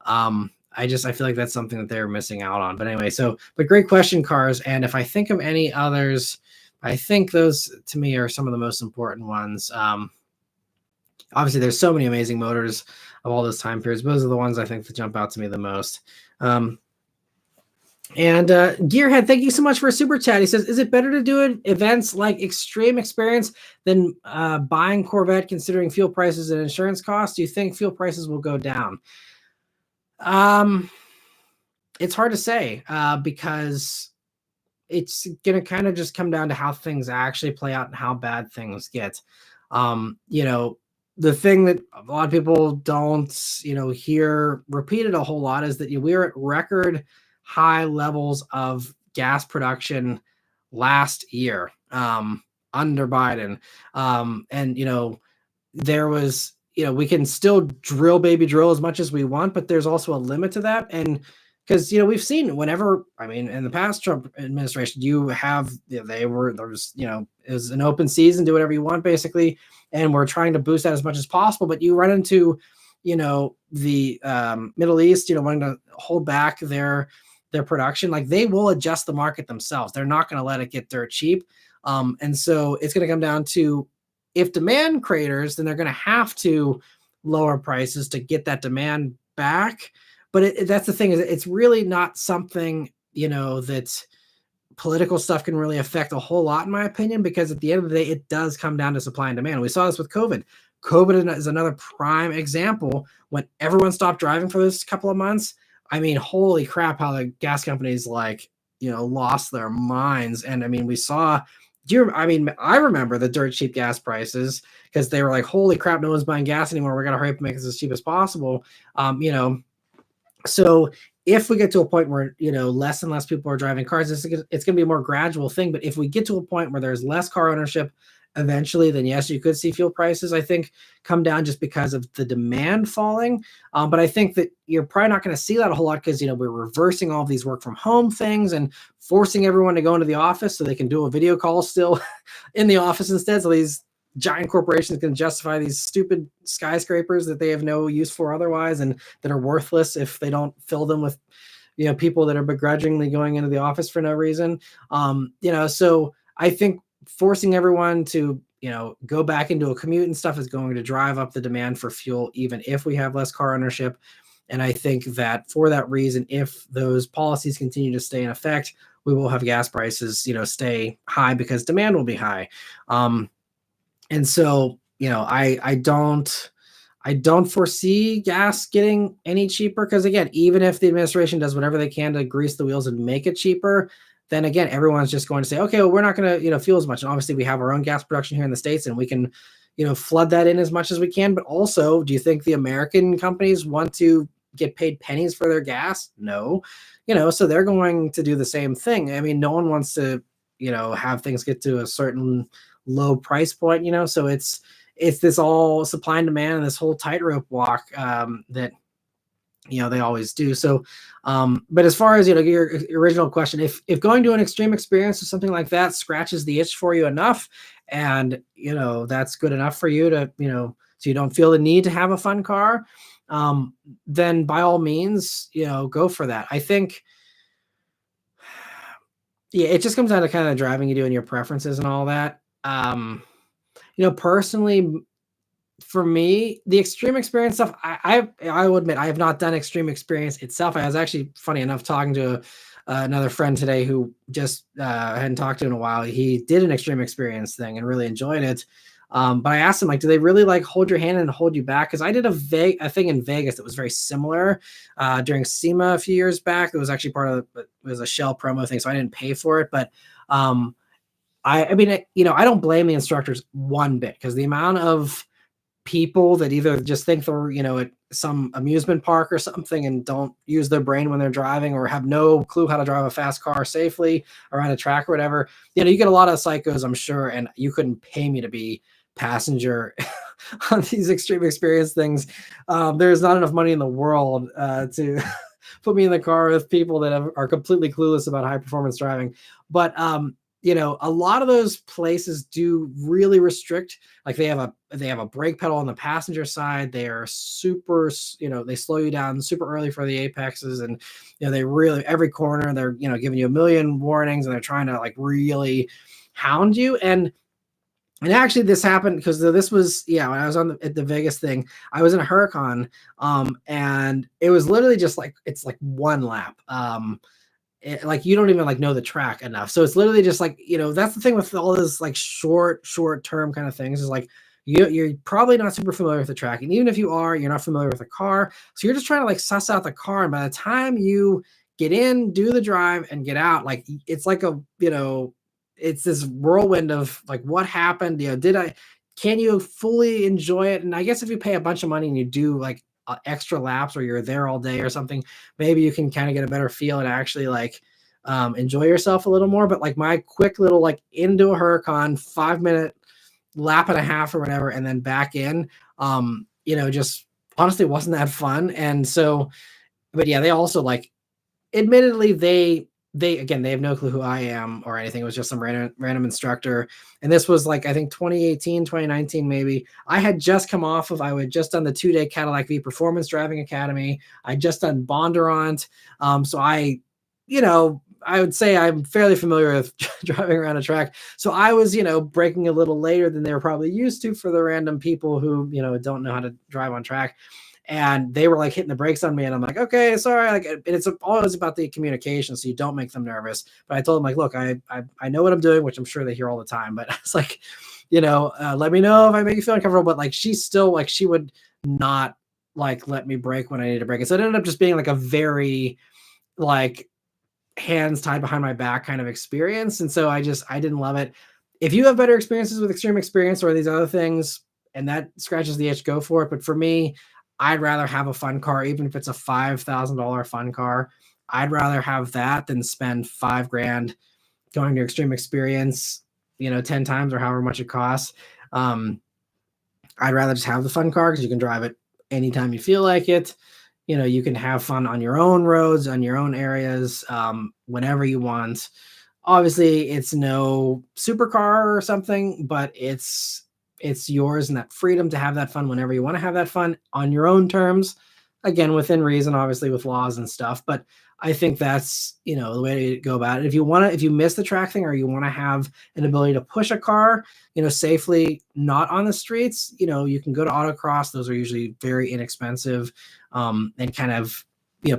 I feel like that's something that they're missing out on. But anyway, but great question, Cars. And if I think of any others, I think those to me are some of the most important ones. Obviously, there's so many amazing motors of all those time periods. Those are the ones I think that jump out to me the most. And Gearhead, thank you so much for a super chat. He says, is it better to do events like Extreme Experience than buying Corvette considering fuel prices and insurance costs? Do you think fuel prices will go down? It's hard to say because it's going to kind of just come down to how things actually play out and how bad things get. The thing that a lot of people don't, hear repeated a whole lot is that we're at record high levels of gas production last year under Biden. And, there was, we can still drill as much as we want, but there's also a limit to that. And because, we've seen whenever, I mean, in the past Trump administration, there was, it was an open season, do whatever you want, basically. And we're trying to boost that as much as possible. But you run into, the Middle East, wanting to hold back their production. Like they will adjust the market themselves. They're not going to let it get dirt cheap. And so it's going to come down to, if demand craters, then they're going to have to lower prices to get that demand back. But that's the thing, is it's really not something, that political stuff can really affect a whole lot, in my opinion, because at the end of the day, it does come down to supply and demand. We saw this with COVID. COVID is another prime example. When everyone stopped driving for this couple of months, I mean, holy crap, how the gas companies lost their minds. And I mean, we saw, I remember the dirt cheap gas prices because they were like, holy crap, no one's buying gas anymore. We're going to hurry up and make this as cheap as possible. So if we get to a point where, less and less people are driving cars, it's going to be a more gradual thing. But if we get to a point where there's less car ownership eventually, then yes, you could see fuel prices, I think, come down just because of the demand falling. But I think that you're probably not going to see that a whole lot because, we're reversing all of these work from home things and forcing everyone to go into the office so they can do a video call still in the office instead. So these giant corporations can justify these stupid skyscrapers that they have no use for otherwise and that are worthless if they don't fill them with, people that are begrudgingly going into the office for no reason. So I think forcing everyone to, go back into a commute and stuff is going to drive up the demand for fuel, even if we have less car ownership. And I think that for that reason, if those policies continue to stay in effect, we will have gas prices, stay high because demand will be high. And so, I don't foresee gas getting any cheaper because, again, even if the administration does whatever they can to grease the wheels and make it cheaper, then again, everyone's just going to say, okay, well, we're not going to, fuel as much. And obviously we have our own gas production here in the States and we can, flood that in as much as we can. But also, do you think the American companies want to get paid pennies for their gas? No, so they're going to do the same thing. I mean, no one wants to, have things get to a certain low price point, so it's this all supply and demand and this whole tightrope walk that they always do. So but as far as your original question, if going to an Extreme Experience or something like that scratches the itch for you enough and that's good enough for you to so you don't feel the need to have a fun car, then by all means go for that. I think it just comes down to kind of driving you do and your preferences and all that. Personally, for me, the Extreme Experience stuff, I will admit I have not done Extreme Experience itself. I was actually, funny enough, talking to another friend today who just hadn't talked to in a while. He did an Extreme Experience thing and really enjoyed it. But I asked him, do they really hold your hand and hold you back? Because I did a thing in Vegas that was very similar during SEMA a few years back. It was actually it was a Shell promo thing, so I didn't pay for it. But I mean, I don't blame the instructors one bit because the amount of people that either just think they're, at some amusement park or something and don't use their brain when they're driving, or have no clue how to drive a fast car safely around a track or whatever. You get a lot of psychos, I'm sure, and you couldn't pay me to be passenger on these extreme experience things. There's not enough money in the world to put me in the car with people that are completely clueless about high performance driving. But a lot of those places do really restrict. Like they have a brake pedal on the passenger side. They are super, they slow you down super early for the apexes, and they really, every corner they're giving you a million warnings, and they're trying to like really hound you. And actually, this happened because this was, when I was at the Vegas thing, I was in a Huracan, and it was literally just like, it's like one lap. Like you don't even like know the track enough, so it's literally just like, that's the thing with all this like short term kind of things, is like you're probably not super familiar with the track, and even if you are, you're not familiar with the car, so you're just trying to like suss out the car, and by the time you get in, do the drive, and get out, like it's like it's this whirlwind of like, what happened? Can you fully enjoy it? And I guess if you pay a bunch of money and you do like extra laps, or you're there all day or something, maybe you can kind of get a better feel and actually like enjoy yourself a little more. But like my quick little like into a Huracan 5-minute lap and a half or whatever, and then back in, just honestly wasn't that fun. And so, but yeah, they also like, admittedly, they again, they have no clue who I am or anything. It was just some random instructor. And this was like, I think 2018, 2019, maybe. I had just come off of, I had just done the 2-day Cadillac V Performance Driving Academy. I just done Bondurant. So I would say I'm fairly familiar with driving around a track. So I was, braking a little later than they were probably used to for the random people who, don't know how to drive on track. And they were like hitting the brakes on me, and I'm like, okay, sorry. Like, and it's always about the communication, so you don't make them nervous. But I told them like, look, I know what I'm doing, which I'm sure they hear all the time. But it's like, let me know if I make you feel uncomfortable. But like, she's still like, she would not like let me brake when I need to brake. And so it ended up just being like a very like hands tied behind my back kind of experience. And so I didn't love it. If you have better experiences with extreme experience or these other things, and that scratches the itch, go for it. But for me, I'd rather have a fun car, even if it's a $5,000 fun car. I'd rather have that than spend $5,000 going to extreme experience, 10 times or however much it costs. I'd rather just have the fun car because you can drive it anytime you feel like it. You can have fun on your own roads, on your own areas, whenever you want. Obviously, it's no supercar or something, but it's yours, and that freedom to have that fun whenever you want to have that fun on your own terms, again, within reason, obviously with laws and stuff. But I think that's, the way to go about it. If you miss the track thing, or you want to have an ability to push a car, safely, not on the streets, you can go to autocross. Those are usually very inexpensive, and kind of,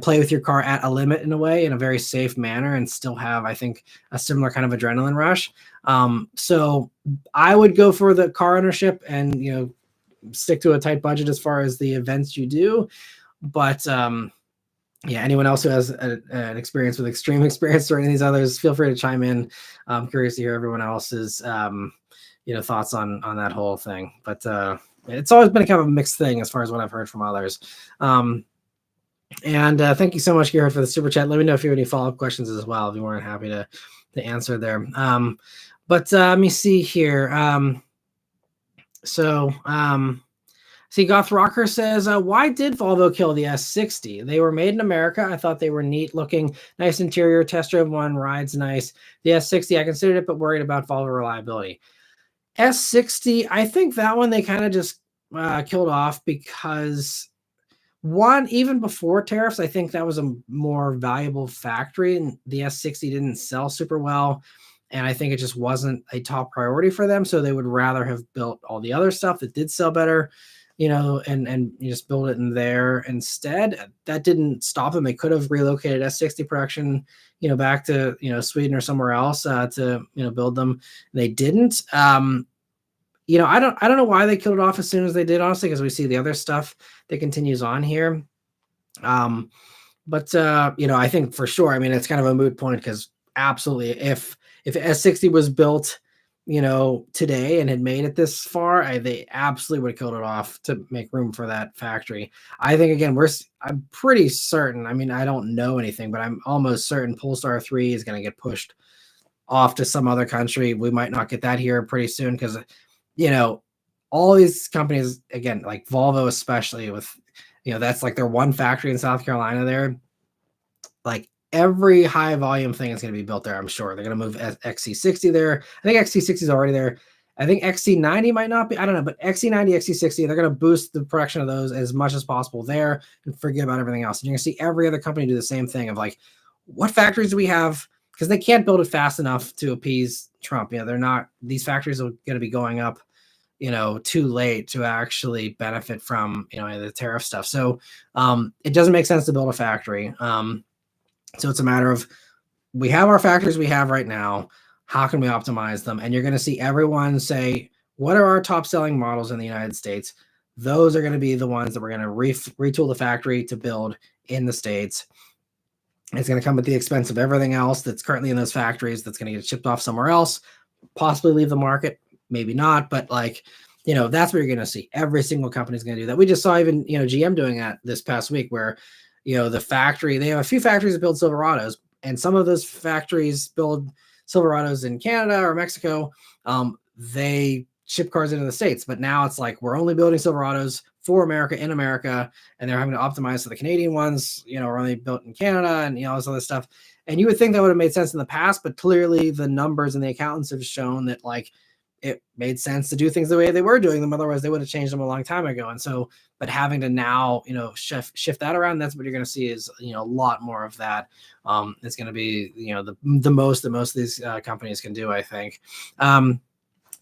play with your car at a limit in a way, in a very safe manner, and still have, I think, a similar kind of adrenaline rush. So I would go for the car ownership and, stick to a tight budget as far as the events you do. But yeah, anyone else who has an experience with extreme experience or any of these others, feel free to chime in. I'm curious to hear everyone else's, thoughts on that whole thing. But it's always been kind of a mixed thing as far as what I've heard from others. And thank you so much, Garrett, for the super chat. Let me know if you have any follow-up questions as well. I'll be more than happy to answer there. But let me see here. See, Goth Rocker says, why did Volvo kill the S60? They were made in America. I thought they were neat looking, nice interior, test drove one, rides nice. The S60, I considered it, but worried about Volvo reliability. S60, I think that one they kind of just killed off because, one, even before tariffs, I think that was a more valuable factory, and the S60 didn't sell super well. And I think it just wasn't a top priority for them. So they would rather have built all the other stuff that did sell better, and you just build it in there instead. That didn't stop them. They could have relocated S60 production, back to, Sweden or somewhere else to, build them. They didn't. I don't know why they killed it off as soon as they did, honestly, because we see the other stuff that continues on here. But I think for sure, I mean, it's kind of a moot point because absolutely, if S60 was built today and had made it this far, they absolutely would have killed it off to make room for that factory. I think again, I'm pretty certain. I mean, I don't know anything, but I'm almost certain Polestar 3 is going to get pushed off to some other country. We might not get that here pretty soon because, all these companies, again, like Volvo, especially with, that's like their one factory in South Carolina there. Like every high volume thing is going to be built there. I'm sure they're going to move XC60 there. I think XC60 is already there. I think XC90 might not be. I don't know, but XC90, XC60, they're going to boost the production of those as much as possible there and forget about everything else. And you're going to see every other company do the same thing of like, what factories do we have? Because they can't build it fast enough to appease Trump. They're not. These factories are going to be going up, too late to actually benefit from the tariff stuff. So it doesn't make sense to build a factory. So it's a matter of, we have our factories we have right now. How can we optimize them? And you're going to see everyone say, what are our top selling models in the United States? Those are going to be the ones that we're going to retool the factory to build in the States. It's going to come at the expense of everything else that's currently in those factories that's going to get shipped off somewhere else, possibly leave the market, maybe not. But that's what you're going to see. Every single company is going to do that. We just saw even, GM doing that this past week where, the factory, they have a few factories that build Silverados, and some of those factories build Silverados in Canada or Mexico. They ship cars into the States, but now it's like, we're only building Silverados for America in America, and they're having to optimize so the Canadian ones, are only built in Canada and, all this other stuff. And you would think that would have made sense in the past, but clearly the numbers and the accountants have shown that like it made sense to do things the way they were doing them. Otherwise they would have changed them a long time ago. And so, but having to now, shift that around, that's what you're going to see is, a lot more of that. It's going to be, the most that most of these companies can do, I think.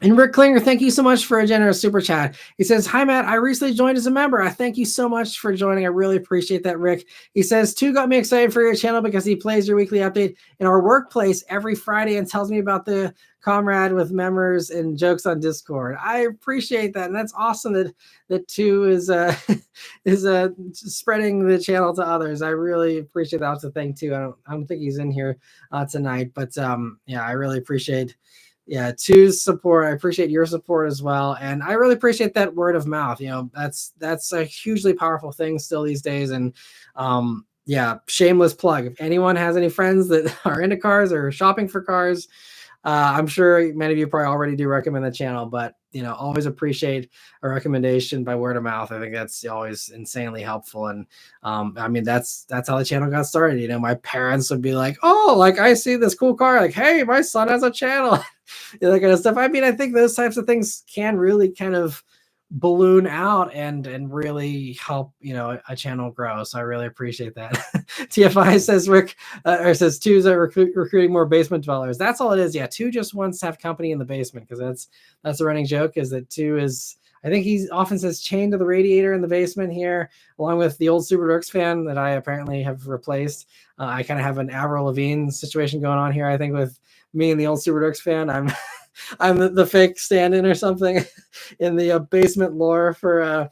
And Rick Klinger, thank you so much for a generous super chat. He says, hi, Matt. I recently joined as a member. I thank you so much for joining. I really appreciate that, Rick. He says, "Two got me excited for your channel because he plays your weekly update in our workplace every Friday and tells me about the comrade with members and jokes on Discord." I appreciate that. And that's awesome that Two is spreading the channel to others. I really appreciate that. That's a thing too. I don't think he's in here tonight, but I really appreciate Two's support. I appreciate your support as well. And I really appreciate that word of mouth. That's a hugely powerful thing still these days. And shameless plug. If anyone has any friends that are into cars or shopping for cars, I'm sure many of you probably already do recommend the channel, but always appreciate a recommendation by word of mouth. I think that's always insanely helpful. And I mean, that's how the channel got started. My parents would be like, "Oh, like I see this cool car, like, hey, my son has a channel," that kind of stuff. I mean, I think those types of things can really kind of balloon out and really help a channel grow. So I really appreciate that. TFI says Rick or says Two's recruiting more basement dwellers. That's all it is. Yeah, Two just wants to have company in the basement, because that's a running joke, is that Two is, I think he often says, chained to the radiator in the basement here, along with the old Super Dirks fan that I apparently have replaced. I kind of have an Avril Lavigne situation going on here, I think, with me and the old Super Dirks fan. I'm the fake stand-in or something in the basement lore for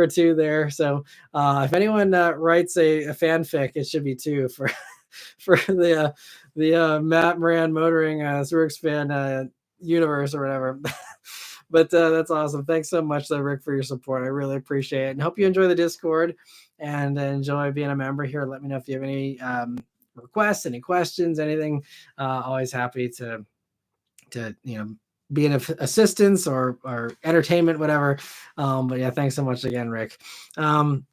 Two there. So if anyone writes a fanfic, it should be Two for the Matt Moran motoring Zurich fan universe or whatever. But that's awesome. Thanks so much, though, Rick, for your support. I really appreciate it, and hope you enjoy the Discord and enjoy being a member here. Let me know if you have any requests, any questions, anything. Always happy to be an assistance or entertainment, whatever. But yeah, thanks so much again, Rick. And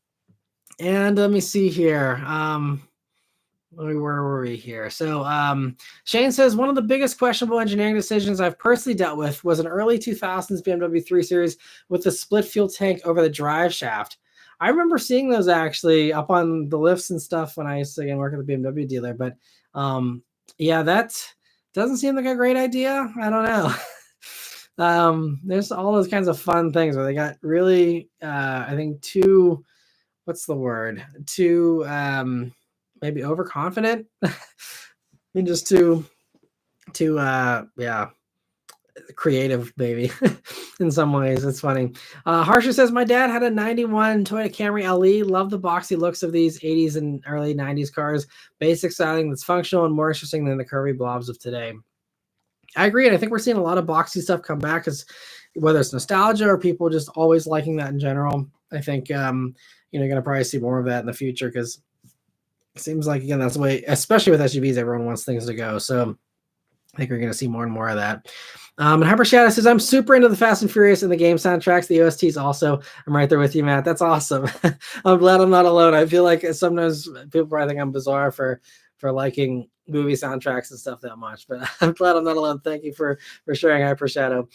let me see here. Where were we here? So Shane says, one of the biggest questionable engineering decisions I've personally dealt with was an early 2000s BMW 3 Series with the split fuel tank over the drive shaft. I remember seeing those actually up on the lifts and stuff when I used to work at the BMW dealer. But that doesn't seem like a great idea. I don't know. There's all those kinds of fun things where they got really, I think too, what's the word? Too maybe overconfident. I mean, just too creative, maybe in some ways. It's funny. Harsher says, my dad had a 91 Toyota Camry LE. Love the boxy looks of these 80s and early 90s cars. Basic styling that's functional and more interesting than the curvy blobs of today. I agree. And I think we're seeing a lot of boxy stuff come back because whether it's nostalgia or people just always liking that in general, I think, you're going to probably see more of that in the future because it seems like, again, that's the way, especially with SUVs, everyone wants things to go. So I think we're going to see more and more of that. And Hyper Shadow says, I'm super into the Fast and Furious and the game soundtracks, the OSTs also. I'm right there with you, Matt. That's awesome. I'm glad I'm not alone. I feel like sometimes people probably think I'm bizarre for liking movie soundtracks and stuff that much, but I'm glad I'm not alone. Thank you for sharing, Hyper Shadow.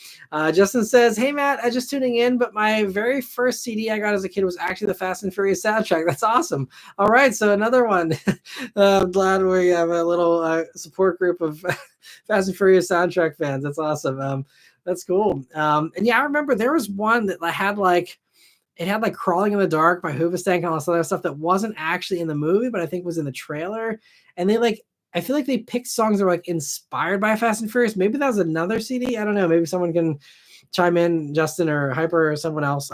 Justin says, hey Matt, I just tuning in, but my very first CD I got as a kid was actually the Fast and Furious soundtrack. That's awesome. All right, so another one. I'm glad we have a little support group of Fast and Furious soundtrack fans. That's awesome. That's cool. And yeah, I remember there was one that I had like, it had like Crawling in the Dark by Hoobastank and all this other stuff that wasn't actually in the movie, but I think was in the trailer. And they like, I feel like they picked songs that were like inspired by Fast and Furious. Maybe that was another CD. I don't know. Maybe someone can chime in, Justin or Hyper or someone else.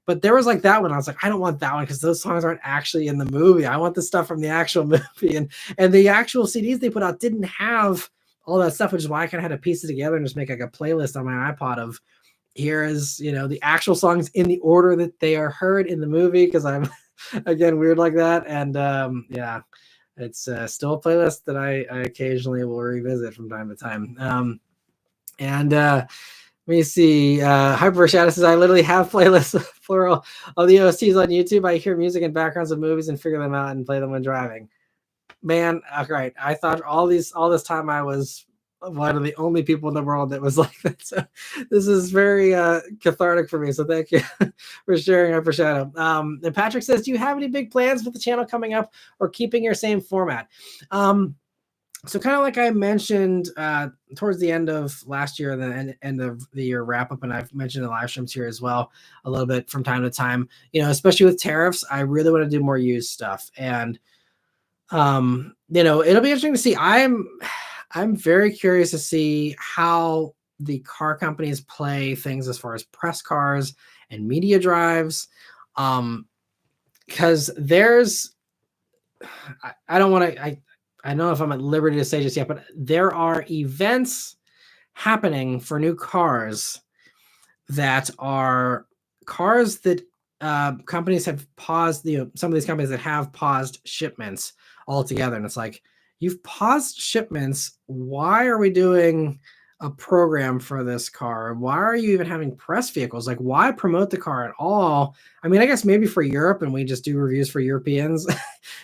But there was like that one. I was like, I don't want that one because those songs aren't actually in the movie. I want the stuff from the actual movie. And the actual CDs they put out didn't have all that stuff, which is why I kind of had to piece it together and just make like a playlist on my iPod of here is, the actual songs in the order that they are heard in the movie because I'm again weird like that. And yeah, it's still a playlist that I occasionally will revisit from time to time. And let me see. Hyper Shadow says, I literally have playlists, plural, of the OSTs on YouTube. I hear music and backgrounds of movies and figure them out and play them when driving. Man, right. I thought all this time I was one of the only people in the world that was like that. So this is very cathartic for me. So thank you for sharing, Hyper Shadow. And Patrick says, do you have any big plans with the channel coming up or keeping your same format? So kind of like I mentioned towards the end of last year and the end of the year wrap up, and I've mentioned the live streams here as well a little bit from time to time, especially with tariffs, I really want to do more used stuff. And it'll be interesting to see. I'm very curious to see how the car companies play things as far as press cars and media drives. Because I don't want to, I don't know if I'm at liberty to say just yet, but there are events happening for new cars that are cars that companies have paused, some of these companies that have paused shipments altogether. And it's like, you've paused shipments. Why are we doing a program for this car? Why are you even having press vehicles? Like, why promote the car at all? I mean, I guess maybe for Europe and we just do reviews for Europeans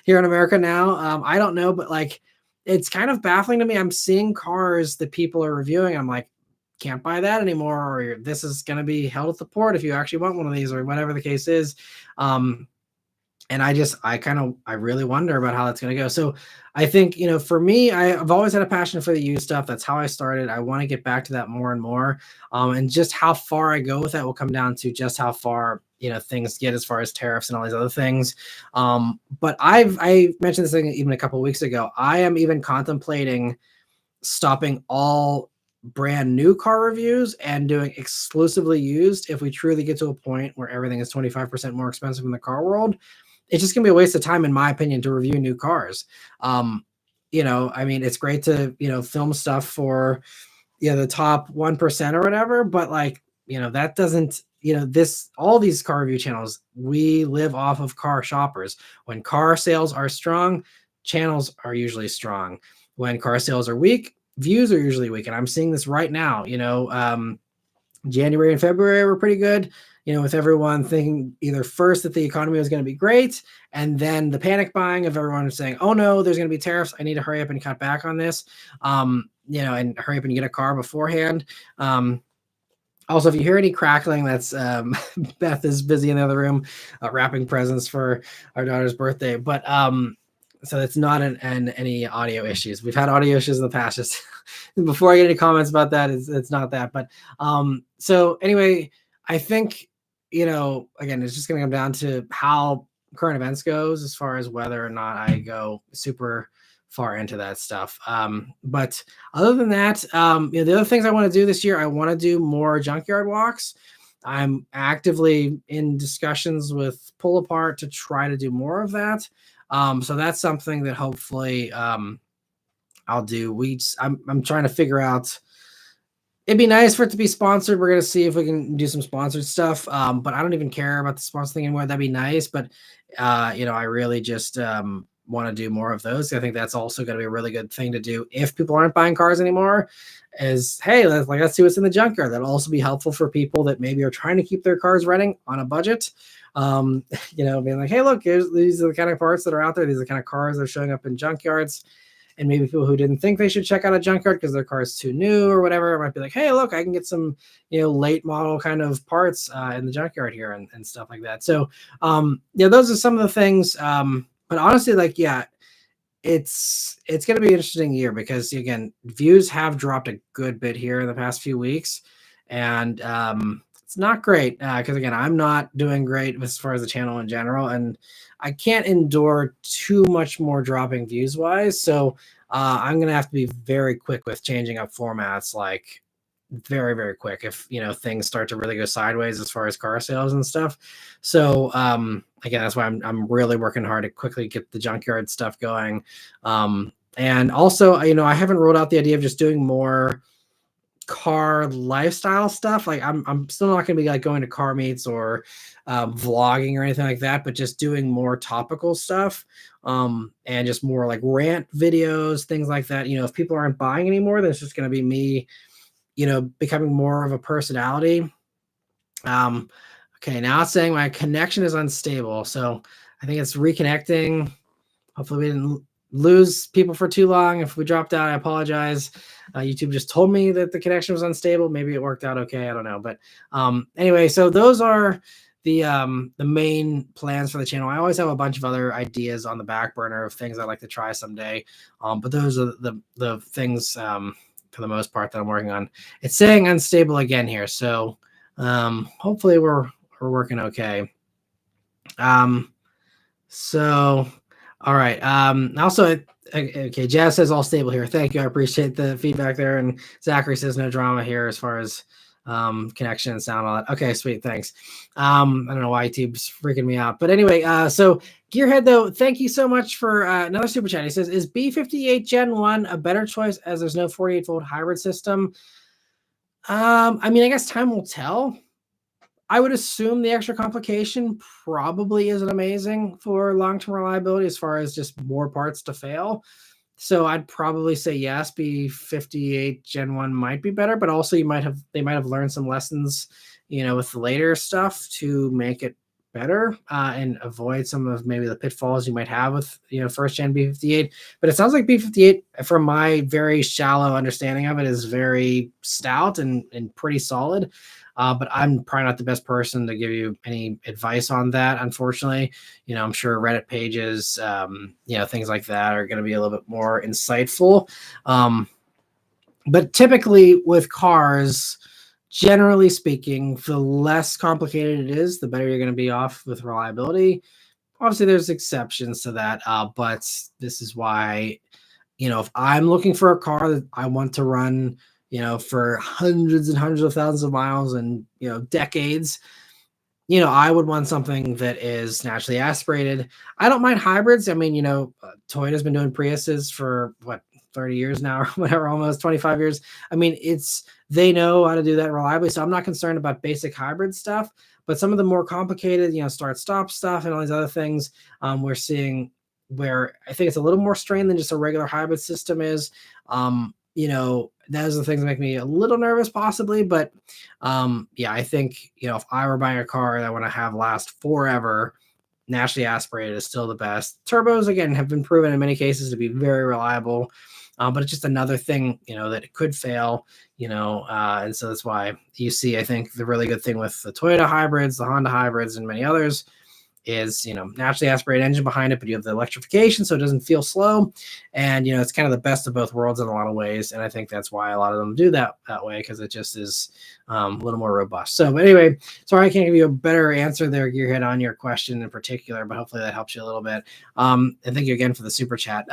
here in America now. I don't know, but like, it's kind of baffling to me. I'm seeing cars that people are reviewing. I'm like, can't buy that anymore, or this is going to be held at the port if you actually want one of these, or whatever the case is. And I really wonder about how that's going to go. So I think, for me, I've always had a passion for the used stuff. That's how I started. I want to get back to that more and more. And just how far I go with that will come down to just how far, things get as far as tariffs and all these other things. But I mentioned this thing even a couple of weeks ago. I am even contemplating stopping all brand new car reviews and doing exclusively used if we truly get to a point where everything is 25% more expensive in the car world. It's just gonna be a waste of time, in my opinion, to review new cars. I mean, it's great to, film stuff for, the top 1% or whatever, but like, that doesn't, all these car review channels, we live off of car shoppers. When car sales are strong, channels are usually strong. When car sales are weak, views are usually weak. And I'm seeing this right now, January and February were pretty good, with everyone thinking either first that the economy was going to be great, and then the panic buying of everyone saying, oh no, there's going to be tariffs. I need to hurry up and cut back on this, and hurry up and get a car beforehand. Also, if you hear any crackling, that's Beth is busy in the other room wrapping presents for our daughter's birthday. But so it's not any audio issues. We've had audio issues in the past. Just before I get any comments about that, it's not that. But so anyway, I think, again, it's just going to come down to how current events goes as far as whether or not I go super far into that stuff. But other than that, the other things I want to do this year, I want to do more junkyard walks. I'm actively in discussions with Pull Apart to try to do more of that. So that's something that hopefully I'll do. I'm trying to figure out It'd be nice for it to be sponsored. We're gonna see if we can do some sponsored stuff. But I don't even care about the sponsor thing anymore. That'd be nice, but I really just want to do more of those. I think that's also gonna be a really good thing to do if people aren't buying cars anymore. Is hey, let's see what's in the junkyard. That'll also be helpful for people that maybe are trying to keep their cars running on a budget. Being like, hey, look, these are the kind of parts that are out there. These are the kind of cars that are showing up in junkyards. And maybe people who didn't think they should check out a junkyard because their car is too new or whatever might be like, hey, look, I can get some, late model kind of parts in the junkyard here and stuff like that. So, those are some of the things. But honestly, like, yeah, it's going to be an interesting year because again, views have dropped a good bit here in the past few weeks, and it's not great because again, I'm not doing great as far as the channel in general, and I can't endure too much more dropping views wise. So I'm gonna have to be very quick with changing up formats, like very, very quick if things start to really go sideways as far as car sales and stuff. So again, that's why I'm really working hard to quickly get the junkyard stuff going. And also, I haven't rolled out the idea of just doing more car lifestyle stuff. Like I'm still not gonna be like going to car meets or vlogging or anything like that, but just doing more topical stuff, and just more like rant videos, things like that. If people aren't buying anymore, then it's just gonna be me, becoming more of a personality. Okay, now it's saying my connection is unstable, so I think it's reconnecting. Hopefully we didn't lose people for too long. If we dropped out, I apologize. YouTube just told me that the connection was unstable. Maybe it worked out okay. I don't know. But anyway, so those are the main plans for the channel. I always have a bunch of other ideas on the back burner of things I'd like to try someday. But those are the things for the most part that I'm working on. It's saying unstable again here. So hopefully we're working okay. So all right. Also, okay, Jazz says all stable here. Thank you. I appreciate the feedback there. And Zachary says no drama here as far as connection and sound, all that. Okay, sweet. Thanks. I don't know why YouTube's freaking me out. But anyway, so Gearhead, though, thank you so much for another super chat. He says, is B58 Gen 1 a better choice as there's no 48-volt hybrid system? I guess time will tell. I would assume the extra complication probably isn't amazing for long-term reliability as far as just more parts to fail. So I'd probably say yes, B58 Gen 1 might be better, but also they might have learned some lessons, with the later stuff to make it better and avoid some of maybe the pitfalls you might have with, first gen B58. But it sounds like B58, from my very shallow understanding of it, is very stout and pretty solid. But I'm probably not the best person to give you any advice on that, unfortunately. I'm sure Reddit pages, things like that are going to be a little bit more insightful. But typically with cars, generally speaking, the less complicated it is, the better you're going to be off with reliability. Obviously, there's exceptions to that, but this is why, if I'm looking for a car that I want to run, for hundreds and hundreds of thousands of miles and, decades, I would want something that is naturally aspirated. I don't mind hybrids. Toyota's been doing Priuses for 30 years now or whatever, almost 25 years. They know how to do that reliably. So I'm not concerned about basic hybrid stuff, but some of the more complicated, start stop stuff and all these other things, we're seeing where I think it's a little more strained than just a regular hybrid system is. Those are the things that make me a little nervous possibly, but I think, if I were buying a car that I want to have last forever, naturally aspirated is still the best. Turbos, again, have been proven in many cases to be very reliable, but it's just another thing, that it could fail, and so that's why you see, I think the really good thing with the Toyota hybrids, the Honda hybrids, and many others is, naturally aspirated engine behind it, but you have the electrification, so it doesn't feel slow. And, it's kind of the best of both worlds in a lot of ways. And I think that's why a lot of them do that way, because it just is a little more robust. So, but anyway, sorry, I can't give you a better answer there, Gearhead, on your question in particular, but hopefully that helps you a little bit. And thank you again for the super chat.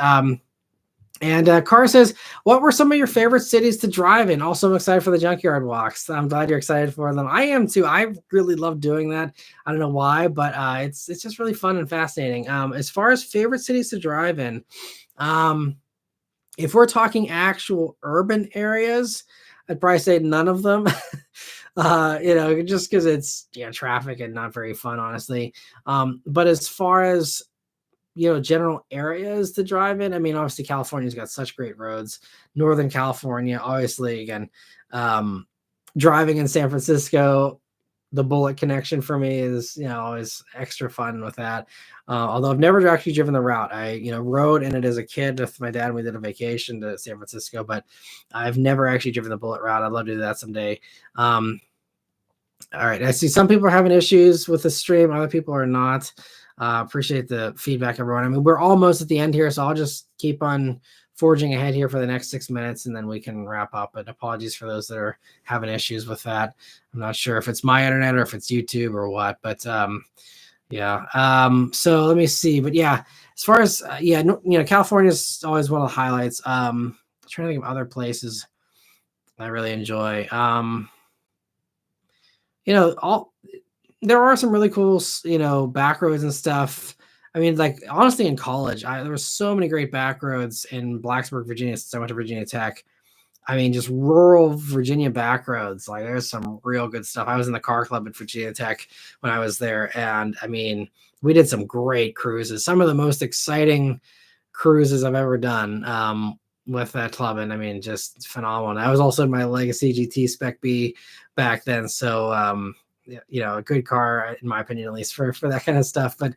And Cara says, what were some of your favorite cities to drive in? Also, I'm excited for the junkyard walks. I'm glad you're excited for them. I am too. I really love doing that. I don't know why, but it's just really fun and fascinating. As far as favorite cities to drive in, if we're talking actual urban areas, I'd probably say none of them. Just because it's traffic and not very fun, honestly. But as far as general areas to drive in, I mean, obviously California's got such great roads. Northern California, obviously, again, driving in San Francisco, the bullet connection for me is always extra fun with that. Although I've never actually driven the route. I rode in it as a kid with my dad. We did a vacation to San Francisco, but I've never actually driven the bullet route. I'd love to do that someday. All right, I see some people are having issues with the stream, other people are not. Appreciate the feedback, everyone. I mean, we're almost at the end here, so I'll just keep on forging ahead here for the next 6 minutes, and then we can wrap up. But apologies for those that are having issues with that. I'm not sure if it's my internet or if it's YouTube or what, but so let me see. But yeah, as far as California is always one of the highlights. I'm trying to think of other places I really enjoy. There are some really cool, back roads and stuff. I mean, like, honestly, in college, there were so many great back roads in Blacksburg, Virginia, since I went to Virginia Tech. I mean, just rural Virginia back roads. Like, there's some real good stuff. I was in the car club at Virginia Tech when I was there. And I mean, we did some great cruises, some of the most exciting cruises I've ever done with that club. And I mean, just phenomenal. I was also in my Legacy GT Spec B back then. So, a good car, in my opinion, at least for that kind of stuff. But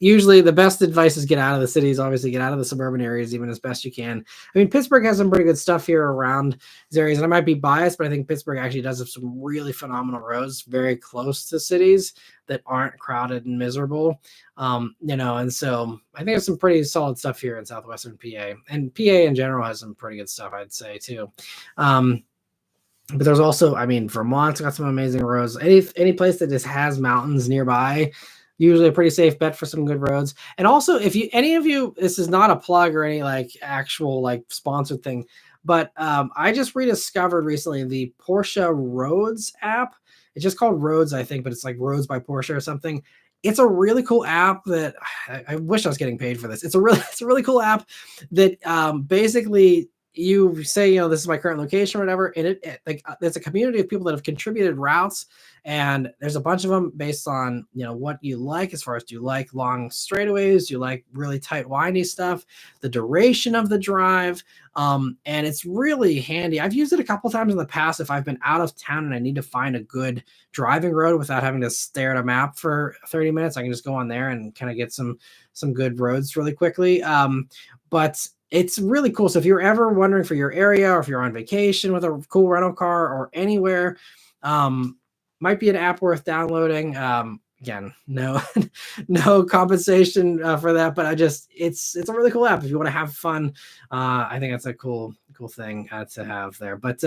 usually the best advice is get out of the cities, obviously get out of the suburban areas, even as best you can. I mean, Pittsburgh has some pretty good stuff here around these areas, and I might be biased, but I think Pittsburgh actually does have some really phenomenal roads very close to cities that aren't crowded and miserable. And so I think there's some pretty solid stuff here in southwestern PA, and PA in general has some pretty good stuff, I'd say, too. But there's also, I mean, Vermont's got some amazing roads. Any place that just has mountains nearby, usually a pretty safe bet for some good roads. And also, if any of you, this is not a plug or any like actual like sponsored thing, but I just rediscovered recently the Porsche Roads app. It's just called Roads, I think, but it's like Roads by Porsche or something. It's a really cool app that I wish I was getting paid for this. It's a really cool app that basically you say, this is my current location or whatever, and there's a community of people that have contributed routes, and there's a bunch of them based on what you like, as far as, do you like long straightaways, do you like really tight windy stuff, the duration of the drive, and it's really handy. I've used it a couple times in the past if I've been out of town and I need to find a good driving road without having to stare at a map for 30 minutes. I can just go on there and kind of get some good roads really quickly. But it's really cool. So if you're ever wondering for your area, or if you're on vacation with a cool rental car or anywhere, might be an app worth downloading. Again, no compensation for that, but it's a really cool app if you want to have fun. I think that's a cool thing to have there. But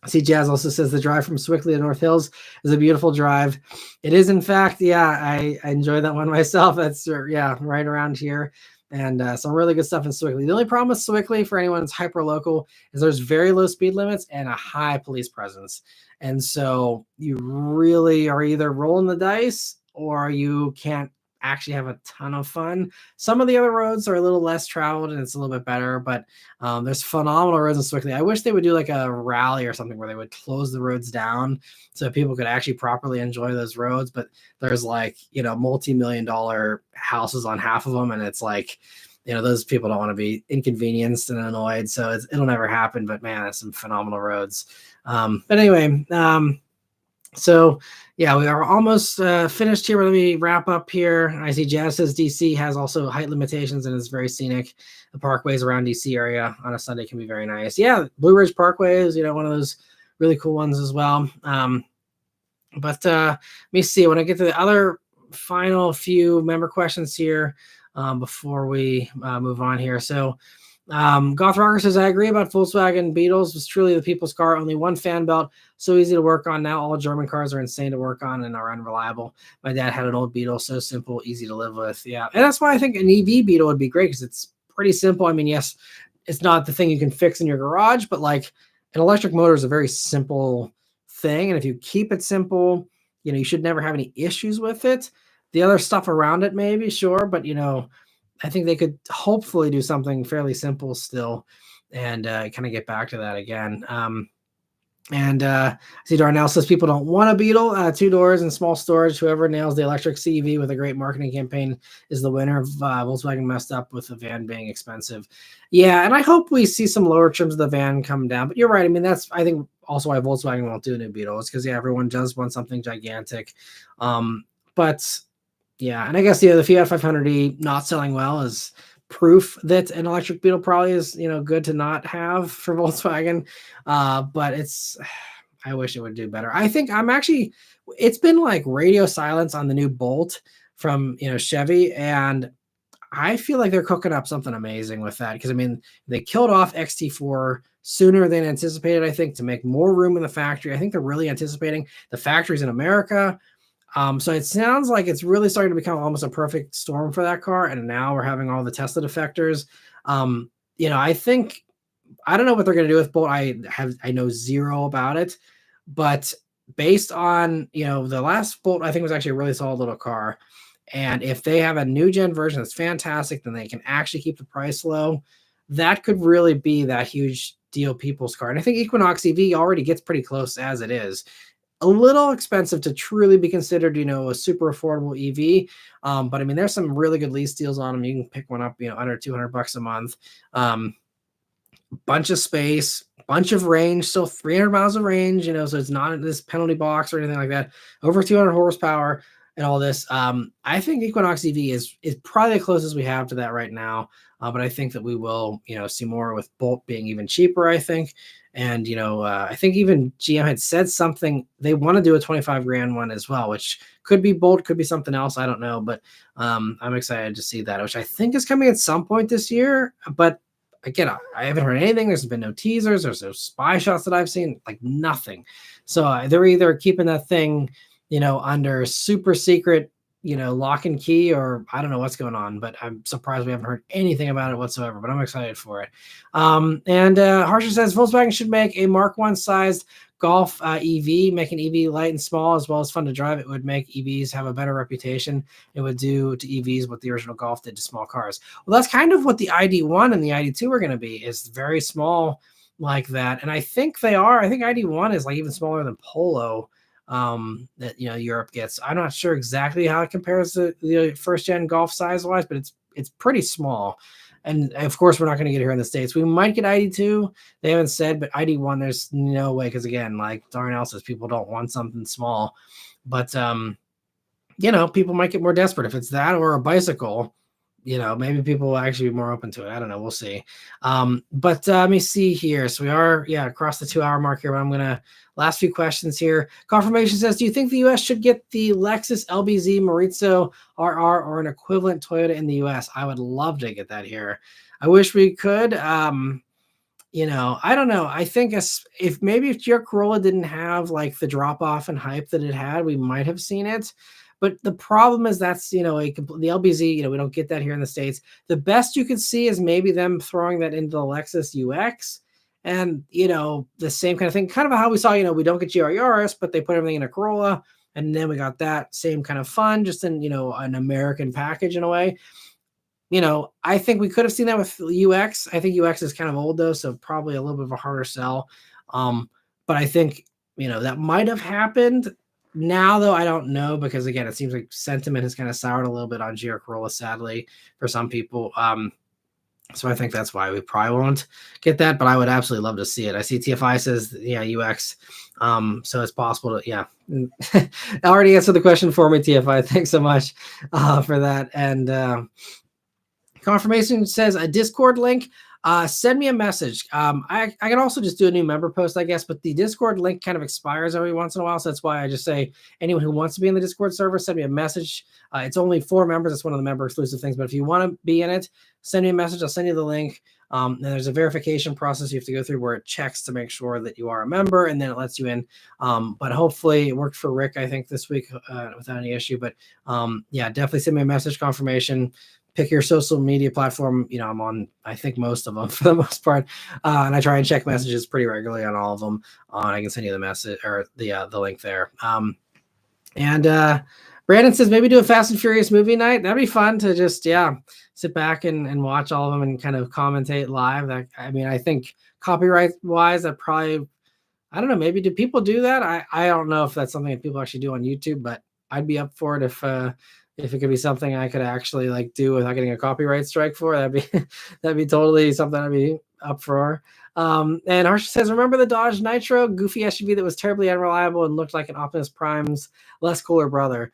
see, Jazz also says the drive from Swickley to North Hills is a beautiful drive. It is, in fact. Yeah, I enjoy that one myself. That's right around here. And some really good stuff in Swickley. The only problem with Swickley, for anyone that's hyper local, is there's very low speed limits and a high police presence. And so you really are either rolling the dice or you can't actually have a ton of fun. Some of the other roads are a little less traveled and it's a little bit better, but there's phenomenal roads in Swickley. I wish they would do like a rally or something where they would close the roads down so people could actually properly enjoy those roads. But there's like, multi-million-dollar houses on half of them. And it's like, those people don't want to be inconvenienced and annoyed. So it'll never happen, but man, that's some phenomenal roads. But anyway, so yeah, we are almost finished here. Let me wrap up here. I see Jazz says DC has also height limitations and is very scenic. The parkways around DC area on a Sunday can be very nice. Yeah, Blue Ridge Parkway is, one of those really cool ones as well. But let me see. When I get to the other final few member questions here before we move on here. So Goth Rocker says, I agree about Volkswagen Beetles. Was truly the people's car. Only one fan belt. So easy to work on. Now all German cars are insane to work on and are unreliable. My dad had an old Beetle. So simple, easy to live with. Yeah. And that's why I think an EV Beetle would be great, because it's pretty simple. I mean, yes, it's not the thing you can fix in your garage, but like an electric motor is a very simple thing. And if you keep it simple, you should never have any issues with it. The other stuff around it, maybe, sure. But, I think they could hopefully do something fairly simple still. and kind of get back to that again. And I see Darnell says people don't want a Beetle, 2 doors and small storage. Whoever nails the electric CV with a great marketing campaign is the winner. Volkswagen messed up with the van being expensive. Yeah, and I hope we see some lower trims of the van come down. But you're right. I mean, that's, I think, also why Volkswagen won't do a new Beetle. It's because, yeah, everyone does want something gigantic. But yeah, and I guess the Fiat 500e not selling well is proof that an electric Beetle probably is, good to not have for Volkswagen. But I wish it would do better. I think it's been like radio silence on the new Bolt from, Chevy. And I feel like they're cooking up something amazing with that. Cause I mean, they killed off XT4 sooner than anticipated, I think, to make more room in the factory. I think they're really anticipating the factories in America. So it sounds like it's really starting to become almost a perfect storm for that car. And now we're having all the Tesla defectors. I don't know what they're going to do with Bolt. I know zero about it, but based on, the last Bolt, I think was actually a really solid little car. And if they have a new gen version that's fantastic, then they can actually keep the price low. That could really be that huge deal people's car. And I think Equinox EV already gets pretty close as it is. A little expensive to truly be considered, a super affordable EV. But I mean, there's some really good lease deals on them. You can pick one up, under $200 a month. Bunch of space, bunch of range, still 300 miles of range, so it's not this penalty box or anything like that. Over 200 horsepower and all this. I think Equinox EV is probably the closest we have to that right now. But I think that we will, see more with Bolt being even cheaper, I think. And, I think even GM had said something, they want to do a 25 grand one as well, which could be Bolt, could be something else. I don't know, but I'm excited to see that, which I think is coming at some point this year. But again, I haven't heard anything. There's been no teasers. There's no spy shots that I've seen, like nothing. So they're either keeping that thing, under super secret, lock and key, or I don't know what's going on, but I'm surprised we haven't heard anything about it whatsoever, but I'm excited for it. And Harsher says Volkswagen should make a Mark 1 sized Golf EV, make an EV light and small as well as fun to drive. It would make EVs have a better reputation. It would do to EVs what the original Golf did to small cars. Well, that's kind of what the ID1 and the ID2 are going to be, is very small like that. And I think they are. I think ID1 is like even smaller than Polo. That Europe gets. I'm not sure exactly how it compares to the first gen Golf size wise, but it's pretty small. And of course, we're not going to get here in the States. We might get ID2. They haven't said, but ID1, there's no way. Because again, like Darnell says, people don't want something small. But people might get more desperate if it's that or a bicycle. Maybe people will actually be more open to it. I don't know. We'll see. But let me see here. So we are, across the 2-hour mark here. But I'm going to last few questions here. Confirmation says, do you think the U.S. should get the Lexus LBZ Maurizio RR or an equivalent Toyota in the U.S.? I would love to get that here. I wish we could. I don't know. I think if Kia Corolla didn't have like the drop off and hype that it had, we might have seen it. But the problem is that's, the LBZ, we don't get that here in the States. The best you could see is maybe them throwing that into the Lexus UX and, the same kind of thing, kind of how we saw, we don't get GR Yaris, but they put everything in a Corolla. And then we got that same kind of fun, just in, an American package in a way. I think we could have seen that with UX. I think UX is kind of old though, so probably a little bit of a harder sell. But I think, that might have happened. Now, though, I don't know, because again, it seems like sentiment has kind of soured a little bit on GR Corolla, sadly, for some people. So I think that's why we probably won't get that, but I would absolutely love to see it. I see TFI says, UX. So it's possible to, I already answered the question for me, TFI. Thanks so much for that. And confirmation says a Discord link. Send me a message. I can also just do a new member post, I guess, but the Discord link kind of expires every once in a while. So that's why I just say anyone who wants to be in the Discord server, send me a message. It's only 4 members. It's one of the member exclusive things, but if you want to be in it, send me a message. I'll send you the link. And there's a verification process you have to go through where it checks to make sure that you are a member, and then it lets you in. But hopefully it worked for Rick, I think, this week without any issue. But definitely send me a message confirmation. Pick your social media platform. I'm on, I think, most of them for the most part. And I try and check messages pretty regularly on all of them. And I can send you the message or the link there. And Brandon says maybe do a Fast and Furious movie night. That'd be fun to just, yeah, sit back and watch all of them and kind of commentate live. That, I mean, I think copyright wise, that probably, I don't know, maybe do people do that? I don't know if that's something that people actually do on YouTube, but I'd be up for it if it could be something I could actually like do without getting a copyright strike for. That'd be that'd be totally something I'd be up for. And Harsha says, remember the Dodge Nitro, goofy SUV that was terribly unreliable and looked like an Optimus Prime's less cooler brother.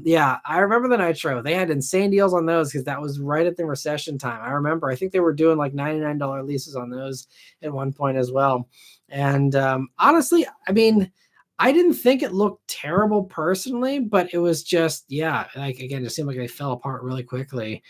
Yeah, I remember the Nitro. They had insane deals on those because that was right at the recession time. I remember, I think they were doing like $99 leases on those at one point as well. And honestly, I mean, I didn't think it looked terrible personally, but it was just, yeah, like again, it seemed like they fell apart really quickly.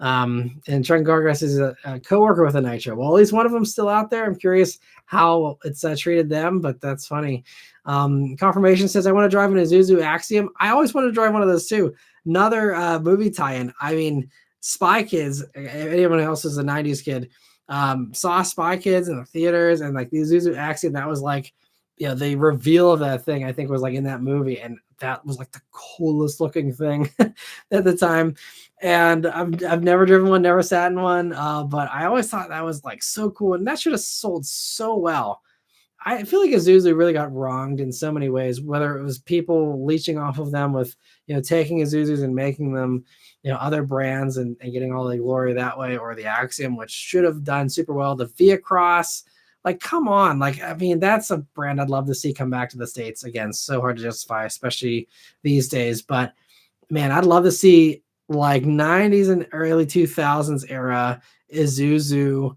And Trent Gargras is a co-worker with a Nitro. Well, at least one of them's still out there. I'm curious how it's treated them, but that's funny. Confirmation says, I want to drive an Isuzu Axiom. I always want to drive one of those too. Another movie tie-in. I mean, Spy Kids, anyone else is a 90s kid, saw Spy Kids in the theaters, and like the Isuzu Axiom, that was like, you know, the reveal of that thing, I think, was like in that movie. And that was like the coolest looking thing at the time. And I've never driven one, never sat in one, but I always thought that was like so cool, and that should have sold so well. I feel like Isuzu really got wronged in so many ways, whether it was people leeching off of them with, you know, taking Isuzus and making them, you know, other brands and getting all the glory that way, or the Axiom, which should have done super well. The Via Cross, like, come on. Like, I mean, that's a brand I'd love to see come back to the States again. So hard to justify, especially these days. But man, I'd love to see like 90s and early 2000s era Isuzu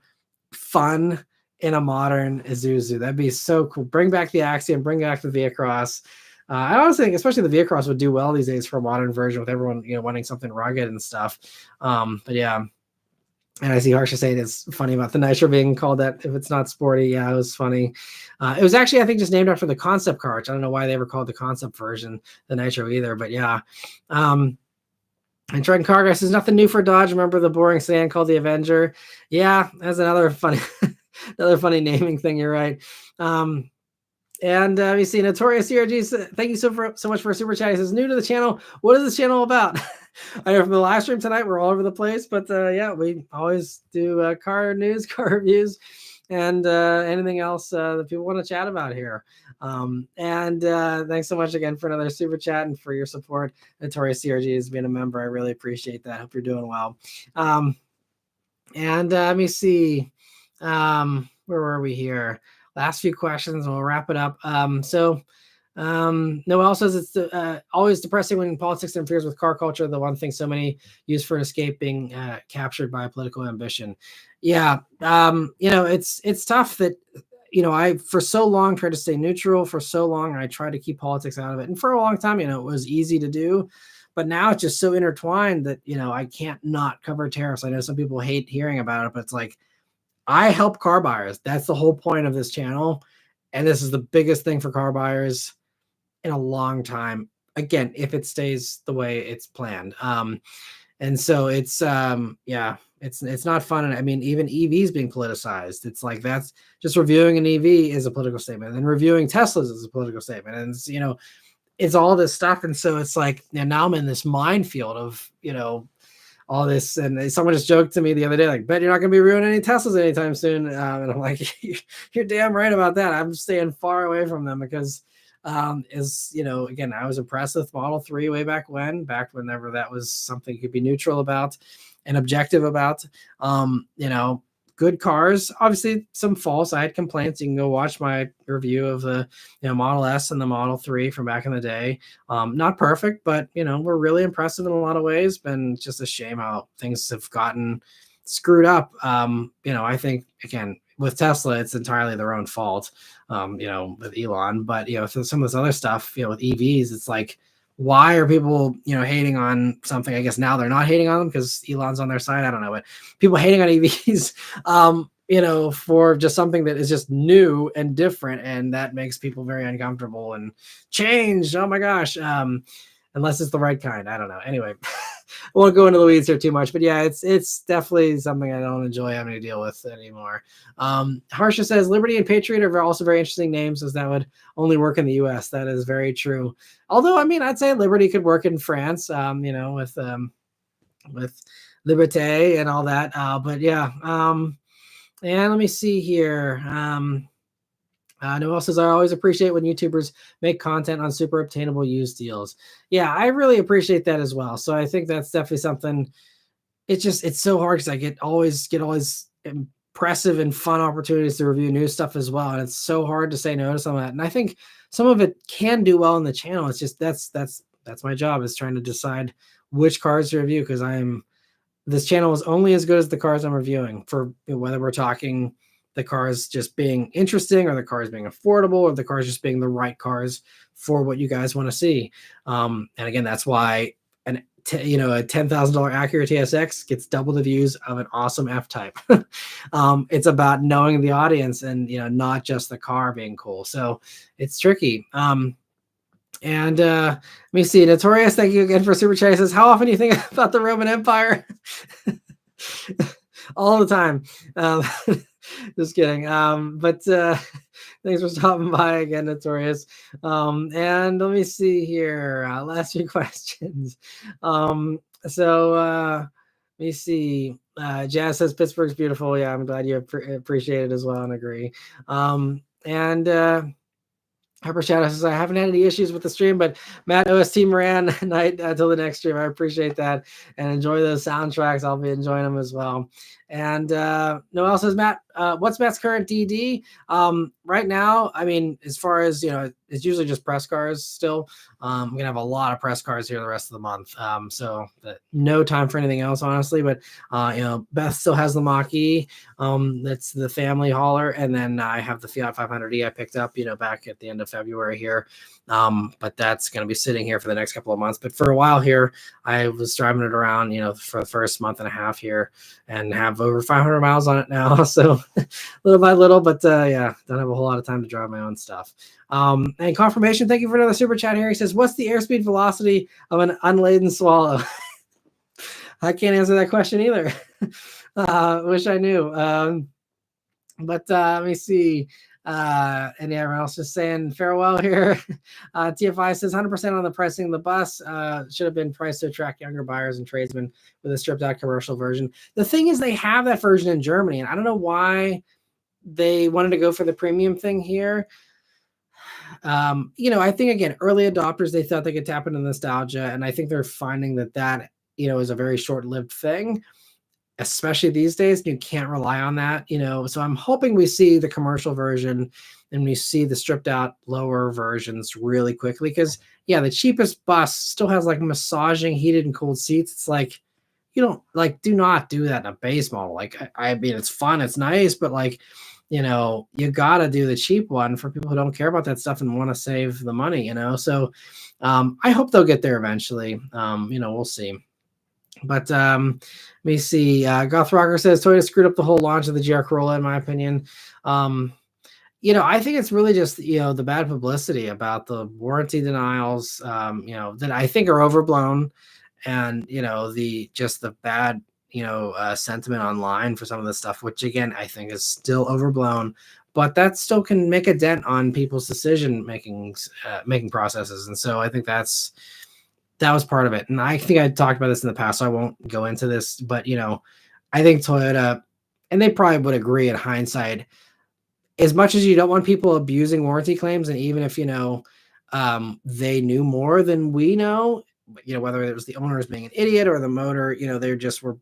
fun in a modern Isuzu. That'd be so cool. Bring back the Axiom, bring back the Via Cross. I honestly think, especially the Via Cross would do well these days for a modern version with everyone, you know, wanting something rugged and stuff. But yeah. And I see Harsha saying it's funny about the Nitro being called that if it's not sporty. Yeah, it was funny. It was actually, I think, just named after the concept car, which I don't know why they ever called the concept version the Nitro either, but yeah. And Trent Cargrass is nothing new for Dodge. Remember the boring sedan called the Avenger? Yeah, that's another funny, another funny naming thing. You're right. And we see Notorious CRG. Thank you so much for a super chat. He says, new to the channel. What is this channel about? I know from the live stream tonight, we're all over the place, but yeah, we always do car news, car reviews, and anything else that people want to chat about here. And thanks so much again for another super chat and for your support. Notorious CRG has been a member. I really appreciate that. Hope you're doing well. And let me see. Where were we here? Last few questions, and we'll wrap it up. Noel says it's always depressing when politics interferes with car culture, the one thing so many use for an escape being captured by political ambition. Yeah, you know, it's tough that, you know, I for so long tried to stay neutral. For so long, I tried to keep politics out of it. And for a long time, you know, it was easy to do. But now it's just so intertwined that, you know, I can't not cover tariffs. I know some people hate hearing about it, but it's like, I help car buyers. That's the whole point of this channel. And this is the biggest thing for car buyers in a long time. Again, if it stays the way it's planned. And so it's, yeah, it's not fun. And I mean, even EVs being politicized. It's like, that's just reviewing an EV is a political statement. And then reviewing Teslas is a political statement. And it's, you know, it's all this stuff. And so it's like, you know, now I'm in this minefield of, you know, all this. And someone just joked to me the other day, like, bet you're not going to be reviewing any Teslas anytime soon. And I'm like, you're damn right about that. I'm staying far away from them because, is, you know, again, I was impressed with Model 3 way back whenever that was something you could be neutral about and objective about. You know, good cars, obviously some faults. I had complaints. You can go watch my review of the, you know, Model S and the Model 3 from back in the day. Not perfect, but, you know, we're really impressive in a lot of ways. Been just a shame how things have gotten screwed up. You know, I think, again, with Tesla, it's entirely their own fault, you know, with Elon. But, you know, so some of this other stuff, you know, with EVs, it's like, why are people, you know, hating on something? I guess now they're not hating on them because Elon's on their side. I don't know, but people hating on EVs, you know, for just something that is just new and different, and that makes people very uncomfortable and change. Oh my gosh, unless it's the right kind. I don't know. Anyway, won't go into the weeds here too much, but yeah, it's definitely something I don't enjoy having to deal with anymore. Harsha says Liberty and Patriot are also very interesting names, as that would only work in the U.S. That is very true. Although, I mean, I'd say Liberty could work in France, with Liberté and all that. But yeah, and let me see here. Noel says, I always appreciate when YouTubers make content on super obtainable used deals. Yeah, I really appreciate that as well. So I think that's definitely something. It's so hard because I always get impressive and fun opportunities to review new stuff as well. And it's so hard to say no to some of that. And I think some of it can do well on the channel. It's just that's my job, is trying to decide which cars to review, because this channel is only as good as the cars I'm reviewing, for whether we're talking the cars just being interesting, or the cars being affordable, or the cars just being the right cars for what you guys want to see. And again, that's why a $10,000 Acura TSX gets double the views of an awesome F-Type. It's about knowing the audience and, not just the car being cool. So it's tricky. And let me see. Notorious, thank you again for super chat. He says, how often do you think about the Roman Empire? All the time. Just kidding. But thanks for stopping by again, Notorious. And let me see here. Last few questions. Let me see. Jazz says Pittsburgh's beautiful. Yeah, I'm glad you appreciate it as well and agree. Hyper Shadow says, I haven't had any issues with the stream, but Matt, OST, Maran, night until the next stream. I appreciate that and enjoy those soundtracks. I'll be enjoying them as well. And Noel says, Matt, what's Matt's current DD? Right now, I mean, as far as, it's usually just press cars still. I'm going to have a lot of press cars here the rest of the month. So no time for anything else, honestly. But, Beth still has the Mach-E. That's the family hauler. And then I have the Fiat 500e I picked up, back at the end of February here. But that's going to be sitting here for the next couple of months. But for a while here, I was driving it around, for the first month and a half here, and have over 500 miles on it now. So little by little, but yeah, don't have a whole lot of time to drive my own stuff. And confirmation, thank you for another super chat here. He says, what's the airspeed velocity of an unladen swallow? I can't answer that question either. Wish I knew. But let me see. And yeah, everyone else just saying farewell here. TFI says 100% on the pricing of the bus. Should have been priced to attract younger buyers and tradesmen with a stripped out commercial version. The thing is, they have that version in Germany, and I don't know why they wanted to go for the premium thing here. I think, again, early adopters, they thought they could tap into nostalgia, and I think they're finding that is a very short-lived thing, especially these days. You can't rely on that, so I'm hoping we see the commercial version and we see the stripped out lower versions really quickly, because the cheapest bus still has like massaging heated and cooled seats. It's like, you don't do not do that in a base model. Like, I mean, it's fun, it's nice, but like, you gotta do the cheap one for people who don't care about that stuff and want to save the money, so I hope they'll get there eventually. We'll see. But let me see. Goth Rocker says Toyota screwed up the whole launch of the GR Corolla, in my opinion. I think it's really just the bad publicity about the warranty denials, that I think are overblown, and the bad sentiment online for some of this stuff, which again I think is still overblown, but that still can make a dent on people's decision making processes. And so I think that was part of it. And I think I talked about this in the past, so I won't go into this, but I think Toyota, and they probably would agree in hindsight, as much as you don't want people abusing warranty claims, and even if they knew more than we know, whether it was the owners being an idiot or the motor, they just were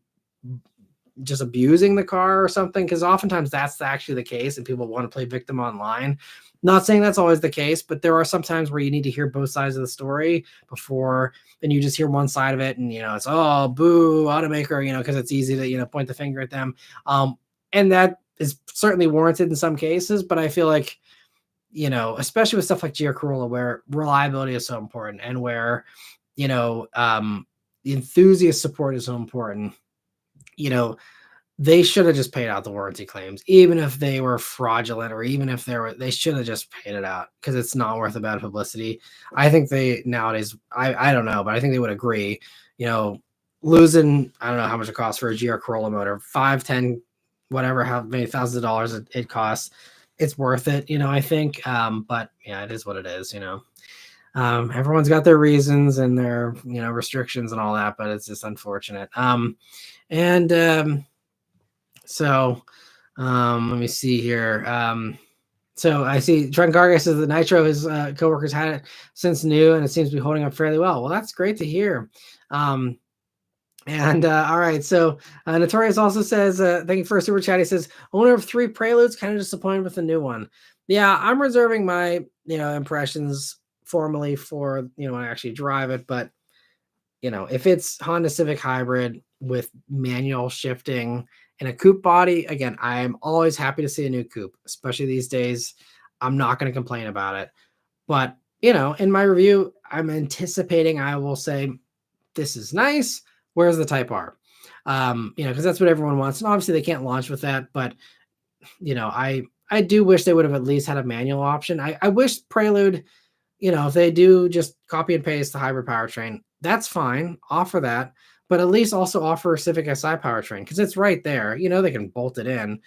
just abusing the car or something, because oftentimes that's actually the case, and people want to play victim online. Not saying that's always the case, but there are some times where you need to hear both sides of the story before, and you just hear one side of it, and it's, oh, boo, automaker, because it's easy to point the finger at them, and that is certainly warranted in some cases. But I feel like, especially with stuff like GR Corolla, where reliability is so important, and where the enthusiast support is so important, they should have just paid out the warranty claims, even if they were fraudulent, or even if they should have just paid it out, because it's not worth the bad publicity. I think they nowadays, I don't know, but I think they would agree, losing, I don't know how much it costs for a GR Corolla motor, 5, 10, whatever, how many thousands of dollars it costs. It's worth it, I think. But yeah, it is what it is, everyone's got their reasons and their, restrictions and all that, but it's just unfortunate. And so let me see here. So I see Trent Garga says the Nitro, his coworkers had it since new, and it seems to be holding up fairly well. Well, that's great to hear. All right, so Notorious also says, thank you for a super chat. He says, owner of 3 Preludes, kind of disappointed with the new one. Yeah, I'm reserving my, impressions formally for, when I actually drive it. But, if it's Honda Civic Hybrid with manual shifting and a coupe body, again, I'm always happy to see a new coupe, especially these days. I'm not going to complain about it. But, in my review, I'm anticipating I will say, this is nice. Where's the Type R? Because that's what everyone wants. And obviously they can't launch with that, but I do wish they would have at least had a manual option. I wish Prelude, if they do just copy and paste the hybrid powertrain, that's fine. Offer that, but at least also offer a Civic Si powertrain because it's right there. They can bolt it in.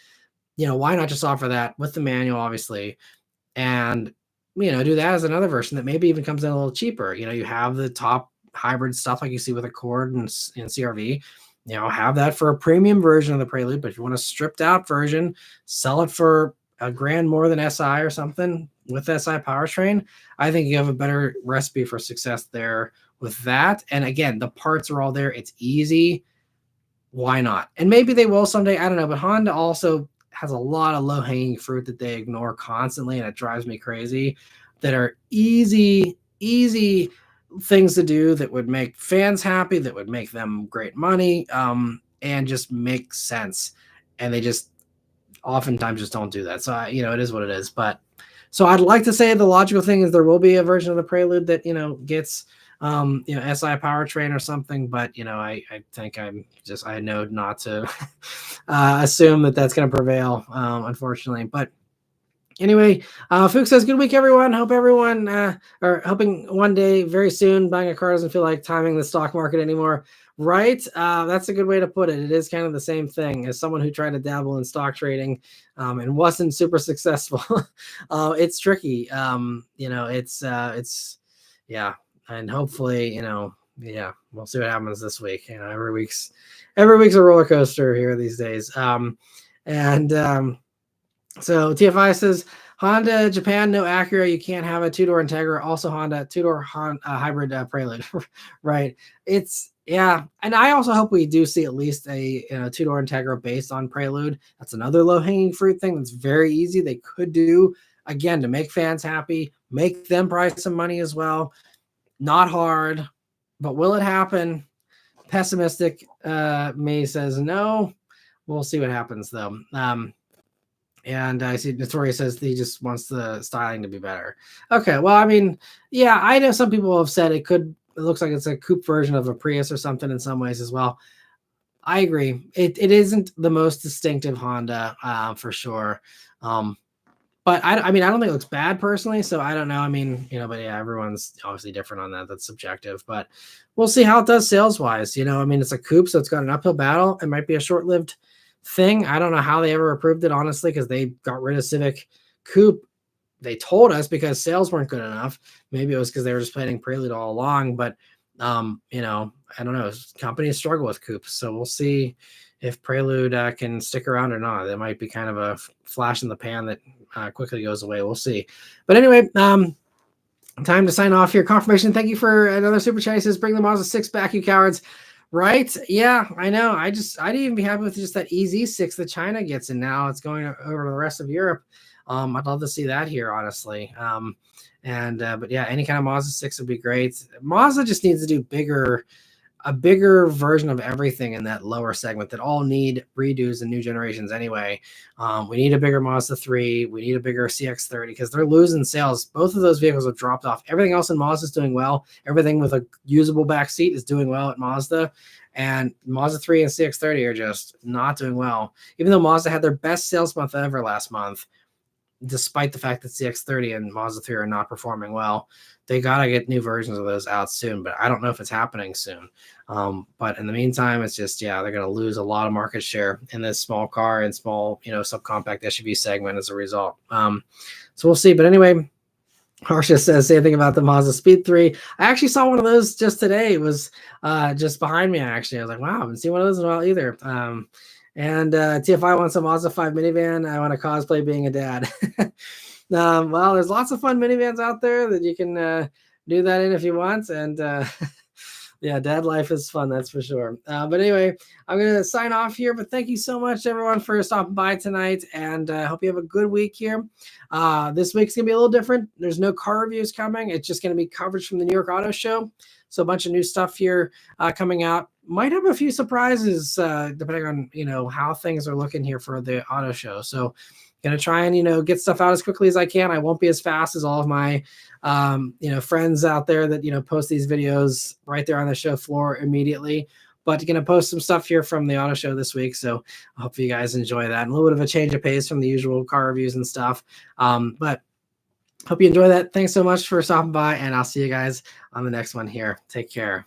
Why not just offer that with the manual, obviously, and do that as another version that maybe even comes in a little cheaper. You have the top hybrid stuff like you see with Accord and CRV. Have that for a premium version of the Prelude, but if you want a stripped out version, sell it for $1,000 more than SI or something with SI powertrain. I think you have a better recipe for success there with that. And again, the parts are all there. It's easy. Why not? And maybe they will someday. I don't know. But Honda also has a lot of low-hanging fruit that they ignore constantly, and it drives me crazy, that are easy things to do that would make fans happy, that would make them great money, and just make sense. And they just oftentimes just don't do that. So, it is what it is. But so I'd like to say the logical thing is there will be a version of the Prelude that, gets, SI powertrain or something. But, I think I know not to assume that that's going to prevail, unfortunately. But anyway, Fuchs says, good week, everyone. Hope everyone, or hoping one day very soon buying a car doesn't feel like timing the stock market anymore. Right. That's a good way to put it. It is kind of the same thing as someone who tried to dabble in stock trading and wasn't super successful. It's tricky. It's yeah. And hopefully, yeah, we'll see what happens this week. Every week's a roller coaster here these days. So TFI says, Honda Japan, no Acura. You can't have a 2-door Integra. Also Honda 2-door hybrid Prelude. Right. Yeah. And I also hope we do see at least a 2-door Integra based on Prelude. That's another low-hanging fruit thing that's very easy. They could do, again, to make fans happy, make them price some money as well. Not hard, but will it happen? Pessimistic me says no. We'll see what happens though. And I see Notorious says he just wants the styling to be better. Okay, well, I mean, yeah, I know some people have said it looks like it's a coupe version of a Prius or something in some ways as well. I agree. It isn't the most distinctive Honda for sure. But I mean, I don't think it looks bad personally, so I don't know. I mean, but yeah, everyone's obviously different on that. That's subjective, but we'll see how it does sales-wise. I mean, it's a coupe, so it's got an uphill battle. It might be a short-lived thing. I don't know how they ever approved it, honestly, because they got rid of Civic Coupe. They told us because sales weren't good enough. Maybe it was because they were just planning Prelude all along, but I don't know. Companies struggle with coupes, so we'll see if Prelude can stick around or not. That might be kind of a flash in the pan that quickly goes away. We'll see. But anyway, time to sign off here. Confirmation. Thank you for another super chat. He says, bring the Mazda 6 back, you cowards. Right? Yeah, I know. I'd even be happy with just that EZ6 that China gets, and now it's going over to the rest of Europe. I'd love to see that here, honestly. But yeah, any kind of Mazda 6 would be great. Mazda just needs to do a bigger version of everything in that lower segment that all need redos and new generations anyway. We need a bigger Mazda 3. We need a bigger CX-30 because they're losing sales. Both of those vehicles have dropped off. Everything else in Mazda is doing well. Everything with a usable back seat is doing well at Mazda. And Mazda 3 and CX-30 are just not doing well. Even though Mazda had their best sales month ever last month, despite the fact that CX-30 and Mazda 3 are not performing well. they gotta get new versions of those out soon, but I don't know if it's happening soon. But in the meantime, it's just, yeah, they're gonna lose a lot of market share in this small car and small, subcompact SUV segment as a result. So we'll see. But anyway, Harsha says same thing about the Mazda Speed 3. I actually saw one of those just today. It was just behind me, actually. I was like, wow, I haven't seen one of those in a while either. And TFI wants a Mazda 5 minivan. I want to cosplay being a dad. Well, there's lots of fun minivans out there that you can do that in if you want. And yeah, dad life is fun, that's for sure. But anyway, I'm going to sign off here. But thank you so much, everyone, for stopping by tonight. And I hope you have a good week here. This week's going to be a little different. There's no car reviews coming. It's just going to be coverage from the New York Auto Show. So a bunch of new stuff here coming out. Might have a few surprises depending on, how things are looking here for the auto show. So going to try and, get stuff out as quickly as I can. I won't be as fast as all of my, friends out there that, post these videos right there on the show floor immediately. But going to post some stuff here from the auto show this week. So I hope you guys enjoy that. And a little bit of a change of pace from the usual car reviews and stuff. But hope you enjoy that. Thanks so much for stopping by. And I'll see you guys on the next one here. Take care.